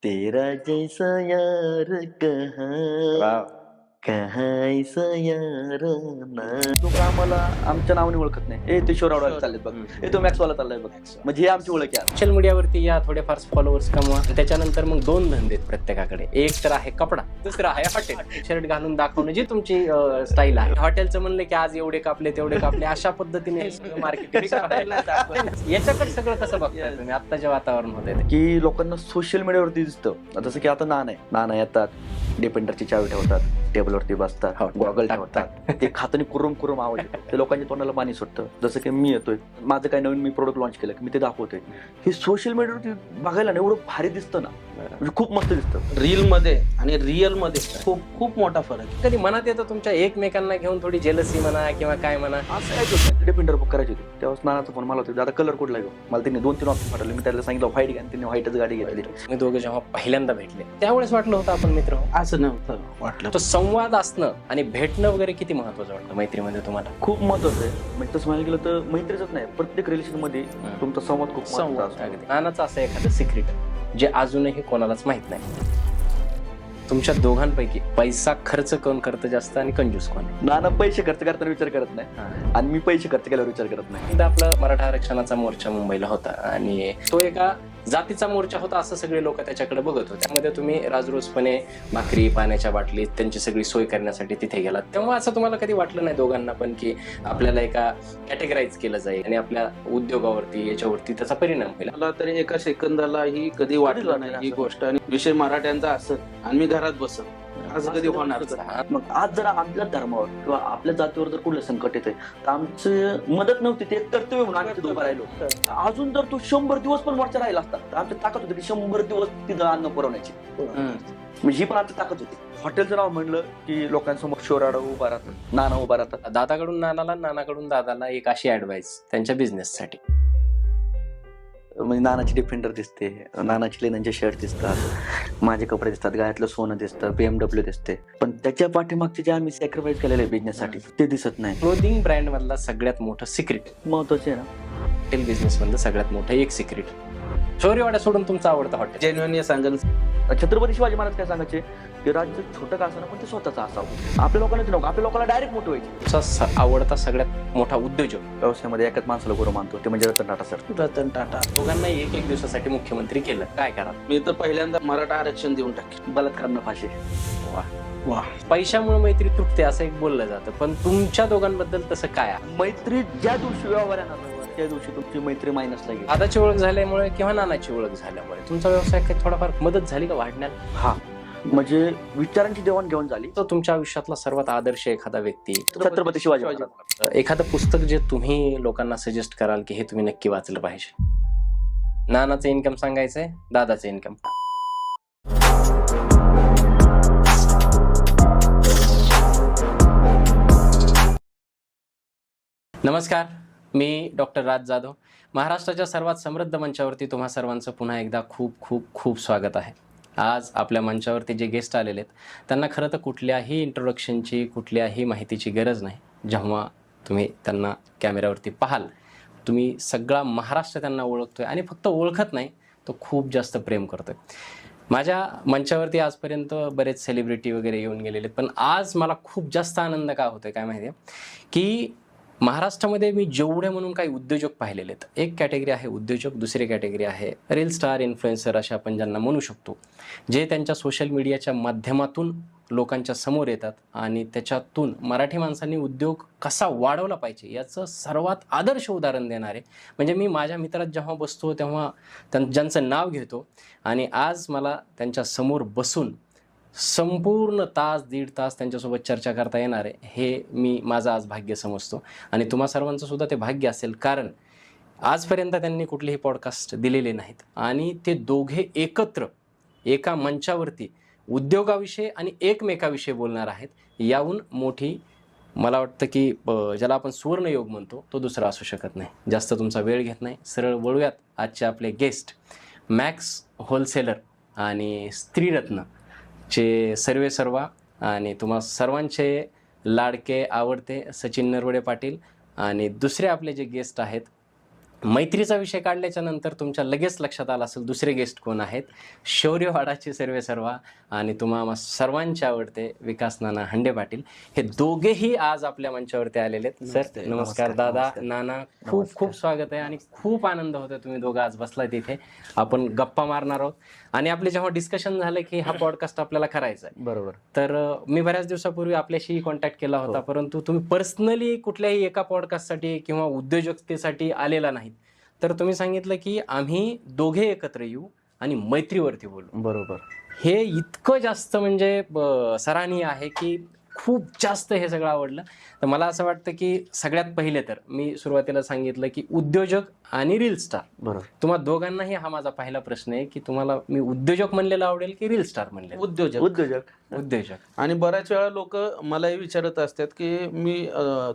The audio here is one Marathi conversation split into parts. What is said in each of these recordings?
तेरा जैसा यार कहाँ कहाँ ऐसा यार ना. लोक आम्हाला आमच्या नावाने ओळखत नाही. ए ते शोरावडाला चाललेत बघ, ए तो मॅक्सवाला चाललाय बघ. म्हणजे हे आमची ओळख आहे. सोशल मीडियावरती या थोडेफार फॉलोअर्स कमवा. त्याच्यानंतर मग दोन धंदे आहेत प्रत्येकाकडे. एक तर आहे कपडा, दुसरा आहे हॉटेल. शर्ट घालून दाखवणं जी तुमची स्टाईल आहे. हॉटेलचं म्हणलं की आज एवढे कापले तेवढे कापले अशा पद्धतीने मार्केटिंग. याच्याकडे सगळं कसं बघताय तुम्ही आत्ताच्या वातावरणामध्ये? की लोकांना सोशल मीडियावरती दिसतं. जसं की आता नाना येतात, डिपेंडरची चावी ठेवतात, टेबलवरती बसतात, गॉगल ठेवतात, ते खातानी कुरुम आवाज येतो. ते लोकांच्या तोंडाला पाणी सुटतं. जसं की मी येतोय, माझं काही नवीन मी प्रोडक्ट लॉन्च केलं की मी ते दाखवतोय. हे सोशल मीडियावरती बघायला ना एवढं भारी दिसतं ना, म्हणजे खूप मस्त दिसतं. रील मध्ये आणि रिअल मध्ये खूप मोठा फरक आहे. कधी मनात येतं तुमच्या एकमेकांना घेऊन थोडी जेलसी म्हणा किंवा काय म्हणा? असं काय होतं, डिपेंडर बुक करायची होती तेव्हा नानाचा फोन मला होता, दादा कलर कुठला घेऊ. मला त्यांनी 2-3 ऑप्शन पाठवले. मी त्याला सांगितलं व्हाईट घ्या, त्यांनी व्हाईटच गाडी घेतली. मी दोघं जेव्हा पहिल्यांदा भेटले त्यावेळेस वाटलं होतं आपण मित्र आहोत. असं नव्हतं वाटलं. तो संवाद असणं आणि भेटणं वगैरे किती महत्वाचं वाटतं मैत्रीमध्ये तुम्हाला? खूप महत्वाचं आहे. म्हणजे तसं म्हणायला गेलं तर मैत्रीच नाही, प्रत्येक रिलेशन मध्ये तुमचा संवाद खूप महत्त्वाचा असतो. नानाचं असं एखादं सिक्रेट जे अजूनही कोणालाच माहित नाही. तुमच्या दोघांपैकी पैसा खर्च कोण करतं जास्त आणि कंजूस कोण? नाना पैसे खर्च करताना विचार करत नाही आणि मी पैसे खर्च केल्यावर विचार करत नाही. एकदा आपला मराठा आरक्षणाचा मोर्चा मुंबईला होता आणि तो एका जातीचा मोर्चा होता असं सगळे लोक त्याच्याकडे बघत होते. त्यामध्ये तुम्ही राजरोसपणे भाकरी, पाण्याच्या बाटली त्यांची सगळी सोय करण्यासाठी तिथे गेलात. तेव्हा असं तुम्हाला कधी वाटलं नाही दोघांना पण की आपल्याला एका कॅटेगराईज केलं जाईल आणि आपल्या उद्योगावरती याच्यावरती त्याचा परिणाम होईल? मला तरी एका सेकंदाला ही कधी वाटलं नाही ही गोष्ट. आणि विषय मराठ्यांचा असत आणि मी घरात बसत असं कधी होणार? मग आज जर आपल्या धर्मावर किंवा आपल्या जातीवर जर कुठलं संकट येतंय तर आमची मदत नव्हती, ते एक कर्तव्य म्हणून आम्ही तिथे उभं राहिलो. अजून जर तो 100 दिवस पण मोर्चा राहिला असता तर आमची ताकद होती की 100 दिवस तिथं अन्न पुरवण्याची. म्हणजे ही पण आमची ताकद होती. हॉटेलचं नाव म्हणलं की लोकांसमोर शोराडा उभा राहतात, नाना उभा राहतात. दादाकडून नानाला, नानाकडून दादाला एक अशी ऍडवाइस त्यांच्या बिझनेससाठी. म्हणजे नानाची डिफेंडर दिसते, नानाची लेनांचे शर्ट दिसतात, माझे कपडे दिसतात, गायातलं सोनं दिसतं, BMW दिसते, पण त्याच्या पाठीमागचे जे आम्ही सॅक्रिफाईस केलेले आहे बिझनेससाठी ते दिसत नाही. क्लोथिंग ब्रँड मधला सगळ्यात मोठं सिक्रेट, महत्वाचे आहे ना, हॉटेल बिझनेस मधलं सगळ्यात मोठं एक सिक्रेट. शौर्यवाडा सोडून तुमचं आवडतं हॉटेल? जेन्युअन सांगेल. छत्रपती शिवाजी महाराज काय सांगायचे की राज्य छोटं का असताना पण ते स्वतःच असावं. आपल्या लोकांना नको, आपल्या लोकांना डायरेक्ट मोठं व्हायचे. तुमचा आवडता सगळ्यात मोठा उद्योजक व्यवसायामध्ये एकच माणसाला गुरु मानतो, ते म्हणजे रतन टाटा सर. रतन टाटा. दोघांना एक दिवसासाठी मुख्यमंत्री केलं, काय करा? मी तर पहिल्यांदा मराठा आरक्षण देऊन टाकेन. बलात्कार फाशी. वा. पैशामुळे मैत्री तुटते असं एक बोललं जातं, पण तुमच्या दोघांबद्दल तसं काय आहे? मैत्री ज्या दिवशी व्यवहार येणार त्या दिवशी तुमची मैत्री मायनसला गेली. दादाची ओळख झाल्यामुळे किंवा नानाची ओळख झाल्यामुळे तुमचा व्यवसाय काही थोडाफार मदत झाली का वाढण्यात? हा, म्हणजे विचारांची देवाणघेवाण झाली. तर तुमच्या आयुष्यातला सर्वात आदर्श एखादा व्यक्ती? छत्रपती शिवाजी महाराज. एखादं पुस्तक जे तुम्ही लोकांना सजेस्ट कराल की हे तुम्ही नक्की वाचलं पाहिजे? नानाचं इन्कम सांगायचंय, दादाचं इन्कम. नमस्कार, मी डॉक्टर राज जाधव. महाराष्ट्राच्या सर्वात समृद्ध मंचावरती तुम्हा सर्वांचं पुन्हा एकदा खूप खूप खूप स्वागत आहे. आज आपल्या मंचावरती जे गेस्ट आलेले आहेत त्यांना खरं तर कुठल्याही इंट्रोडक्शनची, कुठल्याही माहितीची गरज नाही. जेव्हा तुम्ही त्यांना कॅमेऱ्यावरती पाहाल, तुम्ही सगळा महाराष्ट्र त्यांना ओळखतोय आणि फक्त ओळखत नाही, तो खूप जास्त प्रेम करतोय. माझ्या मंचावरती आजपर्यंत बरेच सेलिब्रिटी वगैरे येऊन गेलेले, पण आज मला खूप जास्त आनंद का होतोय काय माहिती आहे की महाराष्ट्रामध्ये मी जेवढे म्हणून काही उद्योजक पाहिलेले आहेत. एक कॅटेगरी आहे उद्योजक, दुसरी कॅटेगरी आहे रील स्टार, इन्फ्लुएन्सर असे आपण ज्यांना म्हणू शकतो, जे त्यांच्या सोशल मीडियाच्या माध्यमातून लोकांच्या समोर येतात आणि त्याच्यातून मराठी माणसांनी उद्योग कसा वाढवला पाहिजे याचं सर्वात आदर्श उदाहरण देणारे. म्हणजे मी माझ्या मित्रात जेव्हा बसतो तेव्हा ज्यांचं नाव घेतो आणि आज मला त्यांच्या समोर बसून संपूर्ण तास, 1.5 तास त्यांच्यासोबत चर्चा करता येणार आहे, हे मी माझं आज भाग्य समजतो. आणि तुम्हा सर्वांचं सुद्धा ते भाग्य असेल, कारण आजपर्यंत त्यांनी कुठलेही पॉडकास्ट दिलेले नाहीत आणि ते दोघे एकत्र एका मंचावरती उद्योगाविषयी आणि एकमेकाविषयी बोलणार आहेत. याहून मोठी मला वाटतं की ज्याला आपण सुवर्णयोग म्हणतो तो दुसरा असू शकत नाही. जास्त तुमचा वेळ घेत नाही, सरळ वळूयात आजचे आपले गेस्ट. मॅक्स होलसेलर आणि स्त्रीरत्न चे सर्वेसर्वा आणि तुम्हा सर्वांचे लाडके आवडते सचिन नरवडे पाटील. आणि दुसरे आपले जे गेस्ट आहेत मैत्रीचा विषय काढल्याच्या नंतर तुमच्या लगेच लक्षात आलं असेल दुसरे गेस्ट कोण आहेत. शौर्यवाडाचे सर्वे सर्वा आणि तुम्हा सर्वांचे आवडते विकास नाना हंडे पाटील, हे दोघेही आज आपल्या मंचावरती आलेले आहेत. सर नमस्कार. दादा नाना खूप खूप स्वागत आहे आणि खूप आनंद होतोय तुम्ही दोघं आज बसलाय तिथे. आपण गप्पा मारणार आहोत आणि आपले जेव्हा डिस्कशन झालं की हा पॉडकास्ट आपल्याला करायचा आहे, बरोबर, तर मी बऱ्याच दिवसापूर्वी आपल्याशी कॉन्टॅक्ट केला होता, परंतु तुम्ही पर्सनली कुठल्याही एका पॉडकास्टसाठी किंवा उद्योजकतेसाठी आलेला नाहीत. तर तुम्ही सांगितलं की आम्ही दोघे एकत्र येऊ आणि मैत्रीवरती बोलू. बरोबर. हे इतकं जास्त म्हणजे सराहनीय आहे की खूप जास्त हे सगळं आवडलं. तर मला असं वाटतं की सगळ्यात पहिले तर मी सुरुवातीला सांगितलं की उद्योजक आणि रील स्टार, बरोबर, तुम्हा दोघांनाही हा माझा पहिला प्रश्न आहे की तुम्हाला मी उद्योजक म्हणलेलं आवडेल की रील स्टार म्हणलेलं? उद्योजक. आणि बऱ्याच वेळा लोक मलाही विचारत असतात की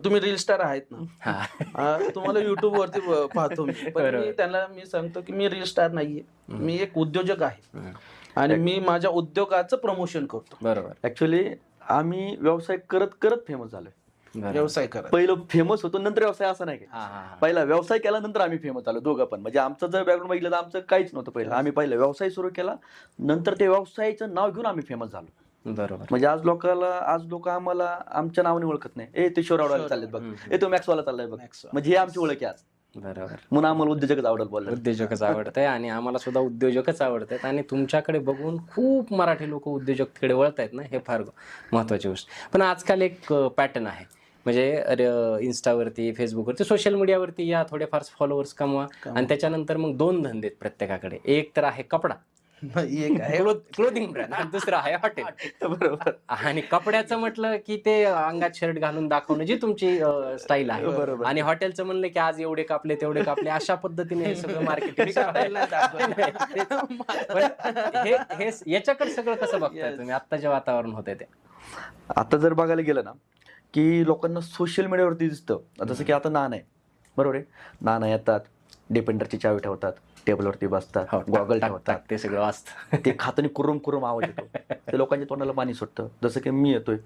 तुम्ही रील स्टार आहेत ना, तुम्हाला युट्यूब वरती पाहतो मी, पण मी त्यांना सांगतो की मी रील स्टार नाहीये, मी एक उद्योजक आहे आणि मी माझ्या उद्योगाचं प्रमोशन करतो. बरोबर. ऍक्च्युली आम्ही व्यवसाय करत करत फेमस झालोय. व्यवसाय करा, पहिलं फेमस होतो नंतर व्यवसाय, असं नाही का? पहिला व्यवसाय केला नंतर आम्ही फेमस झालो दोघं पण. म्हणजे आमचं जर बॅकग्राऊंड बघितलं तर आमचं काहीच नव्हतं पहिलं. आम्ही पहिलं व्यवसाय सुरू केला, नंतर ते व्यवसायाचं नाव घेऊन आम्ही फेमस झालो. बरोबर. म्हणजे आज लोक आम्हाला आमच्या नावाने ओळखत नाही. ए ते शौर्यवाडा चाललेत बघ, ए तो मॅक्सवाला चाललाय बघ. म्हणजे हे आमची ओळख आहे आज. बरोबर. म्हणून आम्हाला उद्योजकच आवडेल बोलला. उद्योजकच आवडतंय आणि आम्हाला सुद्धा उद्योजकच आवडतात आणि तुमच्याकडे बघून खूप मराठी लोक उद्योजकतेकडे वळतायत ना, हे फार महत्वाची गोष्ट. पण आजकाल एक पॅटर्न आहे, म्हणजे इन्स्टावरती, फेसबुकवरती, सोशल मीडियावरती या थोडेफार फॉलोअर्स कमवा आणि त्याच्यानंतर मग दोन धंदे आहेत प्रत्येकाकडे. एक तर आहे कपडा, एक आहे क्लोथिंग ब्रँड, आणि दुसरं आहे हॉटेल. बरोबर. आणि कपड्याचं म्हटलं की ते अंगात शर्ट घालून दाखवणं जी तुमची स्टाईल आहे, बरोबर. आणि हॉटेलचं म्हणलं की आज एवढे कापले तेवढे कापले, अशा पद्धतीने हे सगळं मार्केटिंग. हे याच्याकडे सगळं कसं बघताय तुम्ही आत्ताचे वातावरण होते ते? आता जर बघायला गेलं ना की लोकांना सोशल मीडियावरती दिसतं, जसं की आता नाना आहे, बरोबर आहे, नाना येतात, डिपेंडरची चावी ठेवतात, टेबलवरती बसतात, गॉगल ठेवतात, ते सगळं असतं, ते खातानी कुरुम कुरुम आवाज येतो, ते लोकांच्या तोंडाला पाणी सुटतं. जसं की मी येतोय,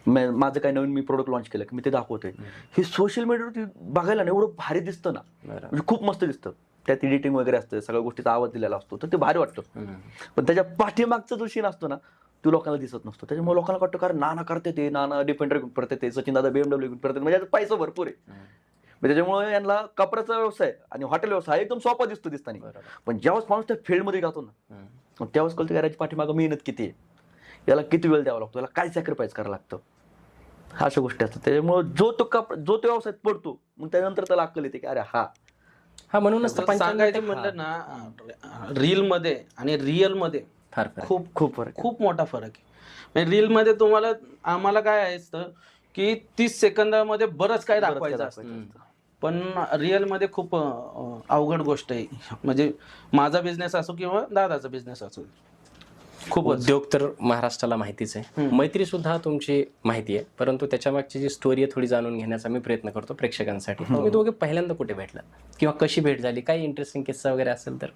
माझं काही नवीन मी प्रोडक्ट लॉन्च केलं की मी ते दाखवतोय, हे सोशल मीडियावरती बघायला ना एवढं भारी दिसतं ना, म्हणजे खूप मस्त दिसतं. त्यात एडिटिंग वगैरे असतं, सगळ्या गोष्टीचा आवाज दिलेला असतो, तर ते भारी वाटतं. पण त्याच्या पाठीमागचा जो सीन असतो ना तो लोकांना दिसत नसतो. त्याच्यामुळे लोकांना वाटतं कारण नाना करते ते, नाना डिपेंडर घेऊन पडते ते, सचिन दादा BMW घेऊन पडते, म्हणजे पैसा भरपूर आहे. त्याच्यामुळे यांना कपड्याचा व्यवसाय आणि हॉटेल व्यवसाय एकदम सोपा दिसताना. पण ज्यावेळेस माणूस त्या फील्डमध्ये जातो ना, त्यावेळेस कळतं याची पाठीमागं मेहनत किती आहे, याला किती वेळ द्यावा लागतो, याला काय सॅक्रिफाईस करावं लागतं, अशा गोष्टी असतात. त्याच्यामुळे जो तो व्यवसायात पडतो मग त्यानंतर त्याला अक्कल येते की अरे हा म्हणूनच सांगायचं म्हणलं ना, रील मध्ये आणि रिअल मध्ये खूप मोठा फरक आहे. रील मध्ये आम्हाला काय असतं की 30 सेकंदामध्ये बरंच काय दाखवायचं असतं, पण रिअल मध्ये खूप अवघड गोष्ट आहे. म्हणजे माझा बिझनेस असो किंवा दादाचा बिझनेस असो, खूप उद्योग तर महाराष्ट्राला माहितीच आहे, मैत्री सुद्धा तुमची माहिती आहे, परंतु त्याच्या मागची जी स्टोरी आहे थोडी जाणून घेण्याचा मी प्रयत्न करतो प्रेक्षकांसाठी. तुम्ही दोघे पहिल्यांदा कुठे भेटला किंवा कशी भेट झाली, काही इंटरेस्टिंग किस्सा वगैरे असेल तर?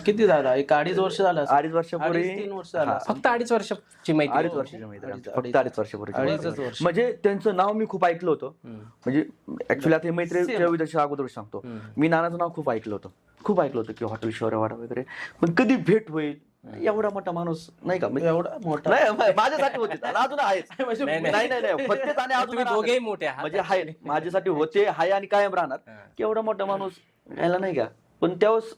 किती झाला, 1-2.5 वर्ष झालं, 2.5 वर्षापूर्वी, 3 वर्ष झालं, फक्त 2.5 वर्षाची मैत्री. 2.5 वर्षाची मैत्री, फक्त 2.5 वर्षापूर्वी. म्हणजे त्यांचं नाव मी खूप ऐकलं होतं. म्हणजे ऍक्च्युली आता मैत्रीच्या विषयाच्या अगोदर सांगतो, मी नानाचं नाव खूप ऐकलं होतं की हॉटेल शौर्यवाडा वगैरे, पण कधी भेट होईल, एवढा मोठा माणूस नाही का, एवढा मोठा नाही माझ्यासाठी होते, अजून आहेच, तुम्ही दोघेही मोठे आहात, म्हणजे आहे माझ्यासाठी होते, आहे आणि कायम राहणार, की एवढा मोठा माणूस यायला नाही का. पण त्यावेळेस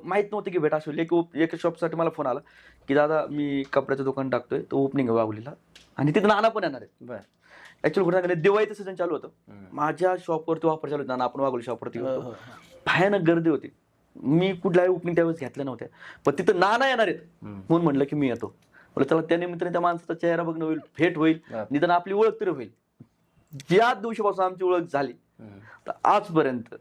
माहित नव्हतं की भेट असेल. एक शॉपसाठी मला फोन आला की दादा मी कपड्याचं दुकान टाकतोय, तो ओपनिंग आहे वाघोलीला आणि तिथं नाना पण येणार आहे. बरं. ऍक्च्युअली कुठे दिवाळीचं सीझन चालू होतं, माझ्या शॉपवरती ऑफर चालू होती, नाना आपण वाघोली शॉपवरती होतो, भयानक गर्दी होती. मी कुठल्याही ओपनिंग त्यावेळेस घेतल्या नव्हत्या, पण तिथं नाना येणार आहेत म्हणून म्हणलं की मी येतो. बोला चला, त्या निमित्ताने त्या माणसाचा चेहरा बघणं होईल, भेट होईल, निदान आपली ओळख तरी होईल. ज्या दिवशीपासून आमची ओळख झाली तर आजपर्यंत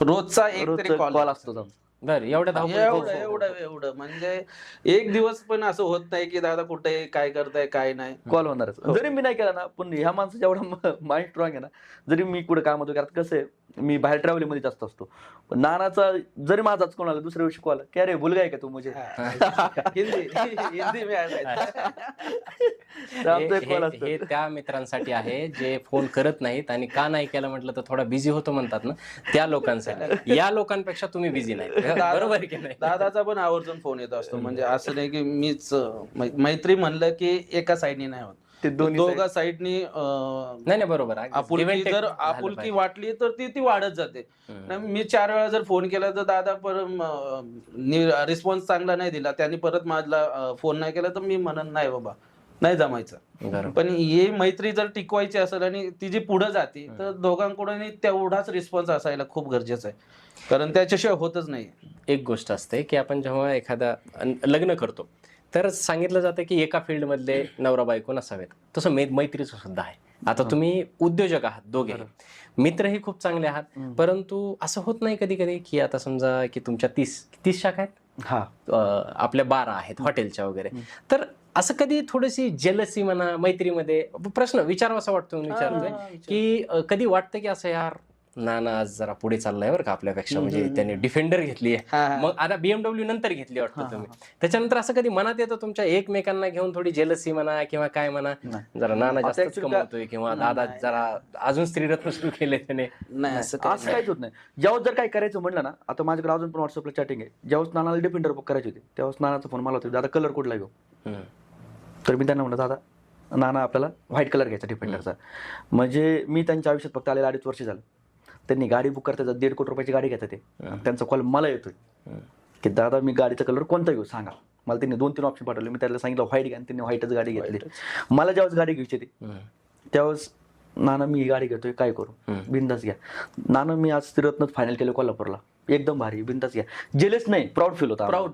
रोजचा एक तरी कॉल असतो. बरं, एवढ्या धावपळीत एवढं म्हणजे एक दिवस पण असं होत नाही की दादा कुठे काय करताय काय नाही. कॉल होणारच. जरी मी नाही केला ना, पण ह्या माणसाचा एवढा माइंड स्ट्रॉंग आहे ना, जरी मी कुठे काम होतो, कारण कसं आहे मी बाहेर ट्रॅव्हलिंग मध्ये जास्त असतो, पण नानाचा जरी माझाच कोण आला दुसऱ्या दिवशी कॉल, की अरे भूल गाय का तू मुझे. हिंदी में हे त्या मित्रांसाठी आहे जे फोन करत नाहीत आणि का नाही केलं म्हटलं तर थोडा बिझी होतो म्हणतात ना, त्या लोकांसाठी. या लोकांपेक्षा तुम्ही बिझी नाही, बरोबर आहे की नाही? दादाचा पण आवर्जून फोन येत असतो. म्हणजे असं नाही की मीच मैत्री म्हणलं की एका साईडनी नाही होत, ते दोघा साईडनी नाही बरोबर आहे. आपुलकी जर आपुलकी वाटली तर ती वाढत जाते. मी 4 वेळा जर फोन केला तर दादा रिस्पॉन्स चांगला नाही दिला, त्यांनी परत माझा फोन नाही केला तर मी म्हणन नाही बाबा नाही जमायचं. पण ही मैत्री जर टिकवायची असेल आणि ती जी पुढे जाते तर दोघांकडून तेवढाच रिस्पॉन्स असायला खूप गरजेचं आहे, कारण त्याच्याशिवाय होतच नाही. एक गोष्ट असते की आपण जेव्हा एखादा लग्न करतो तर सांगितलं जातं की एका फील्ड मधले नवरा बायको नसावेत, तसं मैत्रीचं सुद्धा आहे. आता तुम्ही उद्योजक आहात दोघे, मित्रही खूप चांगले आहात, परंतु असं होत नाही कधी कधी की आता समजा की तुमच्या 30 शाखा आहेत, आपल्या 12 आहेत हॉटेलच्या वगैरे, तर असं कधी थोडीशी जेलसी म्हणा मैत्रीमध्ये प्रश्न विचारावासा वाटतो, विचारतोय की कधी वाटतं की असं यार नाना आज जरा पुढे चाललाय बरं का आपल्यापेक्षा, म्हणजे त्यांनी डिफेंडर घेतली आहे, मग आता BMW नंतर घेतली वाटतं तुम्ही, त्याच्यानंतर असं कधी मनात येतं तुमच्या एकमेकांना घेऊन थोडी जेलसी म्हणा किंवा काय म्हणा, जरा नाना जास्तच कमवतोय किंवा दादा जरा अजून स्त्रीरत्न सुरू केले त्याने? नाही, असं काहीच होत नाही. जेव्हा जर काय करायचं म्हणलं ना, आता माझ्याकडे अजून पण व्हॉट्सअपला चॅटिंग आहे, जेव्हा नानाला डिफेंडर बुक करायची होती तेव्हा नानाचा फोन मला होता, दादा कलर कुठला घेऊ? तर मी त्यांना म्हणलं दादा नाना आपल्याला व्हाईट कलर घ्यायचा डिफेंडरचा. म्हणजे मी त्यांच्या आयुष्यात फक्त आलेला 2.5 वर्ष झालं, त्यांनी गाडी बुक करता 1.5 कोटी रुपयाची गाडी घेतात ते, त्यांचा कॉल मला येतोय की दादा मी गाडीचा कलर कोणता घेऊ सांगा. मला त्यांनी 2-3 ऑप्शन पाठवले, मी त्याला सांगितलं व्हाईट घ्या, आणि त्यांनी व्हाईटच गाडी घेतली. मला ज्यावेळेस गाडी घ्यायची ती त्यावेळेस नाना मी ही गाडी घेतोय काय करू? बिंदास घ्या नाना, मी आज रत्नच फायनल केलं कोल्हापूरला, एकदम भारी, बिंदास घ्या. जेलेस नाही, प्राऊड फील होता. प्राऊड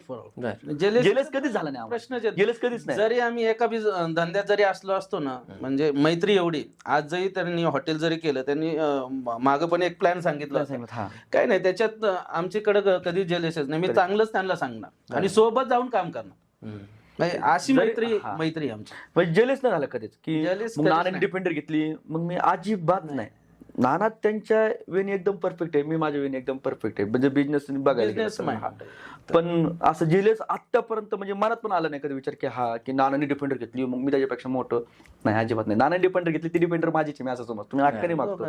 जेलेस कधीच झाला नाही, प्रश्न जेलेस कधीच नाही. जरी आम्ही एका धंद्यात जरी असलो असतो ना, म्हणजे मैत्री एवढी, आज जरी त्यांनी हॉटेल जरी केलं, त्यांनी मागं पण एक प्लॅन सांगितलं, काय नाही त्याच्यात आमच्याकडे कधी जेलेसच नाही. मी चांगलंच त्यांना सांगणार आणि सोबत जाऊन काम करणार, अशी मैत्री आमची. म्हणजे जेलेस नाही झालं कधीच की जेलेस नानाने डिफेंडर घेतली मग मी अजिबात नाही. नाना त्यांच्या वेणी एकदम परफेक्ट आहे, मी माझ्या वेणी एकदम परफेक्ट आहे, म्हणजे बिझनेस बघायला. पण असं जेलेस आतापर्यंत म्हणजे मनात पण आलं नाही कधी विचार की नानाने डिफेंडर घेतली मग मी त्याच्यापेक्षा मोठं नाही, अजिबात नाही. नानाने डिफेंडर घेतली ती डिफेंडर माझीच, मी असं समज, तुम्ही अटकरी मागतो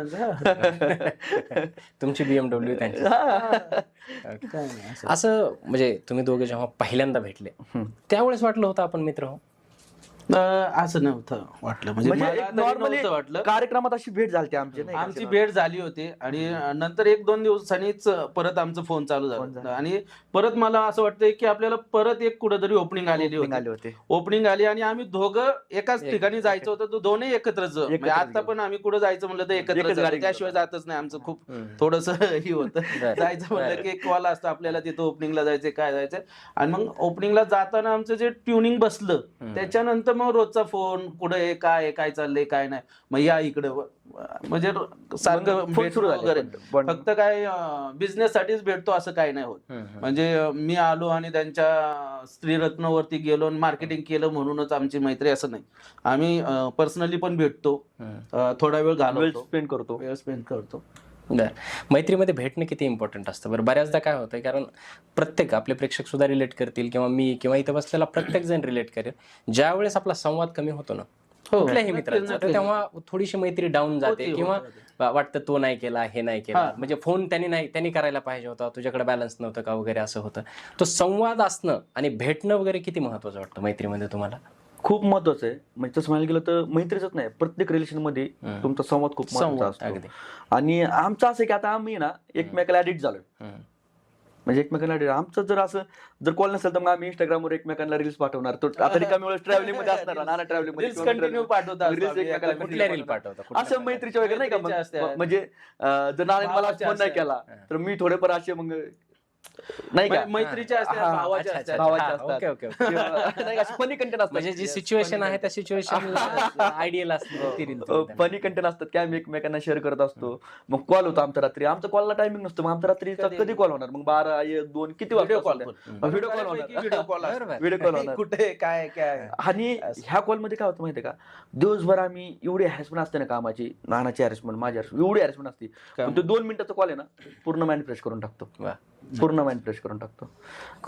तुमची BMW त्यांची. असं म्हणजे तुम्ही दोघे जेव्हा पहिल्यांदा भेटले त्यावेळेस वाटलं होतं आपण मित्र हो? असं नव्हतं वाटलं, म्हणजे नॉर्मली वाटलं. कार्यक्रमात अशी भेट झाली आमची भेट झाली होती आणि नंतर 1-2 दिवसांनीच परत आमचं फोन चालू झालं आणि परत मला असं वाटतंय की आपल्याला परत एक कुठेतरी ओपनिंग आलेली होती. ओपनिंग आली आणि आम्ही दोघं एकाच ठिकाणी जायचं होतं, तो दोन्ही एकत्रच. आता पण आम्ही कुठं जायचं म्हणलं तर एकत्र, त्याशिवाय जातच नाही. आमचं खूप थोडस ही होतं, जायचं म्हणलं की कॉल असतो आपल्याला तिथं ओपनिंगला जायचंय काय जायचंय. आणि मग ओपनिंगला जाताना आमचं जे ट्युनिंग बसलं त्याच्यानंतर मग रोजचा फोन, कुठे काय चाललंय काय नाही, मग या इकडं, म्हणजे सारखं भेटतो वगैरे. फक्त काय बिझनेस साठीच भेटतो असं काही नाही होत. म्हणजे मी आलो आणि त्यांच्या स्त्रीरत्नवरती गेलो आणि मार्केटिंग केलं म्हणूनच आमची मैत्री असं नाही. आम्ही पर्सनली पण भेटतो, थोडा वेळ घालवतो, वेळ स्पेंड करतो. मैत्रीमध्ये भेटणं किती इम्पॉर्टंट असतं बरं. बऱ्याचदा काय होतं, कारण प्रत्येक आपले प्रेक्षक सुद्धा रिलेट करतील किंवा मी किंवा इथं बसलेला प्रत्येक जण रिलेट करेल, ज्या वेळेस आपला संवाद कमी होतो ना कुठल्याही मित्रांचा, तेव्हा थोडीशी मैत्री डाऊन जाते किंवा वाटतं तो नाही केला, हे नाही केला, म्हणजे फोन त्यांनी करायला पाहिजे होता, तुझ्याकडे बॅलन्स नव्हतं का वगैरे असं होतं. तो संवाद असणं आणि भेटणं वगैरे किती महत्वाचं वाटतं मैत्रीमध्ये तुम्हाला? खूप महत्वाचं आहे. म्हणजे तसं म्हणायला गेलं तर मैत्रीच नाही, प्रत्येक रिलेशन मध्ये तुमचा संवाद खूप महत्वाचा असतो. आणि आमचं असं की आता आम्ही ना एकमेकाला ऍडिक्ट झालोय, म्हणजे एकमेकांना आमचं जर असं जर कॉल नसेल तर मग आम्ही इंस्टाग्रामवर एकमेकांना रील्स पाठवणार. तो आता रिकामी वेळेस ट्रॅव्हलिंग मध्ये असणार, नाना ट्रॅव्हलिंग मध्ये कंटिन्यू पाठवतात, कुठल्या रील पाठवतात असं मैत्रीच्या वगैरे नाही का. म्हणजे जर नाना मला फोन नाही केला तर मी थोडेफार असे मग नाही का मैत्रीचे असतात, हा, भावाचे अच्छा, असतात. भावाचे हा, असतात. Okay okay okay. किंवा नाही असे फनी कंटेंट असतात म्हणजे जी सिच्युएशन आहे त्या सिच्युएशन आयडियल असते ती reel तुम्ही फनी कंटेंट असतात की आम्ही एकमेकांना शेअर करत असतो. मग कॉल होतो आमचा रात्री, आमचा कॉलला टायमिंग नसतो, मग आमचा रात्रीचा कधी कॉल होणार, मग 12, 1, 2 किती व्हिडिओ वाजता कॉल व्हिडिओ कॉल होणार. व्हिडिओ कॉल बरोबर. व्हिडिओ कॉल होणार. कुठे काय काय आणि ह्या कॉलमध्ये काय होतं माहितीये का, दिवसभर आम्ही एवढी हॅरेसमेंट असते ना कामाची, नानाची हॅरेसमेंट, माझी हॅरेसमेंट, एवढी हॅरेसमेंट असते, पण तो 2 मिनिटाचा कॉल आहे ना, पूर्ण माइंड फ्रेश करून टाकतो. वा. पूर्ण माइंड फ्रेश करून टाकतो.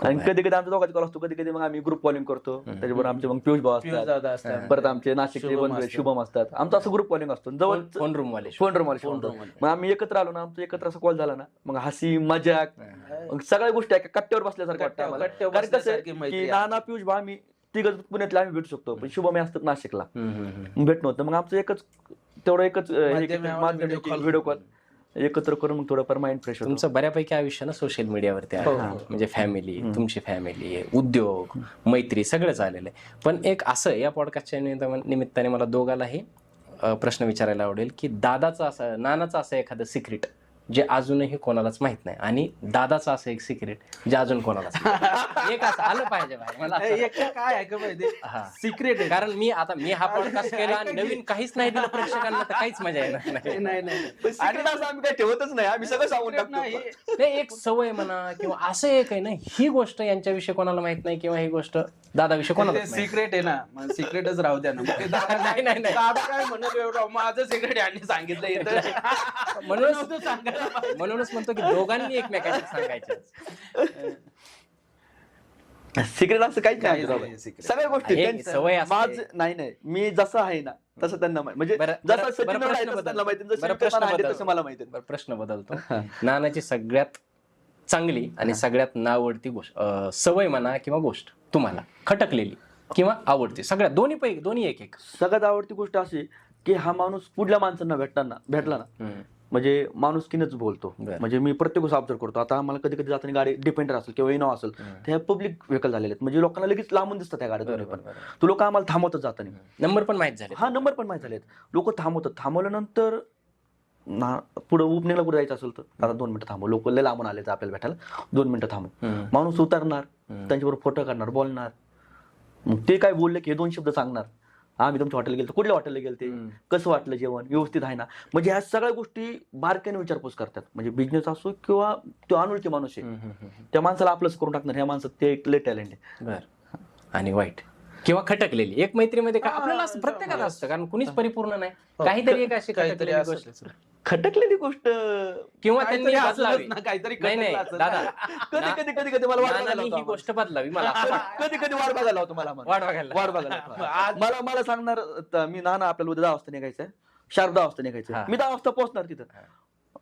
आणि कधी कधी आमचा दोघांचा कॉल असतो, कधी कधी मग आम्ही ग्रुप कॉलिंग करतो. त्याच्याबरोबर आमचे मग पियुष भाऊ पियुष असतात, दादा असतात. परत आमचे नाशिकचे शुभम बंधू असतात. शुभम असतात. आमचा असं ग्रुप कॉलिंग असतो जवळ फोन रूम वाले फोन रूम फोन room वाले. मग आम्ही एकत्र आलो ना, आमचं एकत्र असा कॉल झाला ना, मग हसी मजाक, मग सगळ्या गोष्टी एका कट्ट्यावर बसल्यासारखं वाटतं आम्हाला. कट्ट्यावर कारण कसं आहे बसल्यासारखी मैत्री की आहे. नाना पियुष भाऊ आम्ही तिघच पुण्यातले आम्ही भेटू शकतो, पण शुभम हे असतात नाशिकला, भेटणं होतं. मग आमचं एकच तेवढं एकच व्हिडिओ कॉल एकत्र करून मग थोडंफार माइंड फ्रेश होतं. तुमचं बऱ्यापैकी आयुष्य ना सोशल मीडियावरती आहे. हो, हो. म्हणजे फॅमिली, तुमची फॅमिली, उद्योग, मैत्री सगळंच आलेलं आहे. पण एक असं या पॉडकास्टच्या निमित्ताने मला दोघालाही प्रश्न विचारायला आवडेल की दादाचं असं, नानाचं असं एखादं सिक्रेट जे अजूनही कोणालाच माहित नाही, आणि दादाचं असं एक सिक्रेट जे अजून कोणालाच माहित. एक असं आलं पाहिजे भाई मला असं. एक काय आहे का माहिती हा. सिक्रेट आहे. कारण मी हा पॉडकास्ट केला, नवीन काहीच नाही दिलं प्रेक्षकांना, तर काहीच मजा येणार नाही. नाही नाही पण secret असं आम्ही काही ठेवतच नाही, आम्ही सगळं सांगून Secret नाही. टाकतो. ते एक सवय म्हणा किंवा असं एक आहे ना, ही गोष्ट यांच्याविषयी कोणाला माहित नाही किंवा ही गोष्ट दादाविषयी कोणाला सिक्रेट आहे ना, मग सिक्रेटच राहू द्या ना. मग ते दादा नाही, नाही, नाही. दादा काय म्हणत एवढं माझं सिक्रेट यांनी सांगितलं इथं. म्हणूनच म्हणतो की दोघांनी एकमेकांशी सांगायचं. सिक्रेट असं काहीच नाही काहीच आमच्या नाही दोघांत. secret. सगळ्या गोष्टी आहे, त्यांचं- सवय असते. नाही मी जसं आहे ना तसं त्यांना म्हणजे बरं, जसं बरं, सचिन बरं, आहे प्रश्न तसं बदल. त्यांना माहिती, जसं बरं, विवेकानंद प्रश्न आहे बदल. तसं मला माहिती. बरं, प्रश्न बदलतो. नानाची सगळ्यात चांगली आणि सगळ्यात नावडती गोष्ट, सवय म्हणा किंवा गोष्ट तुम्हाला खटकलेली किंवा आवडते, सगळ्यात दोन्ही पैकी दोन्ही एक एक. सगळ्यात आवडती गोष्ट अशी की हा माणूस पुढल्या माणसांना भेटला ना, म्हणजे माणूस किनच बोलतो. बरं. म्हणजे मी प्रत्येक गोष्ट ऑब्झर्व करतो. आता आम्हाला कधी कधी जाताना गाडी डिपेंडर असेल किंवा इनोवा असेल, ते पब्लिक व्हेकल झालेले आहेत, म्हणजे लोकांना लगेच लांबून दिसतात त्या गाड्या दोन्ही पण. तो लोक आम्हाला थांबवतच जाताना, नंबर पण माहित झाले. हा नंबर पण माहिती झालेत, लोक थांबवतात. थांबवल्यानंतर ना पुढे उपनेला कुठे जायचं असेल तर आता 2 मिनिटं थांबव, लोक लय लांबून आले तर आपल्याला भेटायला, 2 मिनिटं थांबव. माणूस उतरणार, त्यांच्याबरोबर फोटो काढणार, बोलणार. मग ते काय बोलले की हे 2 शब्द सांगणार, आम्ही तुमच्या हॉटेलला गेलो, कुठल्या हॉटेलला गेलते, कसं वाटलं जेवण, व्यवस्थित आहे ना. म्हणजे ह्या सगळ्या गोष्टी बारकाईने विचारपूस करतात. म्हणजे बिझनेस असो किंवा तो अनोळखी माणूस आहे, त्या माणसाला आपलंच करून टाकणार, ह्या माणसात ते एक लय टॅलेंट आहे. बर. आणि वाईट किंवा खटकलेली एक मैत्रीमध्ये काय आपल्याला असं प्रत्येकाला असतं, कारण कुणीच परिपूर्ण नाही, काहीतरी एक अशी काहीतरी खटकलेली असेल. गोष्ट खटकलेली गोष्ट किंवा त्यांनी काहीतरी बदलावी. असेलच ना, काहीतरी नाही नाही खटकलं असेल. दादा, कधी मला वाट बघायला नानांनी होतं ही गोष्ट बदलावी मला आम्हाला. कधी वाट बघायला होतं मला वाट बघायला. वाट बघायला होतं. मला सांगणार मी नाना आपल्याला उद्या 10 वाजता निघायचंय, शार्प 10 वाजता निघायचं, हा. मी 10 वाजता पोहोचणार तिथं.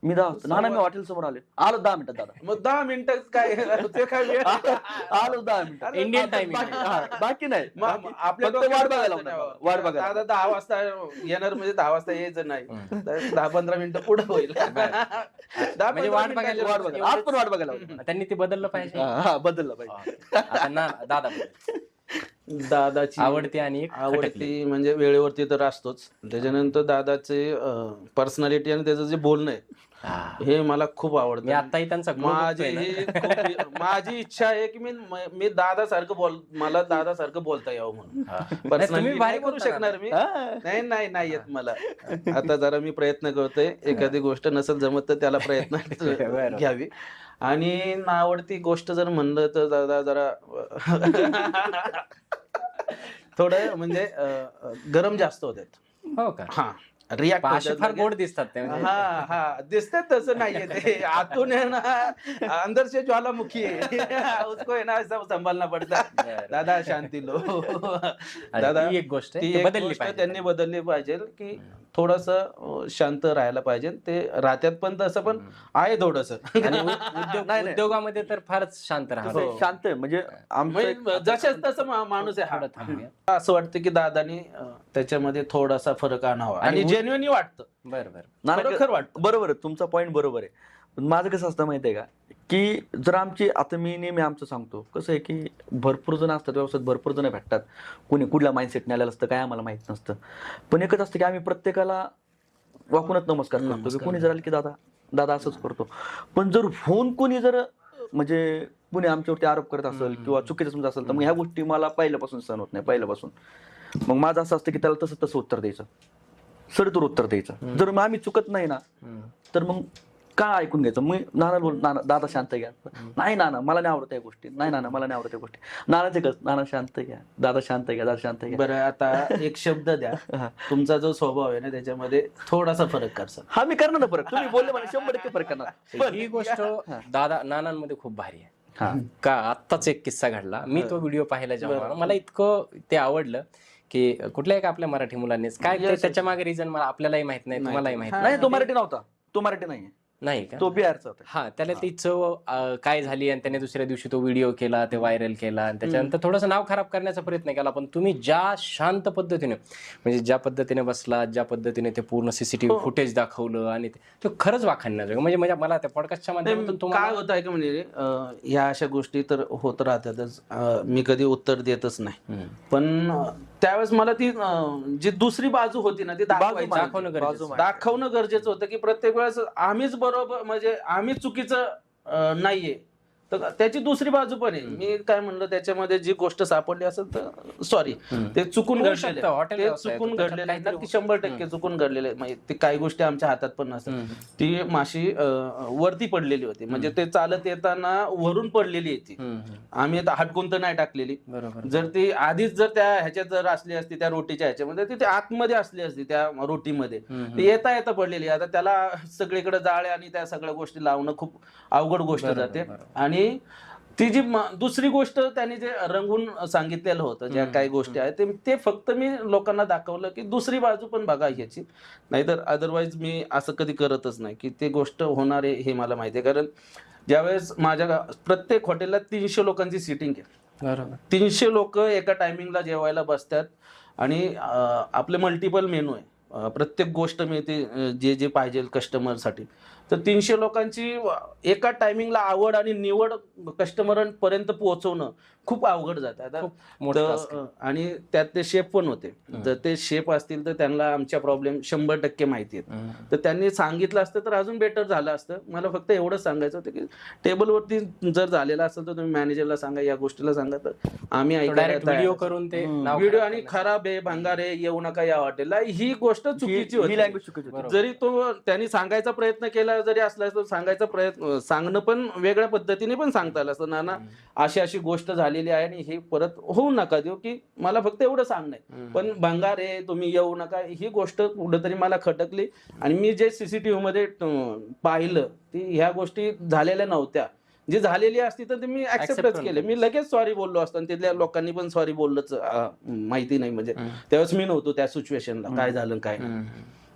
मी 10 वाजता नाना मी हॉटेल समोर आलो 10 मिनिटात दादा. मग 10 मिनिटं काय ते काय वेळ आलो 10 मिनिटात. Indian timing. बाकी नाही, आपल्या फक्त वाट बघायला होतं. वाट बघायला. दादा 10 वाजता येणार म्हणजे 10 वाजता यायचं नाही, 10-15 मिनिटं पुढे होईल. म्हणजे वाट बघायला. वाट बघायला आज पण वाट बघायला होतं. त्यांनी ते बदललं पाहिजे. हा बदललं पाहिजे. आता दादा दादाची आवडती आणि एक खटकलेली. आवडती म्हणजे वेळेवरती तर असतोच, त्याच्यानंतर दादाचे पर्सनॅलिटी आणि त्याचं जे बोलणं आहे हे मला खूप मी आवडतं. आताही त्यांचा glow बघतोय ना. माझी इच्छा आहे की मी दादासारखं मला दादासारखं बोलता यावं म्हणून. नाही, Personally तुम्ही भारी नाही करू बोलता शकणार मी, हा. नाही येत मला. आता जरा मी प्रयत्न करतोय, एखादी गोष्ट नसेल जमत तर त्याला प्रयत्न बरं. घ्यावी. आणि आवडती गोष्ट जर म्हणलं तर दादा जरा थोडं म्हणजे गरम जास्त होतात. हो का? हा रिॲक्ट असे फार गोड दिसतात ते. हा दिसतात तसं नाहीये ते, आतून आहे ना अंदर से ज्वालामुखी है, उसको है ना ऐसा संभालना पडता. दादा शांती लो. दादा ती एक गोष्ट आहे, ती ती एक बदलली गोष्ट पाहिजे. त्यांनी बदलली पाहिजे की थोडस शांत राहायला पाहिजे. ते राहत्यात पण तसं पण आहे थोडस. आणि उद्योगामध्ये तर फारच शांत राहतो. शांत आहे म्हणजे आमचं जशाच तसं माणूस आहे हा. थांबूया. असं वाटतं की दादानी त्याच्यामध्ये थोडासा फरक आणावा आणि जेन्युअनली वाटतं. बरं बरं. नाना खरोखर वाटतं. बरोबर आहे, तुमचा पॉईंट बरोबर आहे. पण माझं कसं असतं माहितीये का, की जर आमची आता मी नेहमी आमचं सांगतो कसं आहे की भरपूर जण असतात व्यवसायात, भरपूर जण भेटतात, कुणी कुठल्या माइंडसेटने आलेलं असतं काय आम्हाला माहित नसतं. पण एकच असतं की आम्ही प्रत्येकाला वाकूनच नमस्कार करतो. की कोणी जर आलं की दादा असंच करतो. पण जर फोन कोणी जर म्हणजे कुणी आमच्यावरती आरोप करत असेल किंवा चुकीचं समजा असेल तर मग ह्या गोष्टी मला पहिल्यापासून सहन होत नाही पहिल्यापासून. मग माझं असं असतं की त्याला तसं उत्तर द्यायचं, सडतूर उत्तर द्यायचं. जर मग आम्ही चुकत नाही ना तर मग का ऐकून घ्यायचं. मग नाना बोल, नाना दादा शांत घ्या, नाही नाना मला नाही आवडत या गोष्टी, नाही नाना मला नाही आवडत या गोष्टी. नानाचे कस, नाना शांत घ्या, दादा शांत घ्या, दादा शांत घ्या. बरं आता एक शब्द द्या, तुमचा जो स्वभाव आहे ना त्याच्यामध्ये थोडासा फरक करसा. हा मी करणार ना फरक, तुम्ही बोलले मला 100% फरक करणार. ही गोष्ट दादा नानांमध्ये खूप भारी आहे. का आत्ताच एक किस्सा घडला, मी तो व्हिडिओ पाहिला जेव्हा मला इतकं ते आवडलं की कुठल्या एका आपल्या मराठी मुलांनीच काय त्याच्या मागे रिझन मला आपल्यालाही माहित नाही, तुम्हालाही माहित नाही. तो मराठी नव्हता, तो मराठी नाहीये, नाही का, तो बिहारचा होता. हा, त्याला ती चव काय झाली आणि त्याने दुसऱ्या दिवशी तो व्हिडिओ केला, ते व्हायरल केला आणि त्याच्यानंतर थोडंसं नाव खराब करण्याचा प्रयत्न केला. पण तुम्ही ज्या शांत पद्धतीने म्हणजे ज्या पद्धतीने बसला, ज्या पद्धतीने ते पूर्ण सीसीटीव्ही फुटेज दाखवलं आणि ते खरंच वाखाणण्याचं म्हणजे मला त्या पॉडकास्टच्या माध्यमातून काय होत आहे का म्हणजे ह्या अशा गोष्टी तर होत राहतातच, मी कधी उत्तर देतच नाही. पण त्यावेळेस मला ती जी दुसरी बाजू होती ना ती दाखवणं गरजेचं होतं की प्रत्येक वेळेस आम्हीच बरोबर म्हणजे आम्ही चुकीचं नाहीये, तर त्याची दुसरी बाजू पण आहे. मी काय म्हणलं त्याच्यामध्ये जी गोष्ट सापडली असेल तर सॉरी, ते चुकून घडलेले, ते चुकून घडलेले नक्की 100% चुकून घडलेले. म्हणजे ते काही गोष्टी आमच्या हातात पण नसतात. ती माशी वरती पडलेली होती, म्हणजे ते चालत येताना वरून पडलेली होती, आम्ही आता हटकून तर नाही टाकलेली. जर ती आधीच जर त्या ह्याच्यात जर असली असती, त्या रोटीच्या ह्याच्यामध्ये, ती आतमध्ये असली असती त्या रोटीमध्ये, ती येता येता पडलेली. आता त्याला सगळीकडे जाळे आणि त्या सगळ्या गोष्टी लावणं खूप अवघड गोष्ट जाते. आणि ती जी दुसरी गोष्ट त्यांनी जे रंगून सांगितलेलं होतं, ज्या काही गोष्टी आहेत ते फक्त मी लोकांना दाखवलं की दुसरी बाजू पण बघा ह्याची, नाहीतर अदरवाईज मी असं कधी करतच नाही की ते गोष्ट होणार आहे हे मला माहिती आहे. कारण ज्यावेळेस माझ्या प्रत्येक हॉटेलला 300 लोकांची सिटिंग आहे, 300 लोक एका टायमिंगला जेवायला बसतात आणि आपले मल्टिपल मेनू आहे, प्रत्येक गोष्ट मिळते जे जे पाहिजे कस्टमरसाठी. तर 300 लोकांची एका टायमिंगला आवड आणि निवड कस्टमरांपर्यंत पोहोचवणं खूप अवघड जातं. आणि त्यात ते शेफ पण होते, जर ते शेफ असतील तर त्यांना आमच्या प्रॉब्लेम 100% माहिती आहेत. तर त्यांनी सांगितलं असतं तर अजून बेटर झालं असतं. मला फक्त एवढंच सांगायचं होतं की टेबलवरती जर झालेलं असेल तर तुम्ही मॅनेजरला सांगा, या गोष्टीला सांगा, तर आम्ही व्हिडिओ करून ते व्हिडिओ आणि खराब आहे, भंगार आहे, येऊ नका या हॉटेलला, ही गोष्ट चुकीची होती. लँग्वेज चुकीची होती. जरी तो त्यांनी सांगायचा प्रयत्न केला जरी असला तर सांगायचा प्रयत्न सांगणं पण वेगळ्या पद्धतीने पण सांगता आलं असतं, नाना अशी अशी गोष्ट झालेली आहे आणि हे परत होऊ नका देऊ, की मला फक्त एवढं सांगणं. पण भंगार आहे, तुम्ही येऊ नका, ही गोष्ट कुठंतरी मला खटकली. आणि मी जे सीसीटीव्ही मध्ये पाहिलं ती ह्या गोष्टी झालेल्या नव्हत्या. जी झालेली असती तर मी ऍक्सेप्टच केले, मी लगेच सॉरी बोललो असतो आणि तिथल्या लोकांनी पण सॉरी बोललंच, माहिती नाही म्हणजे त्यावेळेस मी नव्हतो त्या सिच्युएशनला काय झालं काय.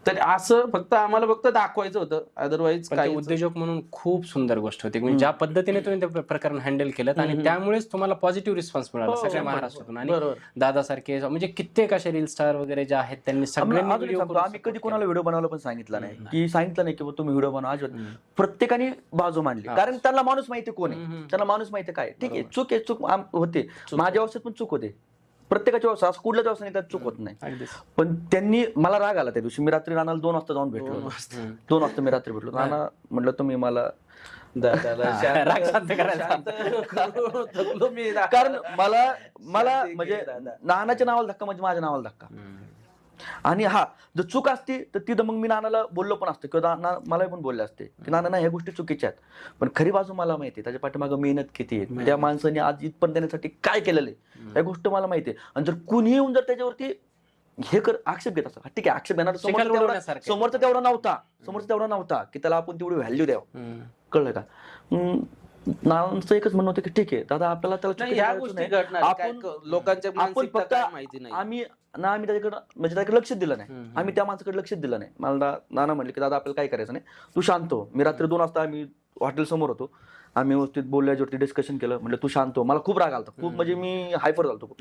तर असं फक्त आम्हाला फक्त दाखवायचं होतं, अदरवाईज काही. उद्योजक म्हणून खूप सुंदर गोष्ट होती म्हणजे ज्या पद्धतीने तुम्ही ते प्रकरण हँडल केलं आणि त्यामुळेच तुम्हाला पॉझिटिव्ह रिस्पॉन्स मिळाला सगळ्या महाराष्ट्रातून. आणि दादासारखे म्हणजे कित्येक असे रील स्टार वगैरे जे आहेत त्यांनी सगळ्यांनी आम्ही कधी कोणाला व्हिडिओ बनवायला पण सांगितलं नाही, की सांगितलं नाही की तुम्ही व्हिडिओ बनवा. प्रत्येकाने बाजू मांडली, कारण त्यांना माणूस माहिती कोण आहे, त्यांना माणूस माहिती काय. ठीक आहे, चूक आहे, चूक होते, माझ्या अवस्थेत पण चूक होते, प्रत्येकाच्या व्यवस्था असं कुठल्याच व्यवस्था त्यात चूक होत नाही. पण त्यांनी मला राग आला त्या दिवशी. मी रात्री नानाला 2 वाजता जाऊन भेटलो, 2 वाजता मी रात्री भेटलो. नाना म्हटलं तुम्ही मला कारण मला म्हणजे नानाच्या नावाला धक्का म्हणजे माझ्या नावाला धक्का. आणि हा जर चूक असती तर तिथं मग मी नानाला बोललो पण असतं किंवा मला पण बोलले असते की नाना ह्या गोष्टी चुकीच्या आहेत. पण खरी बाजू मला माहिती आहे, त्याच्या पाठीमागं मेहनत किती आहे, त्या माणसाने आज इथपर्यंत देण्यासाठी काय केलेलं आहे, या गोष्ट मला माहिती आहे. आणि जर कुणी येऊन जर त्याच्यावरती हे आक्षेप घेत असं, ठीक आहे आक्षेप घेणार, समोरचा तेवढा नव्हता की त्याला आपण तेवढी व्हॅल्यू द्यावं, कळलं का. नानांचं एकच म्हणणं होतं की ठीक आहे दादा आपल्याला आम्ही त्याच्याकडे म्हणजे त्याकडे लक्ष दिलं नाही, आम्ही त्या माणसाकडे लक्ष दिलं नाही. मला नाना म्हणले की दादा आपल्याला काय करायचं नाही, तू शांत हो. मी रात्री 2 वाजता आम्ही हॉटेल समोर होतो, आम्ही व्यवस्थित बोलल्यावरती डिस्कशन केलं. म्हटलं तू शांत हो. मला खूप राग आलता, खूप म्हणजे मी हायपर झालतो.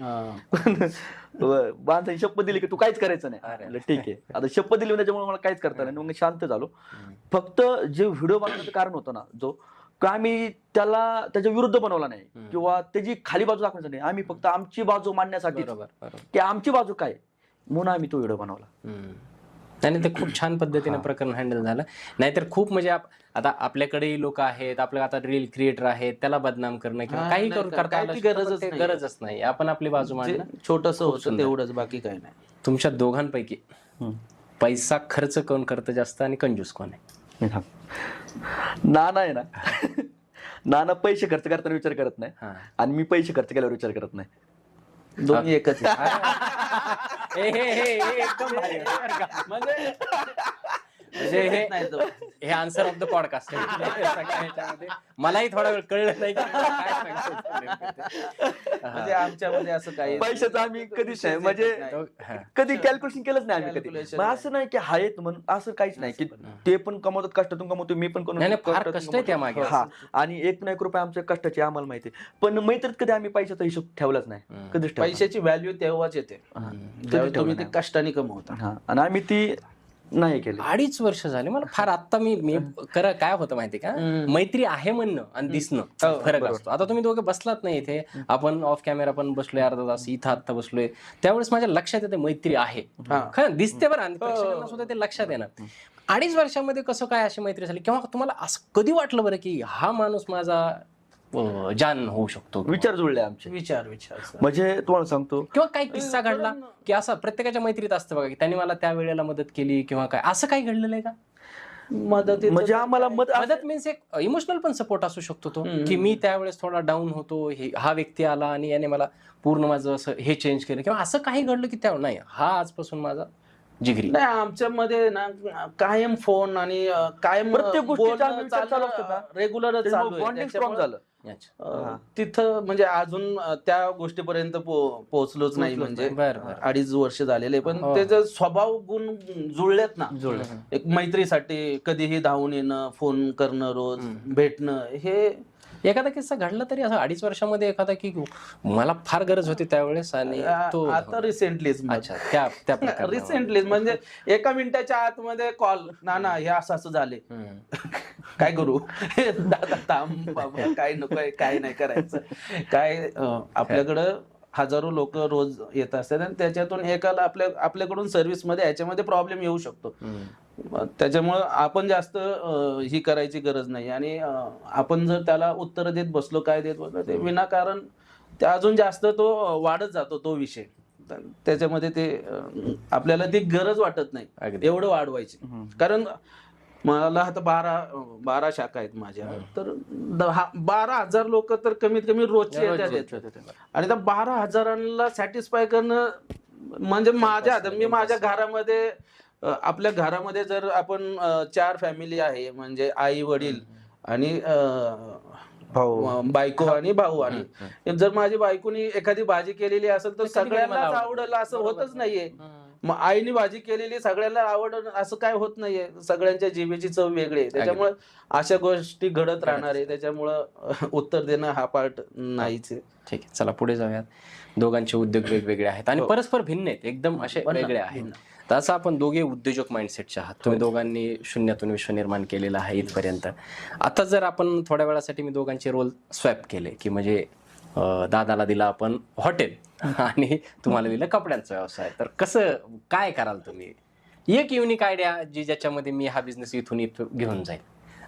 माणसाने शपथ दिली की तू काहीच करायचं नाही, ठीक आहे आता शपथ दिली त्याच्यामुळे मला काहीच करता नाही, मग शांत झालो. फक्त जे व्हिडिओ बनवण्याचं कारण होतं ना, जो आम्ही त्याला त्याच्या विरुद्ध बनवला नाही किंवा त्याची खाली बाजू दाखवण्यासाठी, आम्ही फक्त आमची बाजू मांडण्यासाठी की आमची बाजू काय म्हणून आम्ही तो व्हिडिओ बनवला. नाही ते खूप छान पद्धतीने प्रकरण हँडल झालं. नाहीतर खूप म्हणजे आता आपल्याकडेही लोक आहेत, आपलं आता रील क्रिएटर आहेत, त्याला बदनाम करणं किंवा काही करता आलं गरजच नाही. आपण आपली बाजू मांडणं छोटस होतं तेवढंच, बाकी काही नाही. तुमच्या दोघांपैकी पैसा खर्च कोण करतं जास्त आणि कंजूस कोण आहे? नाना आहे ना. नाना पैसे खर्च करताना विचार करत नाही आणि मी पैसे खर्च केल्यावर विचार करत नाही. दोन्ही एकच एकदम भारी म्हणजे हे आन्सर ऑफ द पॉडकास्ट आहे. मलाही थोडा वेळ कळलं नाही म्हणजे आमच्यामध्ये असं काही पैशाचं आम्ही कधीच नाही, म्हणजे कधी कॅल्क्युलेशन केलंच नाही आम्ही कधी. असं नाही की आहेत म्हणून असं काहीच नाही की ते पण कमवतात, कष्टातून कमवतो, मी पण कमवतो. हा, आणि 1 रुपये आमच्या कष्टाचे आम्हाला माहिती, पण मैत्रीत कधी आम्ही पैशाचा हिशोब ठेवलाच नाही कधीच. पैशाची व्हॅल्यू तेव्हाच येते जेव्हा तुम्ही ते कष्टाने कमवता, आणि आम्ही ती नाही केली. 2.5 वर्ष झाले मला फार. आता मी काय होतं माहिती का, मैत्री आहे म्हणणं आणि दिसणं फरक असतो. आता तुम्ही दोघे बसलात नाही इथे, आपण ऑफ कॅमेरा पण बसलोय अर्धा तास, इथं आता बसलोय, त्यावेळेस माझ्या लक्षात येते मैत्री आहे. खरं दिसते बरं, आणि प्रेक्षकांना सुद्धा ते लक्षात येणार. 2.5 वर्षामध्ये कसं काय अशी मैत्री झाली, किंवा तुम्हाला असं कधी वाटलं बरं की हा माणूस माझा जान होऊ शकतो? विचार जुळले आमचे, विचार म्हणजे तुम्हाला सांगतो, किंवा काही किस्सा घडला की असं प्रत्येकाच्या मैत्रीत असतं बघा की त्यांनी मला त्या वेळेला मदत केली किंवा काय, असं काही घडलेलं आहे का? मदत म्हणजे आम्हाला मदत मीन्स एक इमोशनल पण सपोर्ट असू शकतो तो, की मी त्यावेळेस थोडा डाऊन होतो, हा व्यक्ती आला आणि याने मला पूर्ण माझं असं हे चेंज केलं, किंवा असं काही घडलं की त्या नाही हा आजपासून माझा जिगरी. नाही, आमच्यामध्ये ना कायम फोन आणि कायम प्रत्येक गोष्टीचा रेग्युलर स्ट्रॉंग झालं. तिथं म्हणजे अजून त्या गोष्टीपर्यंत पोहोचलोच नाही, म्हणजे 2.5 वर्ष झालेले, पण त्याचा स्वभाव गुण जुळलेत ना. एक मैत्रीसाठी कधीही धावून येणं, फोन करणं, रोज भेटणं, हे एखादा किस्सा घडला तरी असं 2.5 वर्षामध्ये एखादा की मला फार गरज होती त्यावेळेस आणि तो आता रिसेंटलीच रिसेंटलीच म्हणजे 1 मिनिटाच्या आतमध्ये कॉल, ना हे असं झाले, काय करू, दादा थांब बाबा, काय नकोय, काय नाही करायचं, काय आपल्याकडं हजारो लोक रोज येत असतात आणि त्याच्यातून एकाला आपल्याकडून सर्व्हिसमध्ये ह्याच्यामध्ये प्रॉब्लेम येऊ शकतो. त्याच्यामुळं आपण जास्त ही करायची गरज नाही, आणि आपण जर त्याला उत्तर देत बसलो, काय देत बसलो, ते विनाकारण ते अजून जास्त तो वाढत जातो तो विषय. त्याच्यामध्ये ते आपल्याला ती गरज वाटत नाही एवढं वाढवायची, कारण मला आता 12 शाखा आहेत माझ्या, तर 12,000 लोक तर कमीत कमी रोजचे येतात, आणि त्या 12,000 सॅटिस्फाय करणं म्हणजे मी माझ्या घरामध्ये, आपल्या घरामध्ये जर आपण 4 फॅमिली आहे, म्हणजे आई वडील आणि बायको आणि भाऊ, आणि जर माझी बायकोनी एखादी भाजी केलेली असेल तर सगळ्यांनाच आवडलं असं होतच नाहीये. मग आईने भाजी केलेली सगळ्यांना आवडलं असं काय होत नाहीये, सगळ्यांच्या जिभेची चव वेगळी आहे. त्याच्यामुळे अशा गोष्टी घडत राहणार आहे, त्याच्यामुळं उत्तर देणं हा पार्ट नाहीच आहे. ठीक आहे, चला पुढे जाऊयात. दोघांचे उद्योग वेगवेगळे आहेत आणि परस्पर भिन्न आहेत, एकदम असे वेगळे आहेत. तर असं आपण दोघे उद्योजक माइंडसेटचे आहात, तुम्ही दोघांनी शून्यातून विश्व निर्माण केलेलं आहे इथपर्यंत. आता जर आपण थोड्या वेळासाठी मी दोघांचे रोल स्वॅप केले, की म्हणजे दादाला दिला आपण हॉटेल आणि तुम्हाला दिलं कपड्यांचा व्यवसाय, तर कसं काय कराल तुम्ही? एक युनिक आयडिया जी ज्याच्यामध्ये मी हा बिझनेस इथून घेऊन जाईल.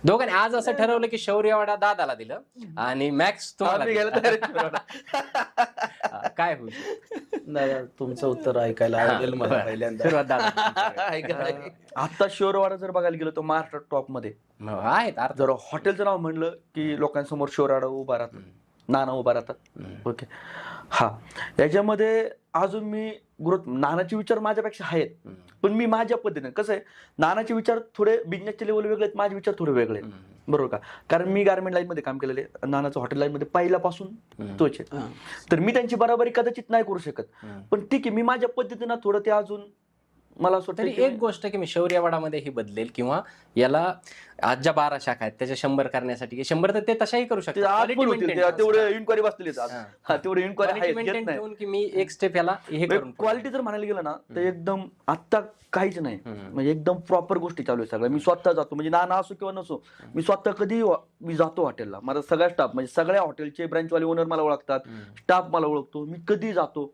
दोघांनी आज असं ठरवलं की शौर्यवाडा दादाला दिलं आणि मॅक्स तुम्हाला काय होईल? दादा तुमचं उत्तर ऐकायला आवडेल मला पहिल्यांदा. आता शौर्यवाडा जर बघायला गेलो तर महाराष्ट्र टॉप मध्ये आहेत. जर हॉटेलचं नाव म्हणलं की लोकांसमोर शौर्यवाडा उभा राहतात, नाना उभा राहतात. ओके, हा, याच्यामध्ये अजून मी नानाचे विचार माझ्यापेक्षा आहेत, पण मी माझ्या पद्धतीने, कसं आहे, नानाचे विचार थोडे बिझनेसचे लेवल वेगळे आहेत, माझे विचार थोडे वेगळे आहेत, बरोबर का? कारण मी गार्मेंट लाईन मध्ये काम केलेले, नानाचं हॉटेल लाईन मध्ये पहिल्यापासून तोच आहे, तर मी त्यांची बराबरी कदाचित नाही करू शकत, पण ठीक आहे, मी माझ्या पद्धतीनं थोडं ते अजून मला असं तरी एक गोष्ट की मी शौर्यवाडामध्ये ही बदलेल, किंवा याला आज ज्या 12 शाखा आहेत त्याच्या 100 करण्यासाठी 100 तर ते तशाही करू शकतात, तेवढे इन्क्वायरी बसलेली तेवढे इन्क्वायरी की मी एक स्टेप याला हे करून. क्वालिटी जर म्हणायला गेलं ना तर एकदम आता काहीच नाही, म्हणजे एकदम प्रॉपर गोष्टी चालू आहे सगळ्या. मी स्वतः जातो, म्हणजे नाना असो किंवा नसो, मी स्वतः कधी मी जातो हॉटेलला. माझा सगळा स्टाफ, म्हणजे सगळ्या हॉटेलचे ब्रँचवाले ओनर मला ओळखतात, स्टाफ मला ओळखतो, मी कधी जातो.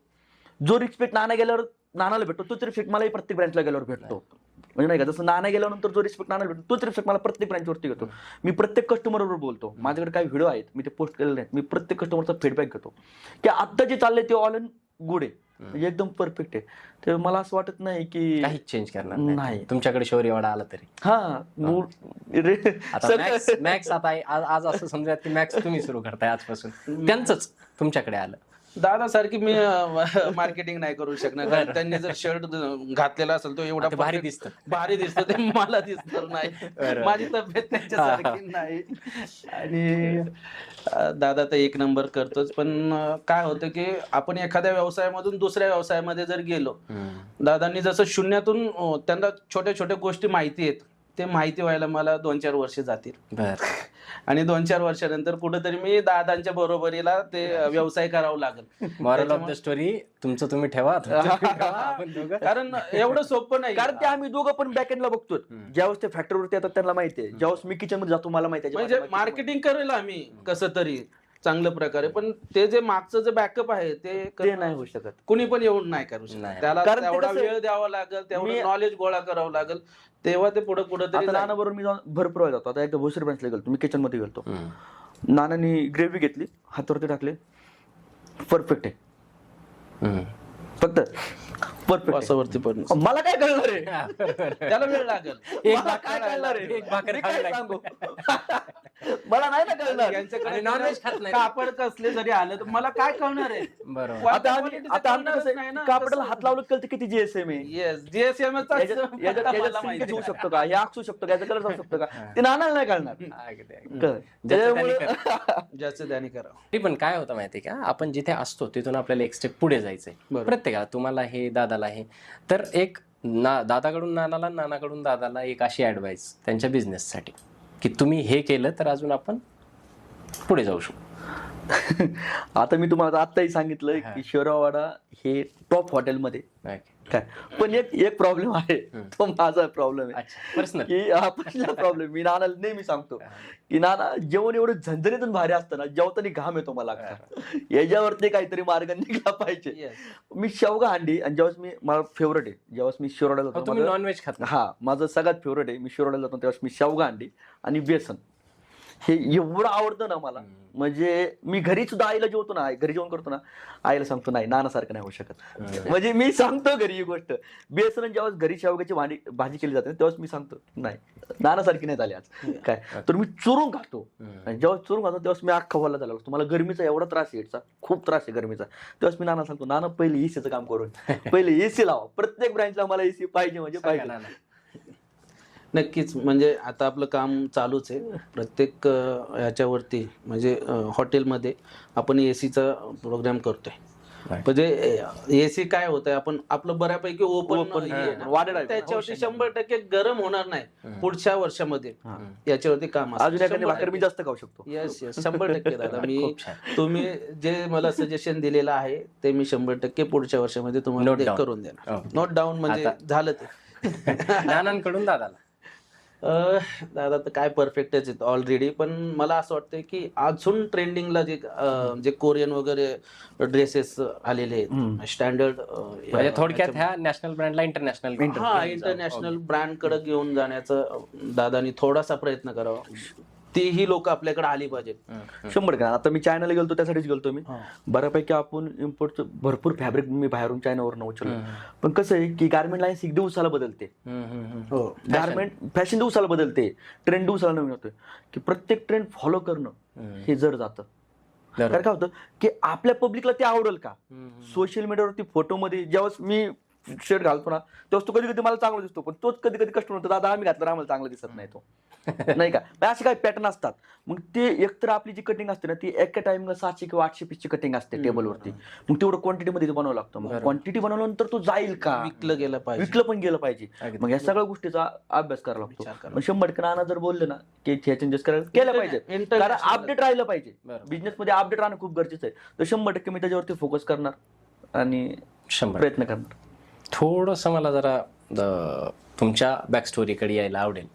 जो रिस्पेक्ट नाना गेल्यावर नानाला भेटतो तोच रिस्पेक्ट मलाही प्रत्येक ब्रँचला गेल्यावर भेटतो. म्हणजे नाही का, जसं नाना गेल्यानंतर जो रिस्पेक्ट नाना भेटतो तोच रिस्पेक्ट मला प्रत्येक ब्रँचवरती घेतो. मी प्रत्येक कस्टमरवर बोलतो. माझ्याकडे काही व्हिडिओ आहेत, मी ते पोस्ट केलेले नाहीत. मी प्रत्येक कस्टमरचा फीडबॅक घेतो की आता जे चाललंय ते ऑल इन गुड आहे, म्हणजे एकदम परफेक्ट आहे. तर मला असं वाटत नाही की काहीच चेंज करणार नाही. तुमच्याकडे शौर्यवाडा आला तरी. मॅक्स आता आज असं समजा की मॅक्स तुम्ही सुरू करताय आजपासून, त्यांचंच तुमच्याकडे आलं. दादा सारखी मी मार्केटिंग नाही करू शकणार, कारण त्यांनी जर शर्ट घातलेला असेल तो एवढा भारी दिसतं ते मला दिसणार नाही. माझी तब्येत त्यांच्यासारखी नाही. आणि दादा तर एक नंबर करतोच. पण काय होतं की आपण एखाद्या व्यवसायामधून दुसऱ्या व्यवसायामध्ये जर गेलो, दादांनी जसं शून्यातून त्यांना छोट्या छोट्या गोष्टी माहिती आहेत, ते माहिती व्हायला मला 2-4 वर्ष जातील. आणि 2-4 वर्षानंतर कुठेतरी मी दादांच्या बरोबरीला ते व्यवसाय करावा लागेल. मॉरल ऑफ द स्टोरी तुमचं तुम्ही ठेवा. कारण एवढं सोपं नाही, कारण ते आम्ही दोघं पण बॅक एंडला बघतो. ज्यावेळेस ते फॅक्टरीवरती येतात त्यांना माहिती आहे, ज्यावेळेस मी किचन मध्ये जातो मला माहिती आहे. म्हणजे मार्केटिंग करेल आम्ही कसं तरी चांगल्या प्रकारे, पण ते जे मागचं जे बॅकअप आहे ते नाही होऊ शकत. कुणी पण येऊन नाही करू शकत. त्याला तेवढा वेळ द्यावा लागेल, तेवढं नॉलेज गोळा करावं लागेल, तेव्हा ते पुढे तरी. नाना बरोबर मी भरपूर वेळ जातो. आता एकदा भोसरी ब्रांचला गेलो, मी किचन मध्ये गेलो, नानानी ग्रेव्ही घेतली, हातावरती टाकले, परफेक्ट आहे, फक्त परफेक्ट. पण मला काय कळणार आहे, त्याला वेळ लागेल. काय कळणार आहे सांगू, मला नाही ना कळणार. यांच्याकडे नॉनव्हेज खात नाही, कापड कसले जरी आलं तर मला काय कळणार आहे. बरोबर. आता आमचं कसं आहे, कापडाला हात लावलं कळतं किती जीएसएम आहे, येस जीएसएम होऊ शकतो का, हे असू शकतो का, याचा कलर जाऊ शकतो का, ते नानाला नाही कळणार. त्याच्यामुळे ज्याचं त्याने करावं. ते पण काय होतं माहितीये का, आपण जिथे असतो तिथून आपल्याला एक स्टेप पुढे जायचंय. प्रत्येकाला, तुम्हाला हे, दादाला हे, तर एक दादाकडून नानाला, नानाकडून दादाला एक अशी ऍडवाइस त्यांच्या बिझनेससाठी की तुम्ही हे केलं तर अजून आपण पुढे जाऊ शकू. आता मी तुम्हाला आत्ताही सांगितलं की शौर्यवाडा हे टॉप हॉटेलमध्ये काय, पण एक प्रॉब्लेम आहे, तो माझा प्रॉब्लेम आहे पर्सनल की पहिला प्रॉब्लेम मी नानाला नेहमी सांगतो की नाना जेवण एवढं झणझणीतून भारी असतं ना, जेवताना घाम येतो मला, याच्यावरती काहीतरी मार्ग निघला पाहिजे. मी शेवगा हांडी, आणि ज्यावेळेस मी, मला फेवरेट आहे, ज्यावेळेस मी शिरोड्याला जातो, तुम्ही नॉनव्हेज खात? हा, माझं सगळ्यात फेवरेट आहे. मी शिरोड्याला जातो त्यावेळेस मी शेवगा हांडी आणि बेसन हे एवढं आवडतं ना मला, म्हणजे मी घरी सुद्धा आईला जेवतो ना, घरी जेवण करतो ना, आईला सांगतो नाही नानासारखं नाही होऊ शकत. म्हणजे मी सांगतो घरी ही गोष्ट, बेसन ज्यावेळेस घरी शेवग्याची भाजी केली जाते तेव्हाच मी सांगतो नाही नानासारखी नाही झाली आज काय, तर मी चुरून खातो. आणि जेव्हा चुरून खातो तेव्हाच मी अख्खा बोलला झाला. तुम्हाला गरमीचा एवढा त्रास आहे, याचा खूप त्रास आहे गरमीचा, तेव्हाच मी नाना सांगतो नाना पहिले एसीचं काम करून, पहिले एसी लावा, प्रत्येक ब्रँचला मला एसी पाहिजे म्हणजे पाहिजे. नक्कीच. म्हणजे आता आपलं काम चालूच आहे प्रत्येक याच्यावरती, म्हणजे हॉटेलमध्ये आपण एसीचा प्रोग्राम करतोय. म्हणजे एसी काय होतंय, आपण आपलं बऱ्यापैकी ओपन त्याच्यावरती 100% गरम होणार नाही पुढच्या वर्षामध्ये. याच्यावरती काम भाकर मी जास्त खाऊ शकतो. येस 100% दादा. मी तुम्ही जे मला सजेशन दिलेलं आहे ते मी 100% पुढच्या वर्षामध्ये तुम्हाला करून देणार. नोट डाऊन म्हणजे झालं ते. नानांकडून दादाला, दादा तर काय परफेक्टच आहेत ऑलरेडी, पण मला असं वाटतं की अजून ट्रेंडिंगला जे कोरियन वगैरे ड्रेसेस आलेले आहेत स्टँडर्ड, म्हणजे थोडक्यात ह्या नॅशनल ब्रँडला इंटरनॅशनल ब्रँड कडे घेऊन जाण्याचा दादानी थोडासा प्रयत्न करावा. तीही लोक आपल्याकडे आली पाहिजे 100%. आता मी चायनाला गेलो त्यासाठीच गेलो मी. बऱ्यापैकी आपण इम्पोर्टचं भरपूर फॅब्रिक मी बाहेरून चायनावरून उचललं, पण कसं आहे की गार्मेंट लाईन 1 दिवसाला बदलते, गार्मेंट फॅशन दिवसाला बदलते, ट्रेंड दिवसाला नवीन होतोय, की प्रत्येक ट्रेंड फॉलो करणं हे जर जातं. तर काय होतं की आपल्या पब्लिकला ते आवडेल का, सोशल मीडियावरती फोटोमध्ये ज्यावेळेस मी शर्ट घालतो ना तेव्हा तो कधी कधी मला चांगला दिसतो, पण तोच कधी कधी कस्टमर होतो दादा आम्ही घातलं आम्हाला चांगला दिसत नाही तो नाही का. असे काही पॅटर्न असतात. मग ते एकतर आपली जी कटिंग असते ना ती एका टाइमला 700 किंवा 800 पीसची कटिंग असते टेबलवरती, मग तेवढं क्वांटिटीमध्ये बनवावं लागतं. मग क्वांटिटी बनवल्यानंतर तो जाईल का, विकलं पण गेलं पाहिजे. मग या सगळ्या गोष्टीचा अभ्यास करावा लागतो. मग 100% नाना जर बोलले ना की हे चेंजेस केलं पाहिजे, कारण अपडेट राहिलं पाहिजे. बिझनेस मध्ये अपडेट राहणं खूप गरजेचं आहे. तर 100% मी त्याच्यावरती फोकस करणार आणि प्रयत्न करणार. थोडंसं मला जरा तुमच्या बॅक स्टोरीकडे यायला आवडेल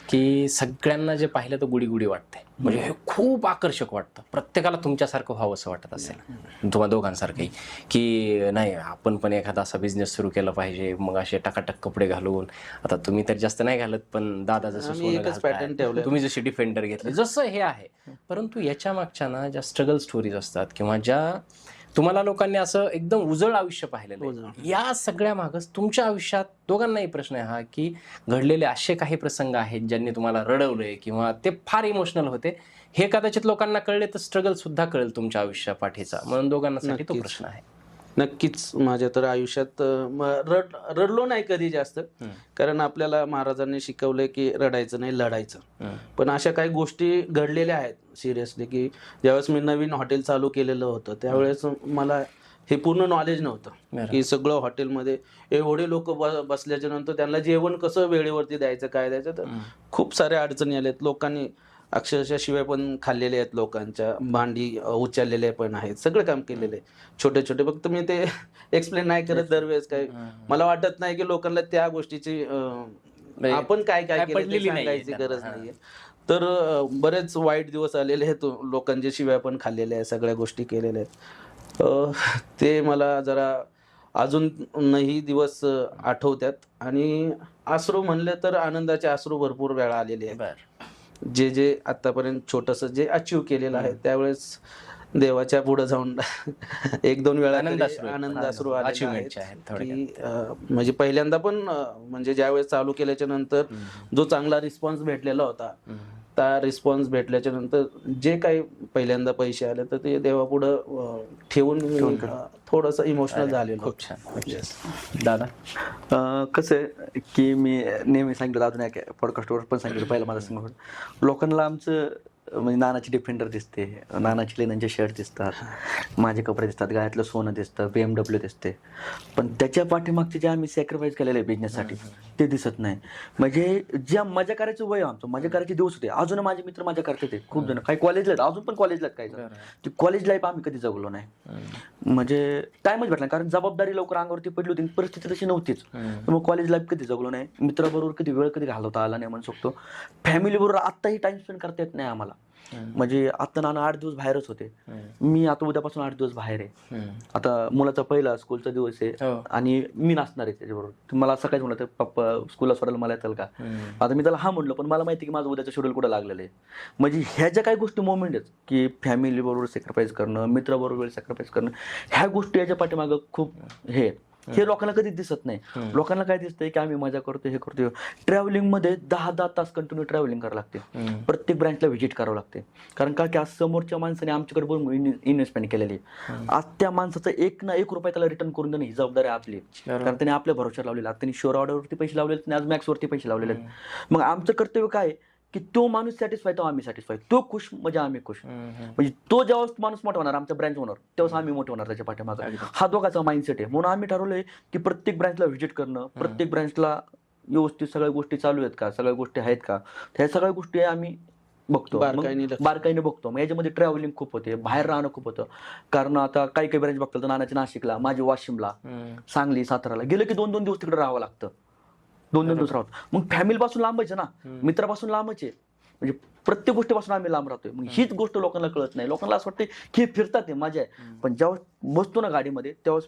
की सगळ्यांना जे पाहिलं तर गुडी गुडी वाटते, म्हणजे हे खूप आकर्षक वाटतं, प्रत्येकाला तुमच्यासारखं व्हावं असं वाटत असेल तुम्हा दोघांसारखंही, की नाही आपण पण एखादा असा बिझनेस सुरू केला पाहिजे, मग असे टकाटक कपडे घालून. आता तुम्ही तर जास्त नाही घालत, पण दादा जसं सोनं घालताय, तुम्ही जशी डिफेंडर घेतली, जसं हे आहे. परंतु याच्या मागच्या ना ज्या स्ट्रगल स्टोरीज असतात किंवा ज्या तुम्हाला लोकांनी असं एकदम उजळ आयुष्य पाहिलेलं आहे, या सगळ्या मागच तुमच्या आयुष्यात दोघांनाही प्रश्न आहे हा, की घडलेले असे काही प्रसंग आहेत ज्यांनी तुम्हाला रडवले किंवा ते फार इमोशनल होते. हे कदाचित लोकांना कळले तर स्ट्रगल सुद्धा कळेल तुमच्या आयुष्या पाठीचा, म्हणून दोघांसाठी तो प्रश्न आहे. नक्कीच. माझ्या तर आयुष्यात रडलो नाही कधी जास्त, कारण आपल्याला महाराजांनी शिकवलंय की रडायचं नाही, लढायचं. पण अशा काही गोष्टी घडलेल्या आहेत सिरियसली, की ज्यावेळेस मी नवीन हॉटेल चालू केलेलं होतं त्यावेळेस मला हे पूर्ण नॉलेज नव्हतं की सगळं हॉटेलमध्ये एवढे लोक बसल्याच्या नंतर त्यांना जेवण कसं वेळेवरती द्यायचं, काय द्यायचं. तर खूप साऱ्या अडचणी आल्यात. लोकांनी अक्षरशः शिवाय पण खाल्लेले आहेत, लोकांच्या भांडी उचललेले पण आहेत, सगळं काम केलेलं आहे छोटे छोटे. फक्त मी ते एक्सप्लेन नाही करत दरवेळेस. काय मला वाटत नाही की लोकांना त्या गोष्टीची आपण काय काय केलं ते सांगायची गरज नाहीये. तर बरेच वाईट दिवस आलेले आहेत, लोकांचे शिवाय पण खाल्लेले आहेत, सगळ्या गोष्टी केलेल्या आहेत. ते मला जरा अजूनही दिवस आठवतात. आणि अश्रू म्हणले तर आनंदाचे अश्रू भरपूर वेळा आलेले आहेत. जे जे आतापर्यंत छोटस जे अचीव केलेलं आहे त्यावेळेस देवाच्या पुढे जाऊन 1-2 वेळा आनंद अश्रू आलेले आहेत की म्हणजे पहिल्यांदा पण म्हणजे ज्यावेळेस चालू केल्याच्या नंतर जो चांगला रिस्पॉन्स भेटलेला होता, त्या रिस्पॉन्स भेटल्याच्या नंतर जे काही पहिल्यांदा पैसे आले तर ते देवापुढं ठेवून थोडस इमोशनल झालेलं. खूप छान. दादा कसं आहे की मी नेहमी सांगितलं, अजून एक पॉडकास्टवर पण सांगितलं, पहिला माझा समोर लोकांना आमचं म्हणजे नानाची डिफेंडर दिसते, नानाची लेनांचे शर्ट दिसतात, माझे कपडे दिसतात, गायातलं सोनं दिसतं, BMW दिसते, पण त्याच्या पाठीमागचे जे आम्ही सॅक्रिफाईस केलेलं आहे बिझनेससाठी ते दिसत नाही. म्हणजे ज्या मजा करायचं वय आमचं, मजा करायचे दिवस होते. अजून माझे मित्र मजा करतात ते खूप जण, काही कॉलेजला आहेत, अजून पण कॉलेजला काही जण. ती कॉलेज लाईफ आम्ही कधी जगलो नाही, म्हणजे टाइमच भेटला, कारण जबाबदारी लवकर अंगावरती पडली होती, परिस्थिती तशी नव्हतीच. मग कॉलेज लाईफ कधी जगलो नाही, मित्राबरोबर कधी वेळ कधी घालवता आला नाही म्हणू शकतो. फॅमिली बरोबर आत्ताही टाइम स्पेंड करता येत नाही आम्हाला. म्हणजे आता नाना 8 दिवस बाहेरच होते, मी आता उद्यापासून 8 दिवस बाहेर आहे. आता मुलाचा पहिला स्कूलचा दिवस आहे आणि मी नसणार आहे त्याच्याबरोबर. मला सकाळीच म्हणलं तर पप्पा स्कूलला सोडायला मला येतं का, आता मी त्याला हा म्हणलं, पण मला माहिती की माझं उद्याचं शेड्यूल कुठं लागलेलं आहे. म्हणजे ह्या ज्या काही गोष्टी मोमेंट आहेत की फॅमिली बरोबर सॅक्रिफाईस करणं, मित्राबरोबर वेळ सॅक्रिफाईस करणं, ह्या गोष्टी याच्या पाठीमागं खूप हे लोकांना कधीच दिसत नाही. लोकांना काय दिसतंय की आम्ही मजा करतो, हे करतो. ट्रॅव्हलिंग मध्ये 10 तास कंटिन्यू ट्रॅव्हलिंग करावं लागते, प्रत्येक ब्रँचला व्हिजिट करावं लागते. कारण का की आज समोरच्या माणसाने आमच्याकडे बघून इन्व्हेस्टमेंट केलेली आहे. आज त्या माणसाचं 1 ना 1 रुपया त्याला रिटर्न करून देणं ही जबाबदारी आपली, कारण त्याने आपल्या भरोश्यावर लावलेला. त्यांनी शुअर ऑर्डरवरती पैसे लावलेले, त्याने आज मॅक्सवरती पैसे लावलेले आहेत. मग आमचं कर्तव्य काय की तो माणूस सॅटिस्फाय तर आम्ही सॅटिस्फाय, तो खुश म्हणजे आम्ही खुश. म्हणजे तो जेव्हा माणूस मोठा होणार, आमच्या ब्रँच होणार, तेव्हा आम्ही मोठे होणार त्याच्या पाठीमागे. हा दोघांचा माइंडसेट आहे. म्हणून आम्ही ठरवलंय की प्रत्येक ब्रँचला व्हिजिट करणं, प्रत्येक ब्रँचला व्यवस्थित सगळ्या गोष्टी चालू आहेत का, सगळ्या गोष्टी आहेत का, ह्या सगळ्या गोष्टी आम्ही बघतो, बारकाईने बघतो. मग याच्यामध्ये ट्रॅव्हलिंग खूप होते, बाहेर राहणं खूप होतं. कारण आता काही काही ब्रँच बघतो तर नानाच्या नाशिकला, माझी वाशिमला, सांगली, साताराला गेलं की 2-2 दिवस तिकडे राहावं लागतं, 2-2 दिवस राहतो. मग फॅमिली पासून लांबच आहे ना, मित्रापासून लांबच आहे, म्हणजे प्रत्येक गोष्टीपासून आम्ही लांब राहतोय. मग हीच गोष्ट लोकांना कळत नाही. लोकांना असं वाटतं की फिरतात ते मजा आहे, पण जेव्हा बसतो ना गाडीमध्ये तेव्हा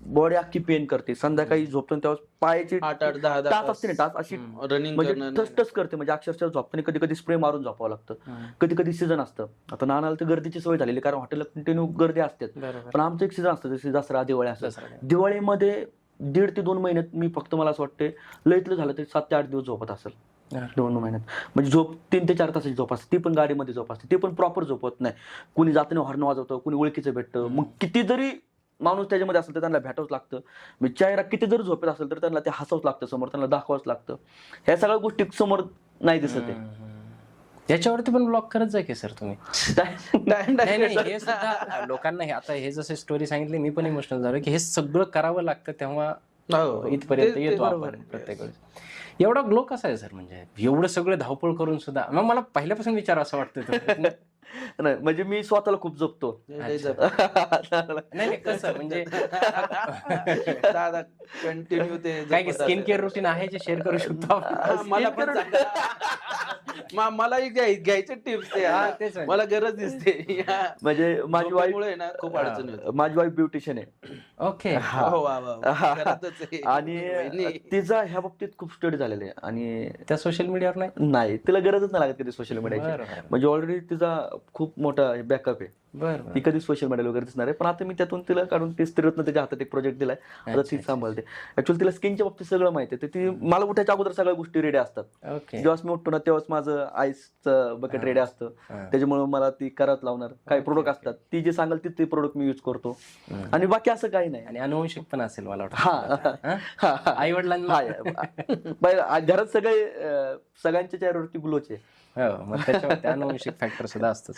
बॉडी अख्खी पेन करते. संध्याकाळी झोपतो तेव्हा पायाची 8-10 तास असते ना, तास अशी रनिंग म्हणजे टच करते. म्हणजे अक्षरशः झोपताना कधी कधी स्प्रे मारून झोपावं लागतं, कधी कधी सीझन असतं. आता नानाला तर गर्दीची सवय झालेली, कारण हॉटेलला कंटिन्यू गर्दी असते. पण आमचं एक सीझन असतं, जसे दसरा, दिवाळी असतं. दिवाळीमध्ये 1.5 ते 2 महिन्यात मी फक्त, मला असं वाटतं लईतलं झालं तरी 7 ते 8 दिवस झोपत असेल 2 महिन्यात. म्हणजे झोप 3 ते 4 तासाची झोप असते, ती पण गाडीमध्ये झोप असते, ती पण प्रॉपर झोपत नाही. कुणी जाताना हॉर्न वाजवतं, कुणी ओळखीचं भेटतं. मग किती जरी माणूस त्याच्यामध्ये असेल तर त्यांना भेटावंच लागतं. म्हणजे चेहरा किती जरी झोपेत असेल तर त्यांना ते हसावंच लागतं, समोर त्यांना दाखवावंच लागतं. ह्या सगळ्या गोष्टी समोर नाही दिसत आहे. याच्यावरती पण ब्लॉक करत जाय की सर तुम्ही. हे सुद्धा लोकांना, हे आता हे जसे स्टोरी सांगितली मी पण इमोशनल झालो की हे सगळं करावं लागतं तेव्हा इथपर्यंत येतो आपण प्रत्येक वेळेस. एवढा ग्लो कसा आहे सर, म्हणजे एवढं सगळं धावपळ करून सुद्धा. मग मला पहिल्यापासून विचार असं वाटतं नाही म्हणजे मी स्वतःला खूप जपतो. नाही कसं म्हणजे दादा कंटिन्यू ते काय स्किन केअर रुटीन आहे जे शेअर करू शकतो आपण? मला पण मलाही घ्यायचे टिप्स ते तेच आहे. मला गरज दिसते म्हणजे माझी वाईफ मुळे ना खूप अडचण होते. माझी वाईफ ब्युटिशियन आहे. ओके. हो, वा, वा, वा. घरातच आहे. आणि तिचा ह्या बाबतीत खूप स्टडी झालेला आहे आणि त्या सोशल मीडियावर नाही तिला गरजच नाही लागत कधी सोशल मीडियाची. बरं. म्हणजे ऑलरेडी तिचा खूप मोठा बॅकअप आहे. बरं ती कधी सोशल मीडिया वगैरे दिसणार आहे पण आता मी त्यातून तिला काढून ती स्त्रीरत्न त्याच्या हातात एक प्रोजेक्ट दिलाय. आता ती सांभाळते. ऍक्च्युअली तिला स्किनच्या बाबतीत सगळं माहिती आहे. ती मला उठायच्या अगोदर सगळ्या गोष्टी रेडी असतात. ओके. जेव्हा मी उठतो ना तेव्हाच माझं आईसचं बकेट रेडी असतं. त्याच्यामुळे मला ती करत लावणार. काही प्रोडक्ट असतात ती जे सांगाल ते प्रोडक्ट मी युज करतो आणि बाकी असं काही नाही. आणि अनुवंशिक पण असेल मला हा वाटतं. आई वडिलांना घरात सगळ्यांच्या चेहऱ्यावरती ग्लोच आहे. हो मग त्याच्यावर अनुवंशिक फॅक्टर सुद्धा असतोच.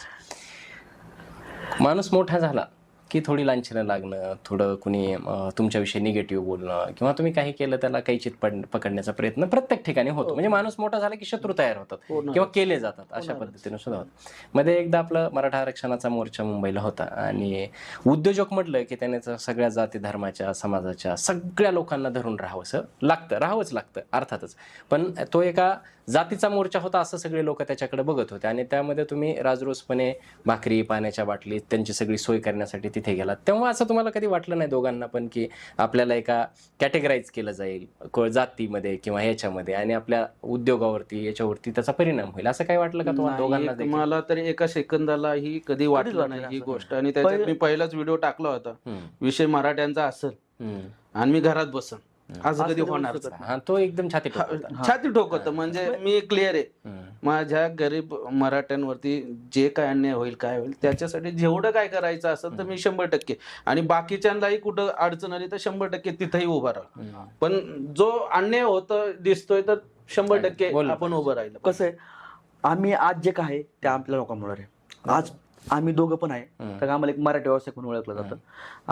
माणूस मोठा झाला की थोडी लांछनं लागणं, थोडं कुणी तुमच्याविषयी निगेटिव्ह बोलणं किंवा तुम्ही काही केलं त्याला काही चित पकडण्याचा प्रयत्न प्रत्येक ठिकाणी होतो. म्हणजे माणूस मोठा झाला की शत्रू तयार होतात किंवा केले जातात अशा पद्धतीने सुद्धा होतं. मध्ये एकदा आपलं मराठा आरक्षणाचा मोर्चा मुंबईला होता आणि उद्योजक म्हटलं की त्याने सगळ्या जाती धर्माच्या समाजाच्या सगळ्या लोकांना धरून राहावंच लागतं अर्थातच. पण तो एका जातीचा मोर्चा होता असं सगळे लोक त्याच्याकडे बघत होते आणि त्यामध्ये तुम्ही राजरोसपणे भाकरी पाण्याच्या बाटली त्यांची सगळी सोय करण्यासाठी तिथे गेलात. तेव्हा असं तुम्हाला कधी वाटलं नाही दोघांना पण की आपल्याला एका कॅटेगराईज केलं जाईल जातीमध्ये किंवा याच्यामध्ये आणि आपल्या उद्योगावरती याच्यावरती त्याचा परिणाम होईल असं काही वाटलं का तुम्हाला दोघांना? मला तरी एका सेकंदालाही कधी वाटलं नाही ही गोष्ट. आणि त्याच्यात मी पहिलाच व्हिडिओ टाकला होता विषय मराठ्यांचा असेल आणि मी घरात बसन असं कधी होणार. तो एकदम छाती ठोकत म्हणजे मी क्लिअर आहे माझ्या गरीब मराठ्यांवरती जे काय अन्याय होईल काय होईल त्याच्यासाठी जेवढं काय करायचं असेल तर मी 100% आणि बाकीच्यांनाही कुठं अडचण आली तर 100% तिथेही उभा राहू. पण जो अन्याय होत दिसतोय तर 100% आपण उभं राहिलं. कसं आहे आम्ही आज जे काय ते आपल्या लोकांमुळे आहे. आज आम्ही दोघं पण आहे तर आम्हाला एक मराठी व्यावसायिक म्हणून ओळखलं जातं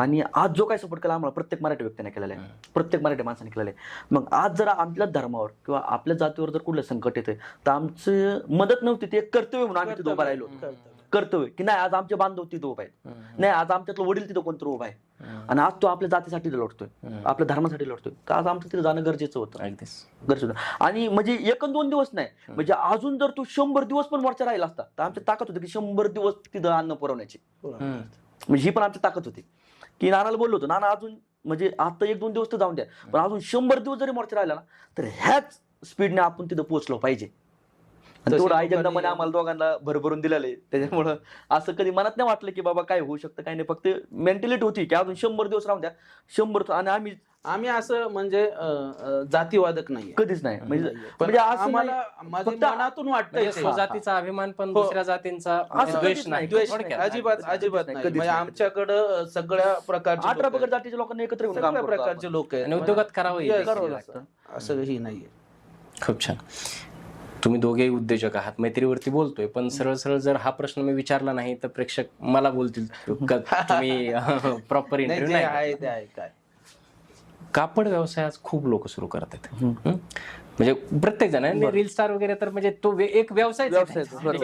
आणि आज जो काय सपोर्ट केला आम्हाला प्रत्येक मराठी व्यक्तीने केलेला आहे, प्रत्येक मराठी माणसाने केलेलं आहे. मग आज जर आपल्या धर्मावर किंवा आपल्या जातीवर जर कुठलं संकट येतंय तर आमचं मदत नव्हती, ते एक कर्तव्य म्हणून आम्ही तिथं उभं राहिलो. कर्तव्य की नाही आज आमचे बांधव तिथं उभा आहेत, नाही आज आमच्यातलं वडील तिथं कोणतरी उभा आहे आणि आज तो आपल्या जातीसाठी लढतोय, आपल्या धर्मासाठी लढतोय तर आज आमचं तिथं जाणं गरजेचं होतं. गरजेचं होतं. आणि म्हणजे 1-2 दिवस नाही म्हणजे अजून जर तू 100 दिवस पण मोर्चा राहिला असता तर आमची ताकद होती की 100 दिवस तिथं अन्न पुरवण्याची. म्हणजे ही पण आमची ताकद होती की नानाला बोललो होतो नाना अजून म्हणजे आता 1-2 दिवस तर जाऊन द्या पण अजून 100 दिवस जरी मोर्चा राहिला ना तर ह्याच स्पीडने आपण तिथं पोहोचलो पाहिजे. आणि तेवढं आई जगदंबाने आम्हाला दोघांना भरभरून दिलेलं आहे. त्याच्यामुळं असं कधी मनात नाही वाटलं की बाबा काय होऊ शकतं काय नाही, फक्त मेंटॅलिटी होती की अजून 100 दिवस राहून द्या 100. आणि आम्ही असं म्हणजे जातीवादक नाही कधीच नाही म्हणजे आम्हाला मनातून वाटतंय स्वजातीचा अभिमान पण दुसऱ्या जातींचा द्वेष नाही, अजिबात नाही. म्हणजे आमच्याकडं सगळ्या प्रकारचे 18 पगड जातीच्या लोकांना एकत्र येऊन काम प्रकारचे लोक आहेत आणि उद्योगात करावं लागतं असंही नाहीये. खूप छान. तुम्ही दोघेही उद्योजक आहात, मैत्रीवरती बोलतोय पण सरळ सरळ जर हा प्रश्न मी विचारला नाही तर प्रेक्षक मला बोलतील तुम्ही प्रॉपर इंटरव्ह्यू नाही. काय कापड व्यवसाय आज खूप लोक सुरू करतात म्हणजे प्रत्येक जण रील स्टार वगैरे तर म्हणजे तो एक व्यवसाय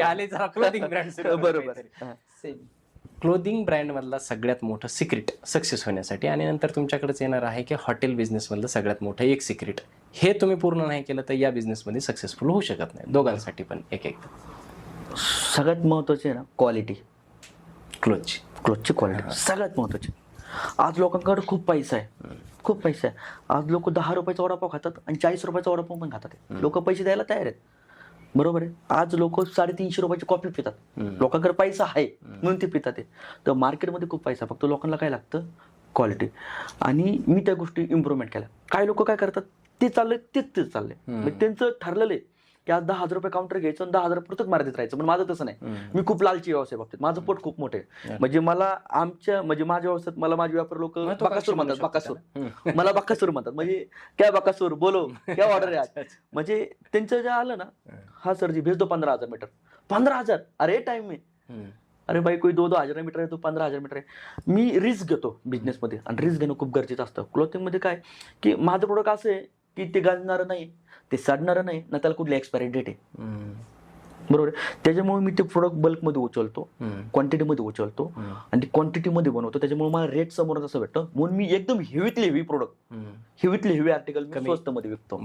आले जरा क्लोथिंग ब्रँड. बरोबर. क्लोथिंग ब्रँड मधला सगळ्यात मोठं सिक्रेट सक्सेस होण्यासाठी आणि नंतर तुमच्याकडेच येणार आहे की हॉटेल बिझनेस मधलं सगळ्यात मोठं एक सिक्रेट, हे तुम्ही पूर्ण नाही केलं तर या बिझनेसमध्ये सक्सेसफुल होऊ शकत नाही. दोघांसाठी पण एक सगळ्यात महत्वाची आहे ना क्वालिटी. क्लोथची क्वालिटी सगळ्यात महत्वाची. आज लोकांकडे खूप पैसा आहे, आज लोक 10 रुपयाचा वडापाव खातात आणि 40 रुपयाचा वडापाव पण खातात. लोक पैसे द्यायला तयार आहेत, बरोबर आहे. आज लोक 350 रुपयाची कॉफी पितात, लोकांकडे पैसा आहे म्हणून ते पितात. तर मार्केटमध्ये खूप पैसा, फक्त लोकांना काय लागतं क्वालिटी. आणि मी त्या गोष्टी इम्प्रुव्हमेंट केल्या. काही लोक काय करतात ते चाललंय तेच चाललंय, त्यांचं ठरलेलं आहे की आज 10,000 रुपये काउंटर घ्यायचं आणि 10,000 प्रत्येक मार्केट राहायचं. पण माझं तसं नाही, मी खूप लालची व्यवसाय बाबतीत, माझं पोट खूप मोठं आहे. म्हणजे मला म्हणजे माझ्या व्यवसायात मला माझे व्यापारी लोक बकासूर म्हणतात, मला बकासूर म्हणतात. म्हणजे क्या बकासूर बोलो क्या ऑर्डर आहे आज. म्हणजे त्यांचं जे आलं ना, हा सरजी भेज दो 15,000 मीटर. 15,000 अरे टाइम आहे, अरे भाई कोई 2,000 मीटर आहे तो 15,000 मीटर आहे. मी रिस्क घेतो बिझनेसमध्ये आणि रिस्क घेणं खूप गरजेचं असतं. क्लोथिंगमध्ये काय की माझं प्रोडक्ट असं आहे की ते गाजणारं नाही, ते सडणारं नाही ना, त्याला कुठली एक्सपायरी डेट आहे. बरोबर आहे. त्याच्यामुळे मी ते प्रोडक्ट बल्कमध्ये उचलतो, क्वांटिटीमध्ये उचलतो आणि ती क्वांटिटीमध्ये बनवतो. त्याच्यामुळे मला रेट समोर असं भेटतं. म्हणून मी एकदम हेवीतली हेवी प्रोडक्ट, हेवीतली हेवी आर्टिकल स्वस्त मध्ये विकतो.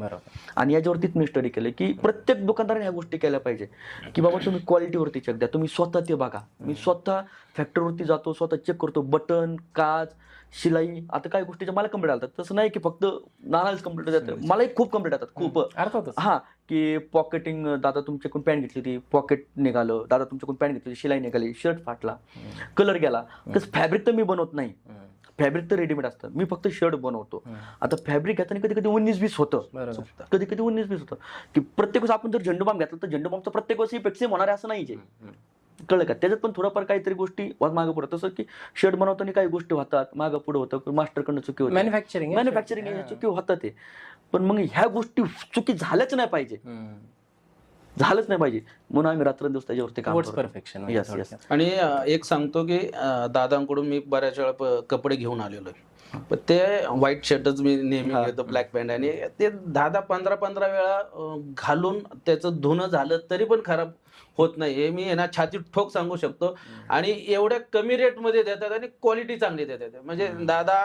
आणि याच्यावरतीच मी स्टडी केलं की प्रत्येक दुकानदाराने ह्या गोष्टी केल्या पाहिजे की बाबा तुम्ही क्वालिटीवरती चेक द्या, तुम्ही स्वतः ते बघा. मी स्वतः फॅक्टरीवरती जातो, स्वतः चेक करतो, बटन, काच, शिलाई. आता काही गोष्टीच्या मला कंप्लीट आलं, तसं नाही की फक्त नानाच कंप्लीट येतात, मलाही खूप कंप्लीट येतात, खूप. हा, की पॉकेटिंग, दादा तुमच्याकडून पॅन्ट घेतली होती, पॉकेट निघालं, दादा तुमच्याकडून पॅन्ट घेतली, शिलाई निघाली, शर्ट फाटला, कलर गेला. तसं फॅब्रिक तर मी बनवत नाही, फॅब्रिक तर रेडीमेड असतं, मी फक्त शर्ट बनवतो. आता फॅब्रिक घेताना कधी कधी 19-20 होतं, कधी कधी 19-20 होतं की प्रत्येक वेळेस आपण जर झेंडूबाम घेतला तर झेंडूबामचा प्रत्येक वेळेस इफेक्ट होणार आहे असं नाही. कळलं का? त्याच्यात पण थोडंफार काहीतरी गोष्टी मागं पुढं, तसं की शर्ट बनवताना काही गोष्टी होतात, मागं पुढं होतं, मास्टरकडनं चुकी होती, मॅन्युफॅक्चरिंग चुकी होतात ते. पण मग ह्या गोष्टी चुकी झाल्याच नाही पाहिजे, झालंच नाही पाहिजे, म्हणून आम्ही रात्रंदिवस त्याच्यावरती काम करतो. परफेक्शन. आणि एक सांगतो की दादांकडून मी बऱ्याच वेळा कपडे घेऊन आलेलो आहे, पण ते व्हाईट शर्टच मी नेहमी घेतो, ब्लॅक पॅन्ट, आणि ते 10-15 वेळा घालून त्याचं धुणं झालं तरी पण खराब होत नाही. हे मी ना छाती ठोक सांगू शकतो. आणि एवढ्या कमी रेटमध्ये देतात आणि क्वालिटी चांगली देतात. म्हणजे दादा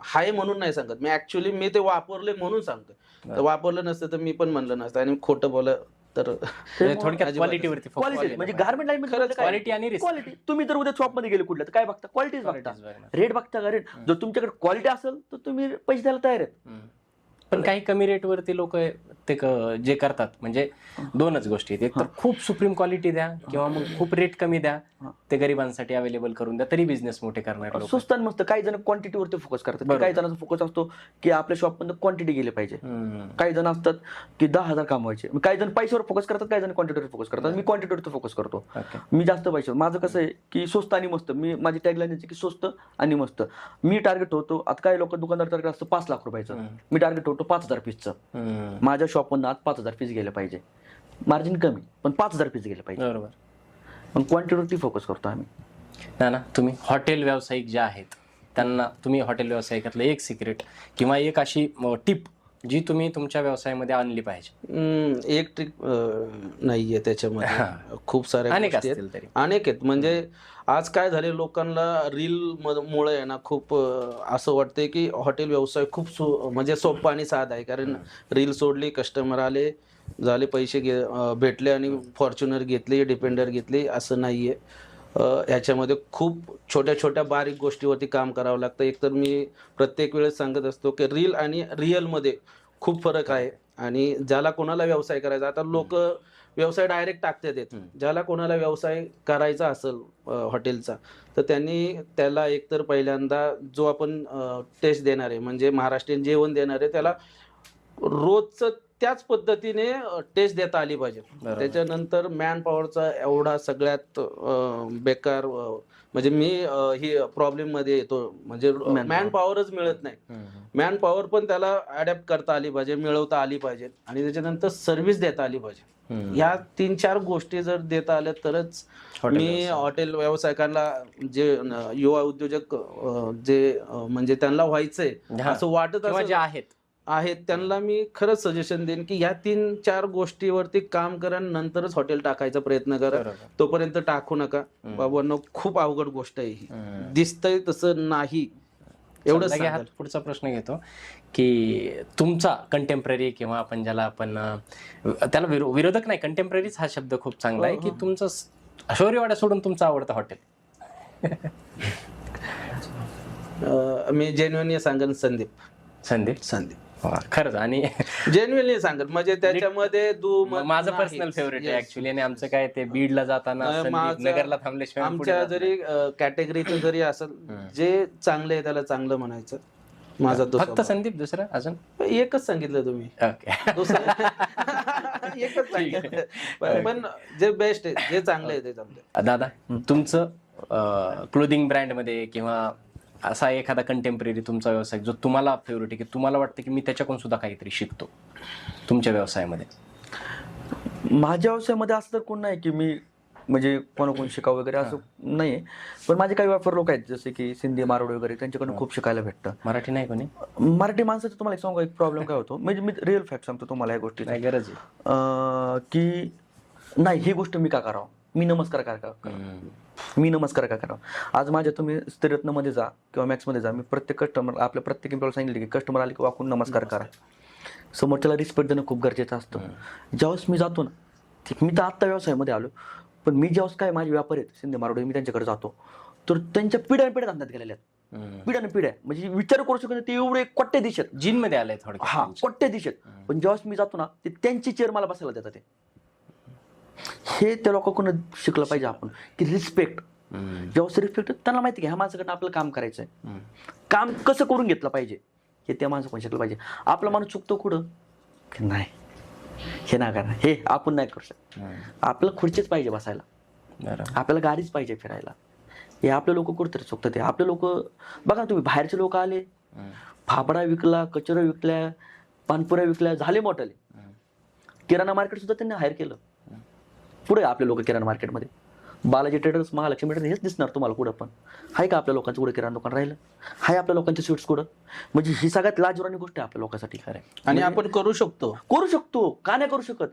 हाय म्हणून नाही सांगत मी, ऍक्च्युली मी ते वापरले म्हणून सांगतो. वापरलं नसतं तर मी पण म्हणलं नसतं, आणि खोटं बोललं तर थोडक्यात क्वालिटीवरती, क्वालिटी म्हणजे गारमेंट लाईन क्वालिटी आणि रिस्क. क्वालिटी. तुम्ही जर उद्या शॉपमध्ये गेले कुठल्या तर काय बघता? क्वालिटीच बघता, रेट बघता का? रेट जर तुमच्याकडे क्वालिटी असेल तर तुम्ही पैसे द्यायला तयार आहेत. पण काही कमी रेटवरती लोक ते जे करतात म्हणजे दोनच गोष्टी आहेत, एक तर खूप सुप्रीम क्वालिटी द्या किंवा मग खूप रेट कमी द्या, ते गरिबांसाठी अवेलेबल करून द्या, तरी बिझनेस मोठे करणार. स्वस्त आणि मस्त. काही जण क्वांटिटीवरती फोकस करतात, काही जणांचा फोकस असतो की आपल्या शॉपमध्ये क्वांटिटी गेली पाहिजे. काही जण असतात की 10,000 कमवायचे, काही जण पैशावर फोकस करतात, काही जण क्वांटिटीवर फोकस करतात. मी क्वांटिटीवर फोकस करतो, मी जास्त पैशावर. माझं कसं आहे की स्वस्त आणि मस्त. मी माझी टॅगलाईन आहे की स्वस्त आणि मस्त. मी टार्गेट होतो, आता काही लोक दुकानदार टार्गेट असतं 5 लाख रुपयाचं, मी टार्गेट होतो 5,000 पीसचं. माझ्या शॉपमधून आज 5,000 पीस गेले पाहिजे, मार्जिन कमी पण 5,000 पीस गेले पाहिजे. बरोबर. पण क्वांटिटीवरती फोकस करतो आम्ही. ना तुम्ही हॉटेल व्यावसायिक जे आहेत त्यांना तुम्ही हॉटेल व्यावसायिकातलं एक सिक्रेट किंवा एक अशी टिप जी तुम्ही तुमच्या व्यवसायामध्ये आणली पाहिजे? एक ट्रिक नाहीये त्याच्यामध्ये, खूप साऱ्या अनेक गोष्टी असतील तरी. अनेक आहेत. म्हणजे आज काय झाले, लोकांना रील मुळे आहे ना खूप असं वाटतंय की हॉटेल व्यवसाय खूप म्हणजे सोपा आणि साधा आहे. कारण रील सोडली, कस्टमर आले, झाले, पैसे भेटले आणि फॉर्च्युनर घेतली, डिपेंडर घेतली, असं नाहीये. ह्याच्यामध्ये खूप छोट्या छोट्या बारीक गोष्टीवरती काम करावं लागतं. एकतर मी प्रत्येक वेळेस सांगत असतो की रील आणि रिअलमध्ये खूप फरक आहे. आणि ज्याला कोणाला व्यवसाय करायचा, आता लोक व्यवसाय डायरेक्ट टाकतात येत, ज्याला कोणाला व्यवसाय करायचा असेल हॉटेलचा तर त्यांनी त्याला एकतर पहिल्यांदा जो आपण टेस्ट देणार आहे म्हणजे महाराष्ट्रीयन जेवण देणार आहे त्याला रोजचं त्याच पद्धतीने टेस्ट देता आली पाहिजे. त्याच्यानंतर मॅन पॉवरचा एवढा सगळ्यात बेकार म्हणजे मी ही प्रॉब्लेम मध्ये येतो, म्हणजे मॅन पॉवरच मिळत नाही. मॅन पॉवर पण त्याला अडॅप्ट करता आली पाहिजे, मिळवता आली पाहिजे, आणि त्याच्यानंतर सर्व्हिस देता आली पाहिजे. या 3-4 गोष्टी जर देता आल्या तरच मी हॉटेल व्यावसायिकांना जे युवा उद्योजक जे म्हणजे त्यांना व्हायचंय असं वाटत आहेत त्यांना मी खरंच सजेशन देईन की या 3-4 गोष्टीवरती काम करा, नंतरच हॉटेल टाकायचा प्रयत्न करा. तोपर्यंत टाकू नका बाबांनो, खूप अवघड गोष्ट आहे ही. दिसतंय तसं नाही. एवढं. पुढचा प्रश्न घेतो की तुमचा कंटेम्पररी किंवा आपण ज्याला आपण त्याला विरोधक नाही, कंटेम्पररीच हा शब्द खूप चांगला आहे, की तुमचं ऐश्वर्यवाड्या सोडून तुमचं आवडतं हॉटेल? मी जेन्युइनली सांगेन संदीप. खरंच. आणि जेन्युइनली सांगत म्हणजे त्याच्यामध्ये माझं पर्सनल फेवरेट आहे ऍक्च्युली. आणि आमचं काय ते बीडला जाताना नगरला थांबल्याशिवाय आमच्या जरी कॅटेगरीचं जरी असेल जे चांगलं आहे त्याला चांगलं म्हणायचं. माझा फक्त संदीप, दुसरं अजून एकच सांगितलं तुम्ही. एकच सांगितलं, पण जे बेस्ट आहे, जे चांगलं आहे ते चांगलं. दादा, तुमचं क्लोदिंग ब्रँड मध्ये किंवा असा एखादा कंटेम्पररी तुमचा व्यवसाय जो तुम्हाला फेवरेट आहे, की तुम्हाला वाटतं की मी त्याच्याकडून सुद्धा काहीतरी शिकतो तुमच्या व्यवसायामध्ये? माझ्या व्यवसायामध्ये असं तर कोण नाही की मी म्हणजे कोणाकोण शिकावं वगैरे असं नाहीये. पण माझे काही व्यापार लोक आहेत जसे की सिंधी, मारवाडी वगैरे, त्यांच्याकडून खूप शिकायला भेटतं. मराठी नाही कोणी? मराठी माणसाचं तुम्हाला एक सांगू, एक प्रॉब्लेम काय होतो, म्हणजे मी रिअल फॅक्ट सांगतो तुम्हाला या गोष्टी. गरज आहे की नाही, ही गोष्ट मी का करावं, मी नमस्कार का करावं, मी नमस्कार का करावं. आज माझ्या तुम्ही स्त्रीरत्नमध्ये जा किंवा मॅक्समध्ये जा, मी प्रत्येक कस्टमर आपल्या प्रत्येक एम्प्लॉयला सांगितलं की कस्टमर आले की वाकून नमस्कार करा. समोरच्याला रिस्पेक्ट देणं खूप गरजेचं असतं. ज्यावेळेस मी जातो ना, मी तर आत्ता व्यवसायामध्ये आलो, पण मी ज्यावेळेस काय माझे व्यापारी आहेत शिंदे मारोडे, मी त्यांच्याकडे जातो तर त्यांच्या पिढ्यान पिढ्या धंद्यात गेलेल्या आहेत, पिढ्यान पिढ्या, म्हणजे विचार करू शकत ते एवढे कोट्टे दिसत जीन मध्ये आलंय थोडं. हा, कोट्टे दिसत. पण ज्यावेळेस मी जातो ना, ते त्यांची चेअर मला बसायला देतात. ते हे त्या लोकांकडून शिकलं पाहिजे आपण की रिस्पेक्ट. जेव्हा रिस्पेक्ट त्यांना माहिती की ह्या माणसाकडनं आपलं काम करायचं आहे, काम कसं करून घेतलं पाहिजे हे त्या माणसं पण शिकलं पाहिजे. आपला माणूस चुकतो कुठं की नाही हे ना करा, हे आपण नाही करू शकत. आपल्याला खुर्चीच पाहिजे बसायला, आपल्याला गाडीच पाहिजे फिरायला. हे आपले लोक कुठेतरी चुकतं. ते आपले लोक बघा, तुम्ही बाहेरचे लोक आले, फाफडा विकला, कचरा विकल्या, पानपुऱ्या विकल्या, झाले मोठाले. किराणा मार्केट सुद्धा त्यांनी हायर केलं. पुढे आपले लोक किराणा मार्केटमध्ये बालाजी ट्रेडर्स, महालक्ष्मी ट्रेडर्स हेच दिसणार तुम्हाला कुठं. पण आहे का आपल्या लोकांचं कुठे किराणा दुकान राहिलं? आहे आपल्या लोकांचे स्वीट्स कुठं? म्हणजे ही सगळ्यात लाजवानी गोष्ट आहे आपल्या लोकांसाठी. खरं आणि आपण करू शकतो, का नाही करू शकत?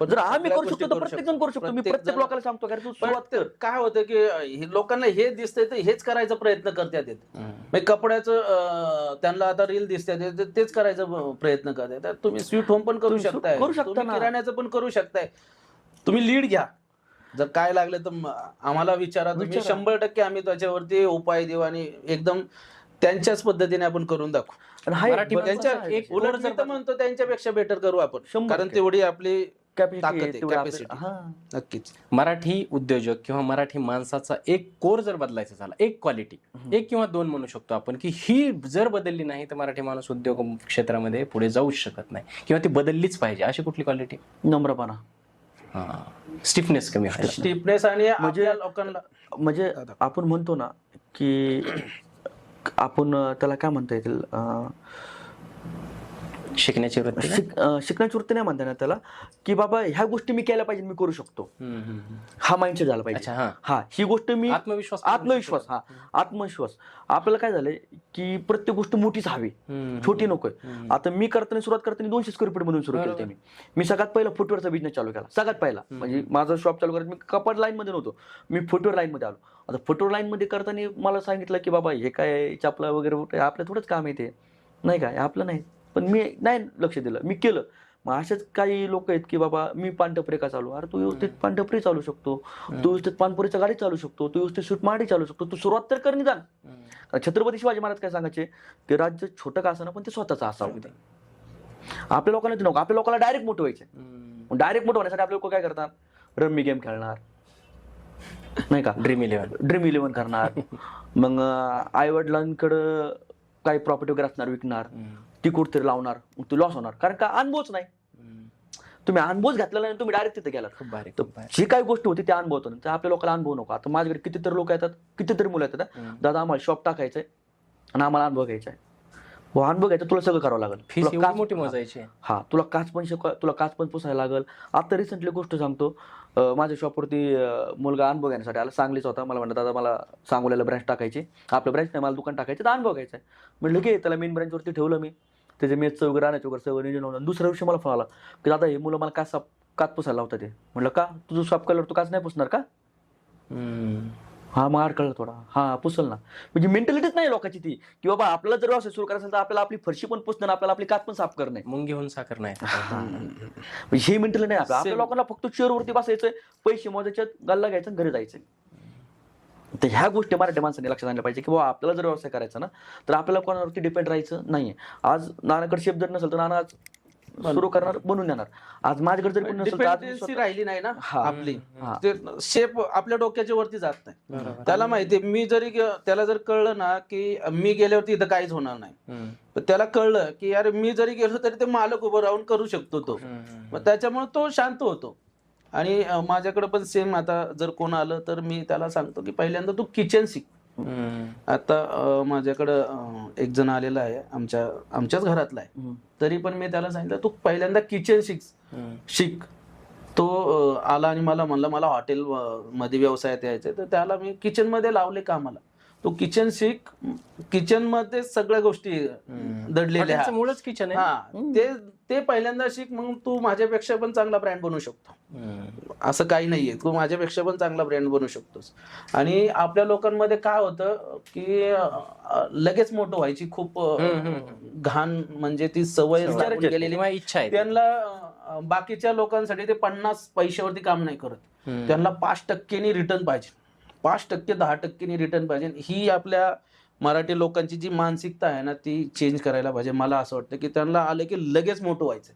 जर आम्ही करू शकतो तर प्रत्येक जण करू शकतो. मी प्रत्येक लोकांना सांगतो कारण तू सुरुवात कर. काय होतं की लोकांना हे दिसतंय तर हेच करायचा प्रयत्न करतात. कपड्याचं त्यांना आता रील दिसते तेच करायचा प्रयत्न करतात. तुम्ही स्वीट होम पण करू शकताय, किराण्याचं पण करू शकताय. तुम्ही लीड घ्या. जर काय लागलं तर आम्हाला विचारा, तुम्ही 100% आम्ही त्याच्यावरती उपाय देऊ आणि एकदम त्यांच्याच पद्धतीने आपण करून दाखवू. एक उलट मी तर म्हणतो त्यांच्यापेक्षा बेटर करू आपण, कारण तेवढी आपली कॅपॅसिटी. नक्कीच मराठी उद्योजक किंवा मराठी माणसाचा एक कोर जर बदलायचा झाला, एक क्वालिटी, एक किंवा दोन म्हणू शकतो आपण, की ही जर बदलली नाही तर मराठी माणूस उद्योग क्षेत्रामध्ये पुढे जाऊच शकत नाही किंवा ती बदललीच पाहिजे. अशी कुठली क्वालिटी? नम्रपणा, स्टिफनेस कमी, स्टिफनेस आणि म्हणजे लोकांना म्हणजे आपण म्हणतो ना की आपण त्याला काय म्हणता येतील, शिकण्याची वृत्ती, शिकण्याची वृत्ती नाही म्हणता ना त्याला, की बाबा ह्या गोष्टी मी केल्या पाहिजे, मी करू शकतो, हा माइंडसेट झाला पाहिजे. हा, ही गोष्ट मी आत्मविश्वास, हा आत्मविश्वास. आपल्याला काय झालंय की प्रत्येक गोष्ट मोठीच हवी, छोटी नकोय. आता मी सुरुवात करताना 200 स्क्वेअर फीट मधून सुरू केलं. मी सगळ्यात पहिला फुटवेअरचा बिझनेस चालू केला. सगळ्यात पहिला म्हणजे माझं शॉप चालू करत मी कपाट लाईन मध्ये नव्हतो, मी फुटवेअर लाईन मध्ये आलो. आता फुटवेअर लाईन मध्ये करताना मला सांगितलं की बाबा हे काय चपला वगैरे आपलं थोडंच काम येते, नाही काय आपलं नाही. पण मी नाही लक्ष दिलं, मी केलं. मग असेच काही लोक आहेत की बाबा मी पानटपरी का चालू, अरे तू व्यवस्थित पानटपरी चालू शकतो, तू व्यवस्थित पानपुरीचा गाडी चालू शकतो, तू व्यवस्थित सुट माडी चालू शकतो, तू सुरुवात तर कर निदान. छत्रपती शिवाजी महाराज काय सांगायचे की राज्य छोटं का असं पण ते स्वतःच असावं. आपल्या लोकांना ते नको, आपल्या लोकांना डायरेक्ट मोठं व्हायचे. डायरेक्ट मोठं होण्यासाठी आपले लोक काय करतात, रम्मी गेम खेळणार नाही का, ड्रीम इलेव्हन करणार. मग आई वडिलांकडं काही प्रॉपर्टी वगैरे असणार विकणार, ती कुठतरी लावणार, मग तू लॉस होणार. कारण का अनुभवच नाही. तुम्ही अनुभव घेतलेला नाही, तुम्ही डायरेक्ट तिथे गेलात. जी काही गोष्ट होती त्या अनुभव होतो. तर आपल्या लोकांना अनुभव नको. आता माझ्याकडे कितीतरी लोक येतात, कितीतरी मुलं येतात, दादा आम्हाला शॉप टाकायचंय आणि आम्हाला अनुभव घ्यायचा आहे. हो, अनुभव घ्यायचा तुला सगळं करावं लागेल, फीस मोठी मोजायची. हा, तुला काच पण पुसायला लागेल. आता रिसेंटली गोष्ट सांगतो, माझ्या शॉपवरती मुलगा अनुभव घेण्यासाठी आला, सांगलीचा होता. मला म्हणलं दादा मला सांगोल्याला ब्रँच टाकायची, आपलं ब्रँच नाही मला दुकान टाकायचं, तर अनुभव घ्यायचा आहे. म्हटलं की त्याला मेन ब्रँचवरती ठेवलं मी, त्याचे मेचचं वगैरे राहण्याचं वगैरे सगळं नियोजन होतं. दुसऱ्या दिवशी मला फोन आला की दादा हे मुलं मला काच पुसायला लावतात. ते म्हटलं का, तुझं शॉप कलर तू काच नाही पुसणार का? हा, मग अडकळलं थोडा. हा, पुसल ना. म्हणजे मेंटॅलिटीच नाही लोकांची ती की बाबा आपल्याला जर व्यवसाय सुरू करायचं तर आपल्याला आपली फरशी पण पुसणं, आपल्याला आपली काच पण साफ करणं, मुंगी होऊन साखर नाही. हे मेंटॅलिटी नाही. आपल्या लोकांना फक्त चेअरवरती बसायचं, पैसे मोजायचे, गल्ला घ्यायचं, घरी जायचं. तर ह्या गोष्टी मराठी माणसांनी लक्षात आणल्या पाहिजे की बाबा आपल्याला जर व्यवसाय करायचा ना तर आपल्याला कोणावरती डिपेंड राहायचं नाहीये. आज नानाकडे शेप जर नसेल तर नाना सुरू करणार, बनवून येणार. आज माझ्याकडे जर कोणी नसेल राहिली नाही ना आपली, शेप आपल्या डोक्याच्या वरती जात नाही. त्याला माहिती, मी जरी त्याला जर कळलं ना की मी गेल्यावरती इथं काहीच होणार नाही, त्याला कळलं की यार मी जरी गेलो तरी ते मालक उभं राहून करू शकतो तो, मग त्याच्यामुळे तो शांत होतो. आणि माझ्याकडे पण सेम, आता जर कोण आलं तर मी त्याला सांगतो की पहिल्यांदा तू किचन शिक. आता माझ्याकडं एक जण आलेला आहे, आमच्याच घरातला आहे, तरी पण मी त्याला सांगितलं तू पहिल्यांदा किचन शिक. तो आला आणि मला म्हणला मला हॉटेल मध्ये व्यवसायात यायचंय, तर त्याला मी किचन मध्ये लावले कामाला. तो किचन शिक किचन मध्ये सगळ्या गोष्टी दडलेल्या हॉटेलचं आहेत. मुळच किचन आहे. हा ते पहिल्यांदा शिक, मग तू माझ्यापेक्षा पण चांगला ब्रँड बनवू शकतो. असं काही नाहीये, तू माझ्यापेक्षा पण चांगला ब्रँड बनवू शकतोस. आणि आपल्या लोकांमध्ये काय होतं की लगेच मोठं व्हायची खूप घाण म्हणजे ती सवय लागून गेलेली. किंवा इच्छा आहे. त्यांना बाकीच्या लोकांसाठी ते 50 पैशावरती काम नाही करत, त्यांना 5% रिटर्न पाहिजे, 5% 10% रिटर्न पाहिजे. ही आपल्या मराठी लोकांची जी मानसिकता आहे ना ती चेंज करायला पाहिजे. मला असं वाटतं की त्यांना आलं की लगेच मोठं व्हायचं,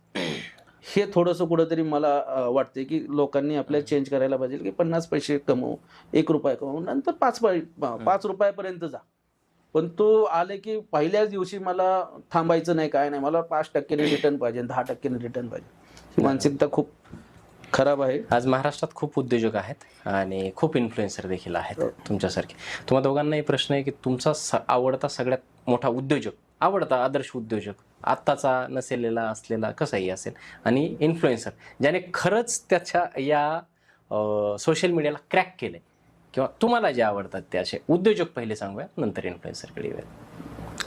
हे थोडंसं कुठंतरी मला वाटते की लोकांनी आपल्याला चेंज करायला पाहिजे की 50 पैसे कमवू, 1 रुपया कमवू, नंतर 5 रुपयापर्यंत जा. पण तो आले की पहिल्याच दिवशी मला थांबायचं नाही, काय नाही, मला 5% रिटर्न पाहिजे, 10% रिटर्न पाहिजे. ही मानसिकता खूप खराब आहे. आज महाराष्ट्रात खूप उद्योजक आहेत आणि खूप इन्फ्लुएन्सर देखील आहेत तुमच्यासारखे. तुम्हा दोघांनाही प्रश्न आहे की तुमचा आवडता सगळ्यात मोठा उद्योजक, आवडता आदर्श उद्योजक, आत्ताचा नसेलेला असलेला कसाही असेल, आणि इन्फ्लुएन्सर ज्याने खरंच त्याच्या या सोशल मीडियाला क्रॅक केलंय, किंवा तुम्हाला जे आवडतात ते असे उद्योजक पहिले सांगूया, नंतर इन्फ्लुएन्सरकडे येऊया.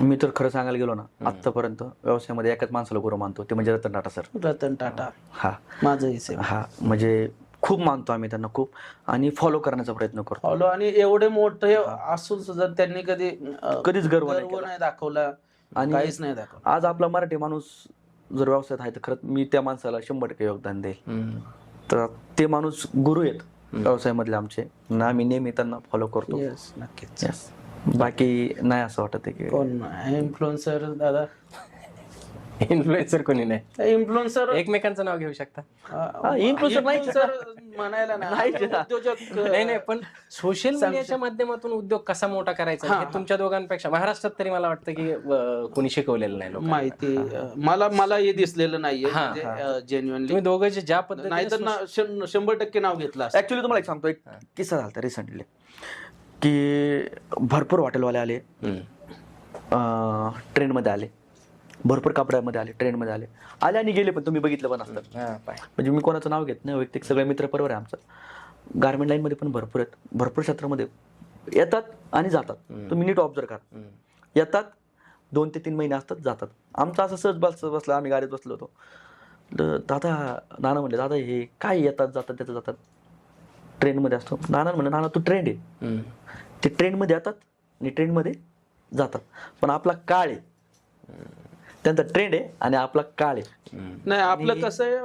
मी तर खरं सांगायला गेलो ना, आतापर्यंत व्यवसायामध्ये एकाच माणसाला गुरु मानतो, ते म्हणजे रतन टाटा सर. रतन टाटा हा माझंही सेम. हा म्हणजे खूप मानतो आम्ही त्यांना खूप, आणि फॉलो करण्याचा प्रयत्न करतो. फॉलो, आणि एवढे मोठे असून सुद्धा त्यांनी कधीच गर्व नाही दाखवला आणि काहीच नाही दाखवलं. आज आपला मराठी माणूस जर व्यवसायात आहे तर खरंच मी त्या माणसाला 100% योगदान देईल. तर ते माणूस गुरु आहेत व्यवसायामधले आमचे, ना आम्ही नेहमी त्यांना फॉलो करतो. नक्कीच. बाकी नाही असं वाटत की कोण इन्फ्लुएन्सर दादा, इन्फ्लुएन्सर कोणी नाही, इन्फ्लुएन्सर एकमेकांचं नाव घेऊ शकता. इन्फ्लुएन्सर म्हणायला नाही, उद्योजक नाही, पण सोशल मीडियाच्या माध्यमातून उद्योग कसा मोठा करायचा हे तुमच्या दोघांपेक्षा महाराष्ट्रात तरी मला वाटतं की कोणी शिकवलेलं नाही लोकांना. माहिती मला हे दिसलेलं नाहीये जेन्युअनली. तुम्ही दोघं ज्या पद्धतीने नाही तर 100% नाव घेतलं. ऍक्च्युली तुम्हाला एक सांगतो, एक किस्सा झाला रिसेंटली की भरपूर हॉटेलवाले आले, ट्रेंडमध्ये आले, भरपूर कपड्यामध्ये आले, ट्रेंडमध्ये आले आणि गेले, पण तुम्ही बघितलं पण असतं. म्हणजे मी कोणाचं नाव घेत नाही, वैयक्तिक सगळे मित्र परिवार आहे आमचं. गारमेंट लाईनमध्ये पण भरपूर आहेत, भरपूर क्षेत्रामध्ये येतात आणि जातात. तुम्ही नीट ऑब्झर्व करा, येतात 2 ते 3 महिने असतात, जातात. आमचं असं सहज बसलं, आम्ही गाडीत बसलो होतो, नाना म्हणले दादा हे काय येतात जातात त्याचं जातात, ट्रेनमध्ये असतो. नाना म्हणलं नाना तू ट्रेंड आहे, ते ट्रेनमध्ये येतात आणि ट्रेनमध्ये जातात, पण आपला काळ आहे, त्यांचा ट्रेंड आहे आणि आपला काळ आहे. नाही, आपलं कसं आहे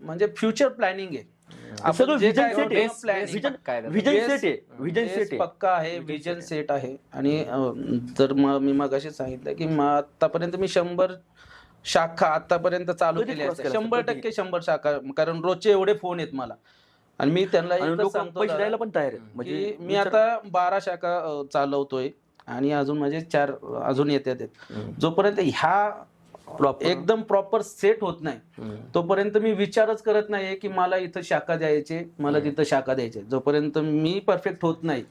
म्हणजे फ्युचर प्लॅनिंग आहे, विजन सेट पक्का आहे, विजन सेट आहे. आणि जर मी मगाशी सांगितलं की आतापर्यंत मी 100 शाखा आतापर्यंत चालू केल्या असतात, 100% 100 शाखा, कारण रोजचे एवढे फोन आहेत मला, आणि मी त्यांना पैसे द्यायला पण तयार आहेत. म्हणजे मी आता 12 शाखा चालवतोय आणि अजून माझे 4 अजून येतात. जोपर्यंत ह्या एकदम प्रॉपर सेट होत नाही तोपर्यंत मी विचारच करत नाही की मला इथं शाखा द्यायचे, मला तिथं शाखा द्यायचे. जोपर्यंत मी परफेक्ट होत नाही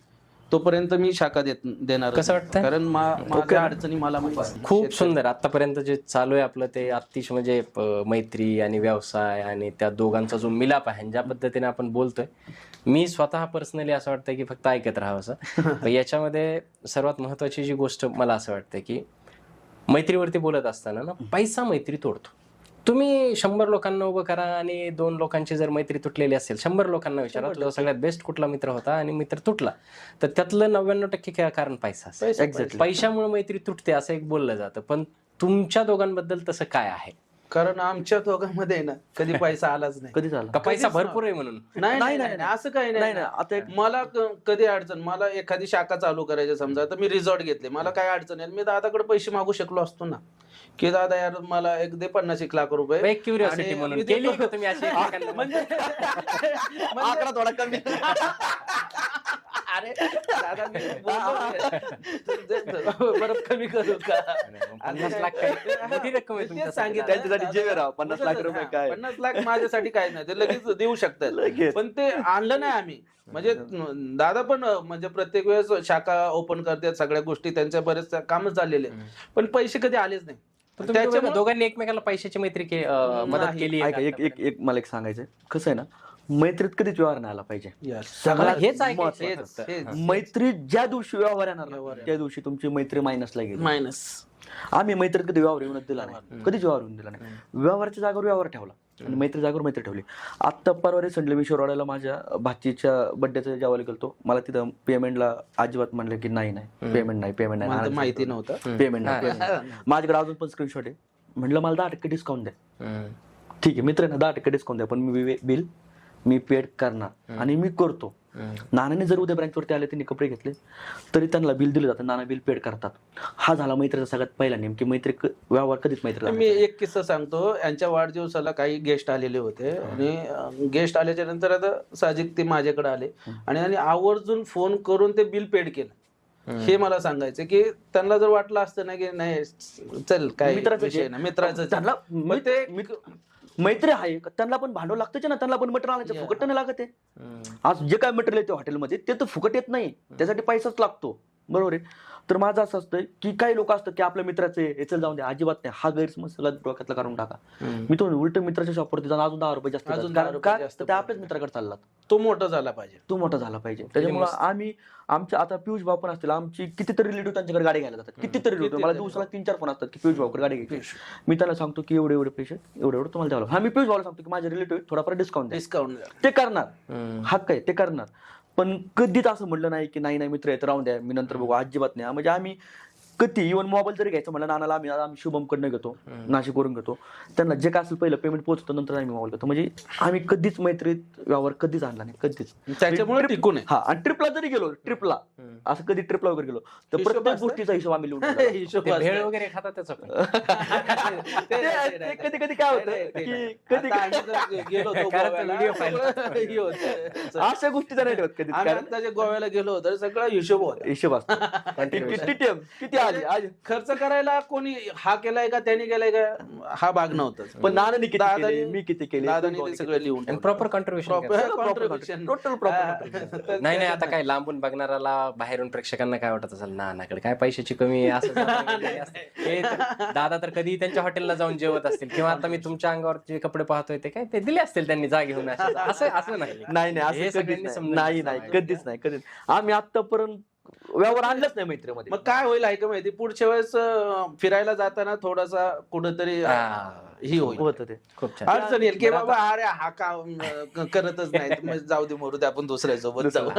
तोपर्यंत मी शाखा देणार. कसं वाटतं? कारण माझ्या अडचणी मला माहिती. खूप सुंदर. आतापर्यंत जे चालू आहे आपलं ते अतिशय म्हणजे मैत्री आणि व्यवसाय आणि त्या दोघांचा जो मिलाप आहे, ज्या पद्धतीने आपण बोलतोय, मी स्वतः पर्सनली असं वाटतं की फक्त ऐकत राहावं असं. याच्यामध्ये सर्वात महत्वाची जी गोष्ट मला असं वाटतं की मैत्रीवरती बोलत असताना ना, पैसा मैत्री तोडतो. तुम्ही 100 लोकांना उभं करा आणि 2 लोकांची जर मैत्री तुटलेली असेल, 100 लोकांना विचारा तुझा सगळ्यात बेस्ट कुठला मित्र होता आणि मित्र तुटला, तर त्यातलं 99% कारण पैसा असेल. पैशामुळे मैत्री तुटते असं एक बोललं जातं, पण तुमच्या दोघांबद्दल तसं काय आहे? कारण आमच्या दोघांमध्ये ना कधी पैसा आलाच नाही. कधी झाला का पैसा भरपूर आहे म्हणून? नाही, असं काही नाही. आता मला कधी अडचण, मला एखादी शाखा चालू करायची समजा, तर मी रिसॉर्ट घेतले, मला काय अडचण आहे, मी दादाकडे पैसे मागू शकलो असतो ना, की दादा यार मला एक दे 50 लाख रुपये, एक क्युरिओसिटी म्हणून केली का तुम्ही अशी? म्हणजे आकडा थोडा कमी. अरे दादा बरं कमी करू का? 50 लाख काय मोठी रक्कम आहे तुमच्यासाठी. त्यांच्यासाठी जेवे राव, 50 लाख रुपये काय, 50 लाख माझ्यासाठी काय नाही, ते लगेच देऊ शकतात, पण ते आणलं नाही आम्ही. म्हणजे दादा पण म्हणजे प्रत्येक वेळेस शाखा ओपन करतात, सगळ्या गोष्टी त्यांच्या बरेच कामच झालेले, पण पैसे कधी आलेच नाही. त्याच्यामुळे दोघांनी एकमेकाला पैशाची मैत्री मदत केली. एक मला एक सांगायचंय, कसं आहे ना, मैत्रीत कधीच व्यवहार नाही आला पाहिजे. Yes. सगळ्यात हेच ऐकायचं महत्त्वाचं. फक्त. हा. मैत्रीत ज्या दिवशी व्यवहार येणार ना, त्या दिवशी तुमची मैत्री मायनसला गेली. मायनस. आम्ही मैत्रीत कधी व्यवहार येऊनच दिला नाही, कधीच व्यवहार येऊन दिला नाही. व्यवहाराच्या जागेवर व्यवहार ठेवला आणि मैत्री जागेवर मैत्री ठेवली. आत्ता परवा रिसेंटली मी शिरोड्याला माझ्या भाचीच्या बड्डेचं जेवायला गेलतो. मला तिथं पेमेंटला अजिबात म्हणलं की नाही पेमेंट नाही, माहिती नव्हतं. पेमेंट नाही. माझ्याकडे अजून पण स्क्रीनशॉट आहे. म्हटलं मला 10% डिस्काउंट द्या. ठीक आहे मित्र, 10% डिस्काउंट द्या, पण मी बिल मी पेड करणार आणि मी करतो. नानाने जर उद्या ब्रँचवरती आले, त्यांनी कपडे घेतले तरी त्यांना बिल दिलं जातं, नाना बिल पेड करतात. हा झाला मैत्रीचा सगळ्यात पहिला नेम की मैत्री व्यवहार कधीच मैत्री. मी एक किस्सा सांगतो. यांच्या वाढदिवसाला काही गेस्ट आलेले होते आणि गेस्ट आल्याच्या नंतर आता साहजिक ते माझ्याकडे आले आणि आवर्जून फोन करून ते बिल पेड केलं. हे मला सांगायचं की त्यांना जर वाटलं असतं ना की नाही चल काय मित्राचं त्यांना मैत्री आहे, त्यांना पण भांडवल लागतच ना, त्यांना पण मटेरियल आणायचं, फुकट नाही लागत आहे. आज जे काय मटेरियल येते हॉटेलमध्ये ते तर फुकट येत नाही, त्यासाठी पैसाच लागतो. बरोबर आहे. तर माझं असं असतं की काही लोक असतात की आपल्या मित्राचे याचं जाऊन द्या, अजिबात नाही. हा गैरसमज सगळ्यात डोक्यातला काढून टाका. मी तो उलट मित्राच्या शॉपवरती जाऊन अजून 10 रुपये जास्त, त्या आपल्याच मित्राकडे चाललात. तो मोठा झाला पाहिजे. त्याच्यामुळे आम्ही आमच्या आता पियुष भाऊ पण असतील, आमची कितीतरी रिलेटिव्ह त्यांच्याकडे गाडी घ्यायला जातात. कितीतरी रिलेटिव्ह मला दिवसाला 3-4 फोन असतात की पियुष भाऊकडे गाडी घ्यायची. मी त्याला सांगतो की एवढे पैसे एवढं तुम्हाला द्यावं. हा मी पियुष भाऊला सांगतो की माझे रिलेटिव्ह थोडाफार डिस्काउंट ते करणार, हक्क आहे ते करणार. पण कधीच असं म्हटलं नाही की नाही मित्र आहे तर राहून द्या, मी नंतर बघू, अजिबात नाही. म्हणजे आम्ही कधी इव्हन मोबाईल जरी घ्यायचं म्हणलं नानाला आम्ही शुभमकडनं घेतो, नाशिकवरून घेतो. त्यांना जे काय असेल पहिलं पेमेंट पोहोचतो, नंतर आम्ही मोबाईल घेतो. म्हणजे आम्ही कधीच मैत्रीत व्यवहार कधीच आणला नाही, कधीच. त्याच्यामुळे टिकून आहे. हा, आणि ट्रिपला जरी गेलो, ट्रिपला असं कधी ट्रिपला वगैरे गेलो तर प्रत्येक गोष्टीचा हिशोब आम्ही लिहून भेळ वगैरे खातात त्याचं कधी कधी काय होतं की कधी गेलो अशा गोष्टीचा नाही ठेवत कधी. आम्ही गोव्याला गेलो होतो, सगळा हिशोब असतो. किती आली आज खर्च करायला कोणी हा केलाय का त्याने केलाय का हा भाग नव्हता. पण नानाने किती केले, मी किती केले, दादाने सगळं लिहून प्रॉपर कॉन्ट्रीब्युशन. Total proper. नाही आता काय लांबून बघणाऱ्याला बाहेरून प्रेक्षकांना काय वाटत असेल, नानाकडे काय पैशाची कमी आहे असं. दादा तर कधी त्यांच्या हॉटेलला जाऊन जेवत असतील, किंवा आता मी तुमच्या अंगावर जे कपडे पाहतोय ते काय ते दिले असतील त्यांनी जा घेऊन. असं नाही, कधीच नाही. आम्ही आतापर्यंत व्यवहार आणलंच नाही मैत्रीमध्ये. मग काय होईल ऐका माहिती, पुढच्या वेळेस फिरायला जाताना थोडासा कुठंतरी ही होतं ते खूप छान अडचण येईल की बाबा अरे हा काम करतच नाही, जाऊ दे मरू दे, आपण दुसऱ्यासोबत जाऊ.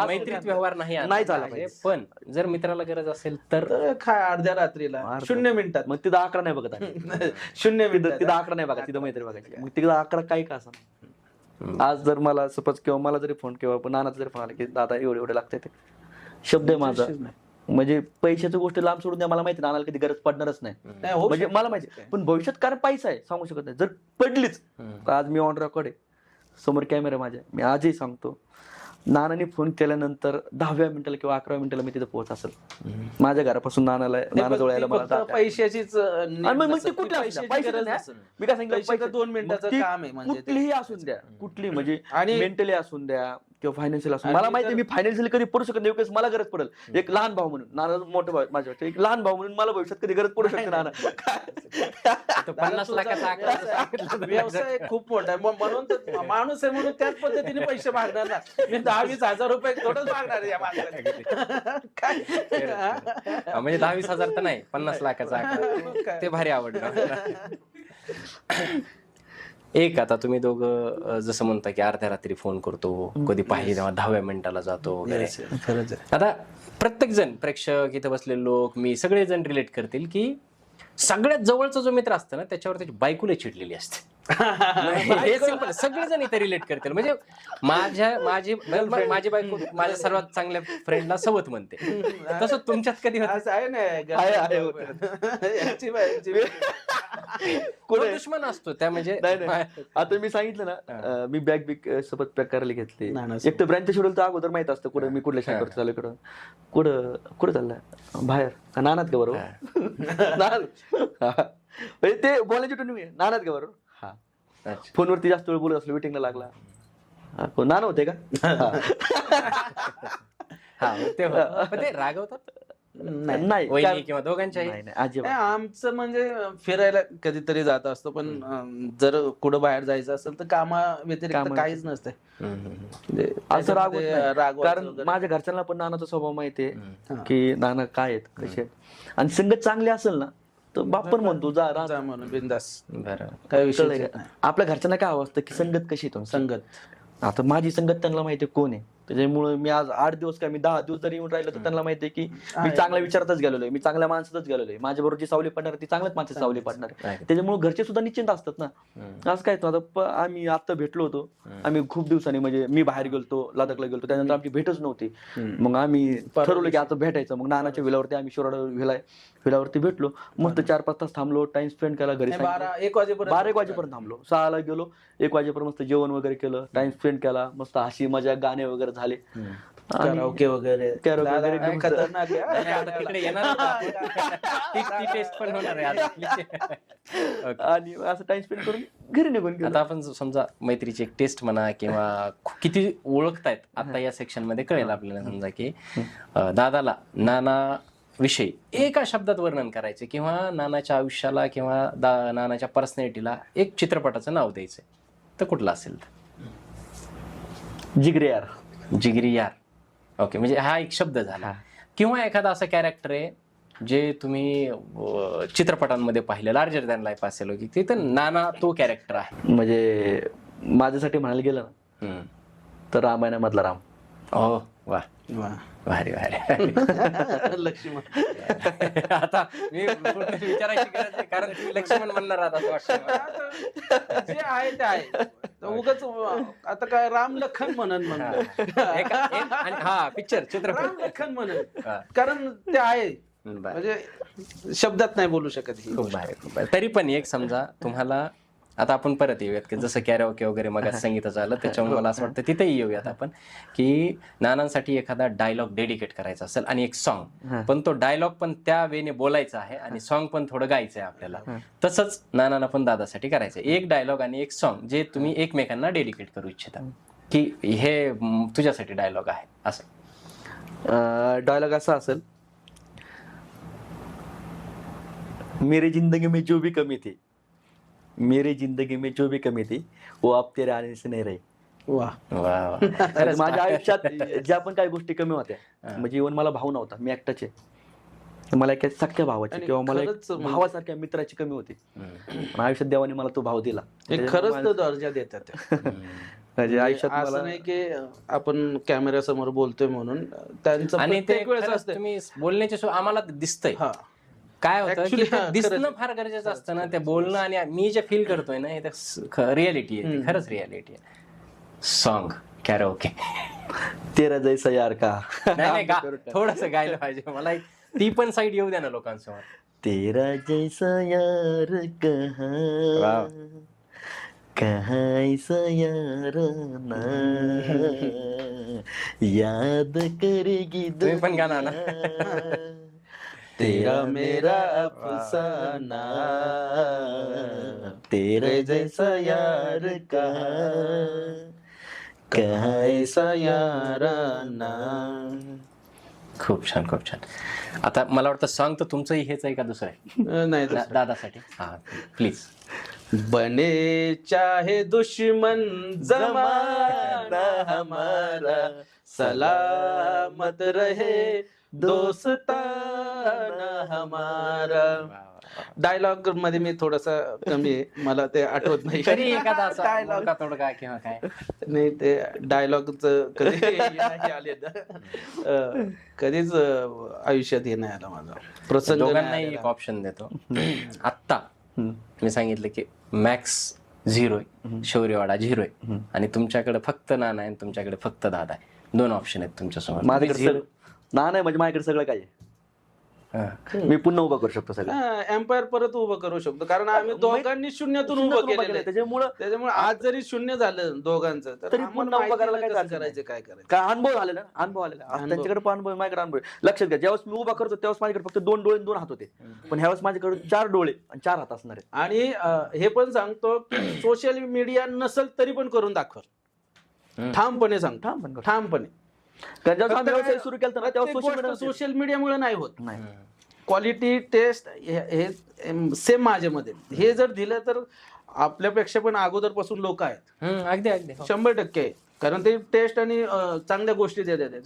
मैत्रीत व्यवहार नाही झाला पाहिजे. पण जर मित्राला गरज असेल तर काय अर्ध्या रात्रीला 0 मिनिटात, मग तिथं 11 नाही बघत आम्ही. 0 मिनिटात तिथं 11 नाही बघा, तिथं मैत्री बघायची. मग तिथं 11 काही का असं. आज जर मला सपोज किंवा मला जरी फोन किंवा नानाचा जरी फोन आला की दादा एवढे लागते, ते शब्द आहे माझा. म्हणजे पैशाची गोष्ट लांब सोडून द्या, मला माहिती नानाला कधी गरज पडणारच नाही. म्हणजे मला माहिती, पण भविष्यात कारण पैसा आहे सांगू शकत नाही. जर पडलीच, आज मी ऑन रेकॉर्ड आहे, समोर कॅमेरा माझ्या, मी आजही सांगतो, नानाने फोन केल्यानंतर 10व्या मिनिटाला किंवा 11व्या मिनिटाला मी तिथे पोहोच असेल. माझ्या घरापासून नानाजवळ यायला मला पैशाचीच मी काय सांगितलं, 2 मिनिटाचं काम आहे. म्हणजे कुठलीही असून द्या, कुठली म्हणजे मेंटली असून द्या किंवा फायनान्शियल असून. मला माहिती मी फायनान्शियली कधी पडू शकत नाही, मला गरज पडेल. एक लहान भाऊ म्हणून, नाना मोठे भाऊ माझ्या, एक लहान भाऊ म्हणून मला भविष्यात कधी गरज पडू शकते. नाना 50 लाखाचा व्यवसाय खूप मोठा आहे, म्हणून तर माणूस आहे म्हणून त्याच पद्धतीने पैसे मागणार ना. मी 10-20 हजार रुपये थोडंच मागणार या माणसाला. म्हणजे 10-20 हजार तर नाही, 50 लाखाचा ते भारी आवडलं. एक आता तुम्ही दोघं जसं म्हणता की अर्ध्या रात्री फोन करतो, कधी पाहिजे तेव्हा 10व्या मिनिटाला जातो वगैरे. आता प्रत्येक जण, प्रेक्षक, इथं बसलेले लोक, मी सगळेजण रिलेट करतील की सगळ्यात जवळचा जो मित्र असतो ना त्याच्यावर त्याची बायकोला चिडलेली असते. हे सिंपल, सगळेजण इथे रिलेट करतील. म्हणजे माझी बायको माझ्या सर्वात चांगल्या फ्रेंडला सवत म्हणते, तसं तुमच्यात कधी दुश्मन असतो त्या. म्हणजे आता मी सांगितलं ना, मी बॅग सोबत पॅक करायला घेतली. एक तर ब्रँचच्या शेड्यूल तर अगोदर माहित असतं कुठं मी कुठल्या शाळेवर चालू, इकडं कुठं चाललाय, बाहेर का नानात का बरोबर, ते बोलायची टोन नानात का बरोबर. हा, फोनवरती जास्त वेळ बोलत असलो, मिटिंगला लागला, नाना होते का, हा ते रागवतात. नाही वहिनी कारण- किंवा दोघांच्याही? नाही, नाही, अजिबात नाही, आमचं म्हणजे फिरायला कधीतरी जात असतो, पण जर कुठं बाहेर जायचं असेल तर कामा व्यतिरिक्त काहीच नसतं. म्हणजे असं रागवत त्याच्यामध्ये नाही. रागवायचं कारण वगैरे. माझ्या घरच्यांना पण नानाचा स्वभाव माहितीये की नाना काय आहेत कसे आहेत, आणि संगत चांगली असेल ना तर बाप पण म्हणतो जा राहा. जा म्हणून बिंदास, बरं. काय विषय कळलं का? आपल्या घरच्यांना काय हवं असतं की संगत कशी आहे तुमची? संगत. आता माझी संगत त्यांना माहिती आहे कोण आहे, त्याच्यामुळे मी आज 8 दिवस काय मी 10 दिवस जरी येऊन राहिलो तर त्यांना माहिती आहे की मी चांगल्या विचारातच गेलेलो आहे, मी चांगल्या माणसातच गेलेलो आहे, माझ्या बरोबर जी सावली पडणार ती चांगल्याच माणसाची सावली पडणार आहे. त्याच्यामुळे घरचे सुद्धा निश्चिंत असतात ना. आज काय आता आम्ही आता भेटलो होतो, आम्ही खूप दिवसांनी म्हणजे मी बाहेर गेलतो, लडाखला गेलतो, त्यानंतर आमची भेटच नव्हती. मग आम्ही ठरवलं की आता भेटायचं. मग नानाच्या विलावरती आम्ही शिरोडा विलावरती भेटलो, मस्त 4-5 तास थांबलो, टाइम स्पेंड केला घरी. 12-1 वाजेपर्यंत 12-1 वाजेपर्यंत थांबलो, 6 ला गेलो, 1 वाजेपर्यंत मस्त जेवण वगैरे केलं, टाइम स्पेंड केला, मस्त हसी मजा गाणे वगैरे झाले. कराओके वगैरे कराओके वगैरे दादा, एकदम खतरनाक आहे. नाही, आता तिकडे येणार आहोत आपण. ती टेस्ट पण होणार आहे आज आपली. आणि असं टाइम स्पेंड करून घरी निघून गेलो. आता आपण समजा मैत्रीची एक टेस्ट म्हणा किंवा किती ओळखतायत आता या सेक्शन मध्ये कळेल आपल्याला. समजा की दादाला नाना विषयी एका शब्दात वर्णन करायचे किंवा नानाच्या आयुष्याला किंवा नानाच्या पर्सनॅलिटीला एक चित्रपटाचं नाव द्यायचंय, तर कुठलं असेल? जिगरी यार. जिगरी यार. ओके, म्हणजे हा एक शब्द झाला. किंवा एखादा असं कॅरेक्टर आहे जे तुम्ही चित्रपटांमध्ये पाहिलं, लार्जर दॅन लाईफ असेल की तिथं नाना तो कॅरेक्टर आहे. म्हणजे माझ्यासाठी म्हणायला गेलं ना तर रामायणामधला राम. ओ वा, वा. भारी भारी. लक्ष्मण. आता मी विचारायची गरज नाही, कारण तुम्ही लक्ष्मण म्हणणार आहात असं वाटतं मला. जे आहे ते आहे. उगाच आता काय राम लखन म्हणन म्हणून हा पिक्चर चित्रपट राम लखन म्हणन, कारण ते आहे. म्हणजे शब्दात नाही बोलू शकत. खूप भारी, खूप भारी. तरी पण एक समजा तुम्हाला, आता आपण परत येऊयात की जसं कॅराओके वगैरे मग संगीताचं आलं, त्याच्यामुळे मला असं वाटतं तिथेही येऊयात आपण की नानांसाठी एखादा डायलॉग डेडिकेट करायचा असेल आणि एक सॉन्ग, पण तो डायलॉग पण त्या वेने बोलायचा आहे आणि सॉन्ग पण थोडं गायचं आहे आपल्याला. तसंच नानांना पण दादासाठी करायचं, एक डायलॉग आणि एक सॉन्ग जे तुम्ही एकमेकांना डेडिकेट करू इच्छिता की हे तुझ्यासाठी डायलॉग आहे असं. डायलॉग असा असेल, मेरी जिंदगी में जो भी कमी थी, मेरी जिंदगी में जो भी कमी थी वो अब तेरे आने से नहीं रही. वा वा. माझ्या आयुष्यात ज्या पण काही गोष्टी कमी होत्या, म्हणजे इव्हन मला भाऊ नव्हता, मी एकटाच आहे, मला एका सख्या भावाची किंवा मला एक भावासारख्या मित्राची कमी होती, पण आयुष्यात देवाने मला तो भाव दिला. खरंच तो दर्जा देतात. म्हणजे आयुष्यात असं मला नाही की आपण कॅमेरा समोर बोलतोय म्हणून त्यांचं आणि ते प्रत्येक वेळेस खरंच असतं. तुम्ही बोलण्याच्या आम्हाला दिसतंय हा. काय होतं की Actually, ते हा, दिसणं खरंच. फार गरजेचं असतं ना, ते बोलणं आणि मी जे फील करतोय ना हे रियालिटी आहे, खरंच रियालिटी आहे. सॉन्ग कॅराओके. तेरा जैसा यार का. नाही थोडस गायला पाहिजे मला, ती पण साईड येऊ द्या ना लोकांसमोर. तेरा जैसा यार कहाँ कहाँ ऐसा यार ना याद करेगी तुम्ही पण गाणं ना. तेरा मेरा अफसाना तेरे जैसा यार कहाँ कहाँ ऐसा याराना. खूप छान, खूप छान. आता मला वाटतं सॉन्ग तर तुमचंही हेच आहे का दुसरं आहे? नाही दादासाठी हा प्लीज. बने चाहे दुश्मन जमाना हमारा, सलामत रहे दोस्ताना हमारा. डायलॉग मध्ये मी थोडासा कमी आहे, मला ते आठवत नाही. तरी एखादा असा मोडका तोडका किंवा काय नाही, ते डायलॉगच कधी नाही आले कधीच आयुष्यात हे नाही आला माझा प्रसंग. दोघांनाही एक ऑप्शन देतो. आत्ता मी सांगितलं की मॅक्स 0 आहे, शौर्यवाडा 0 आहे आणि तुमच्याकडे फक्त नाना आहे, तुमच्याकडे फक्त दादा आहे. 2 ऑप्शन आहेत तुमच्यासमोर. माझ्याकडे ना नाही, म्हणजे माझ्याकडे सगळं काय आहे, मी पुन्हा उभा करू शकतो सगळं. एम्पायर परत उभं करू शकतो, कारण आम्ही दोघांनी शून्यातून उभं केलेलं. त्याच्यामुळे आज जरी शून्य झालं दोघांचं तरी पुन्हा उभं करायला काय करायचं, काय करायचं. काय अनुभव आलेला, अनुभव आलेला. त्यांच्याकडे पण अनुभव, माझ्याकडे अनुभव. लक्षात घ्या, ज्यावेळेस मी उभा करतो त्यावेळेस माझ्याकडे फक्त 2 डोळे 2 हात होते, पण ह्यावेळेस माझ्याकडे 4 डोळे आणि 4 हात असणार आहेत. आणि हे पण सांगतो की सोशल मीडिया नसेल तरी पण करून दाखव, ठामपणे सांगतो, ठामपणे. कारण जेव्हा आम्ही व्यवसाय सुरू केला ना तेव्हा सोशल मीडियामुळे नाही होत. नाही. क्वालिटी टेस्ट हे सेम माझ्यामध्ये हे जर दिलं तर आपल्यापेक्षा पण अगोदरपासून लोक आहेत. अगदी अगदी 100% आहे. कारण ते टेस्ट आणि चांगल्या गोष्टी देतात.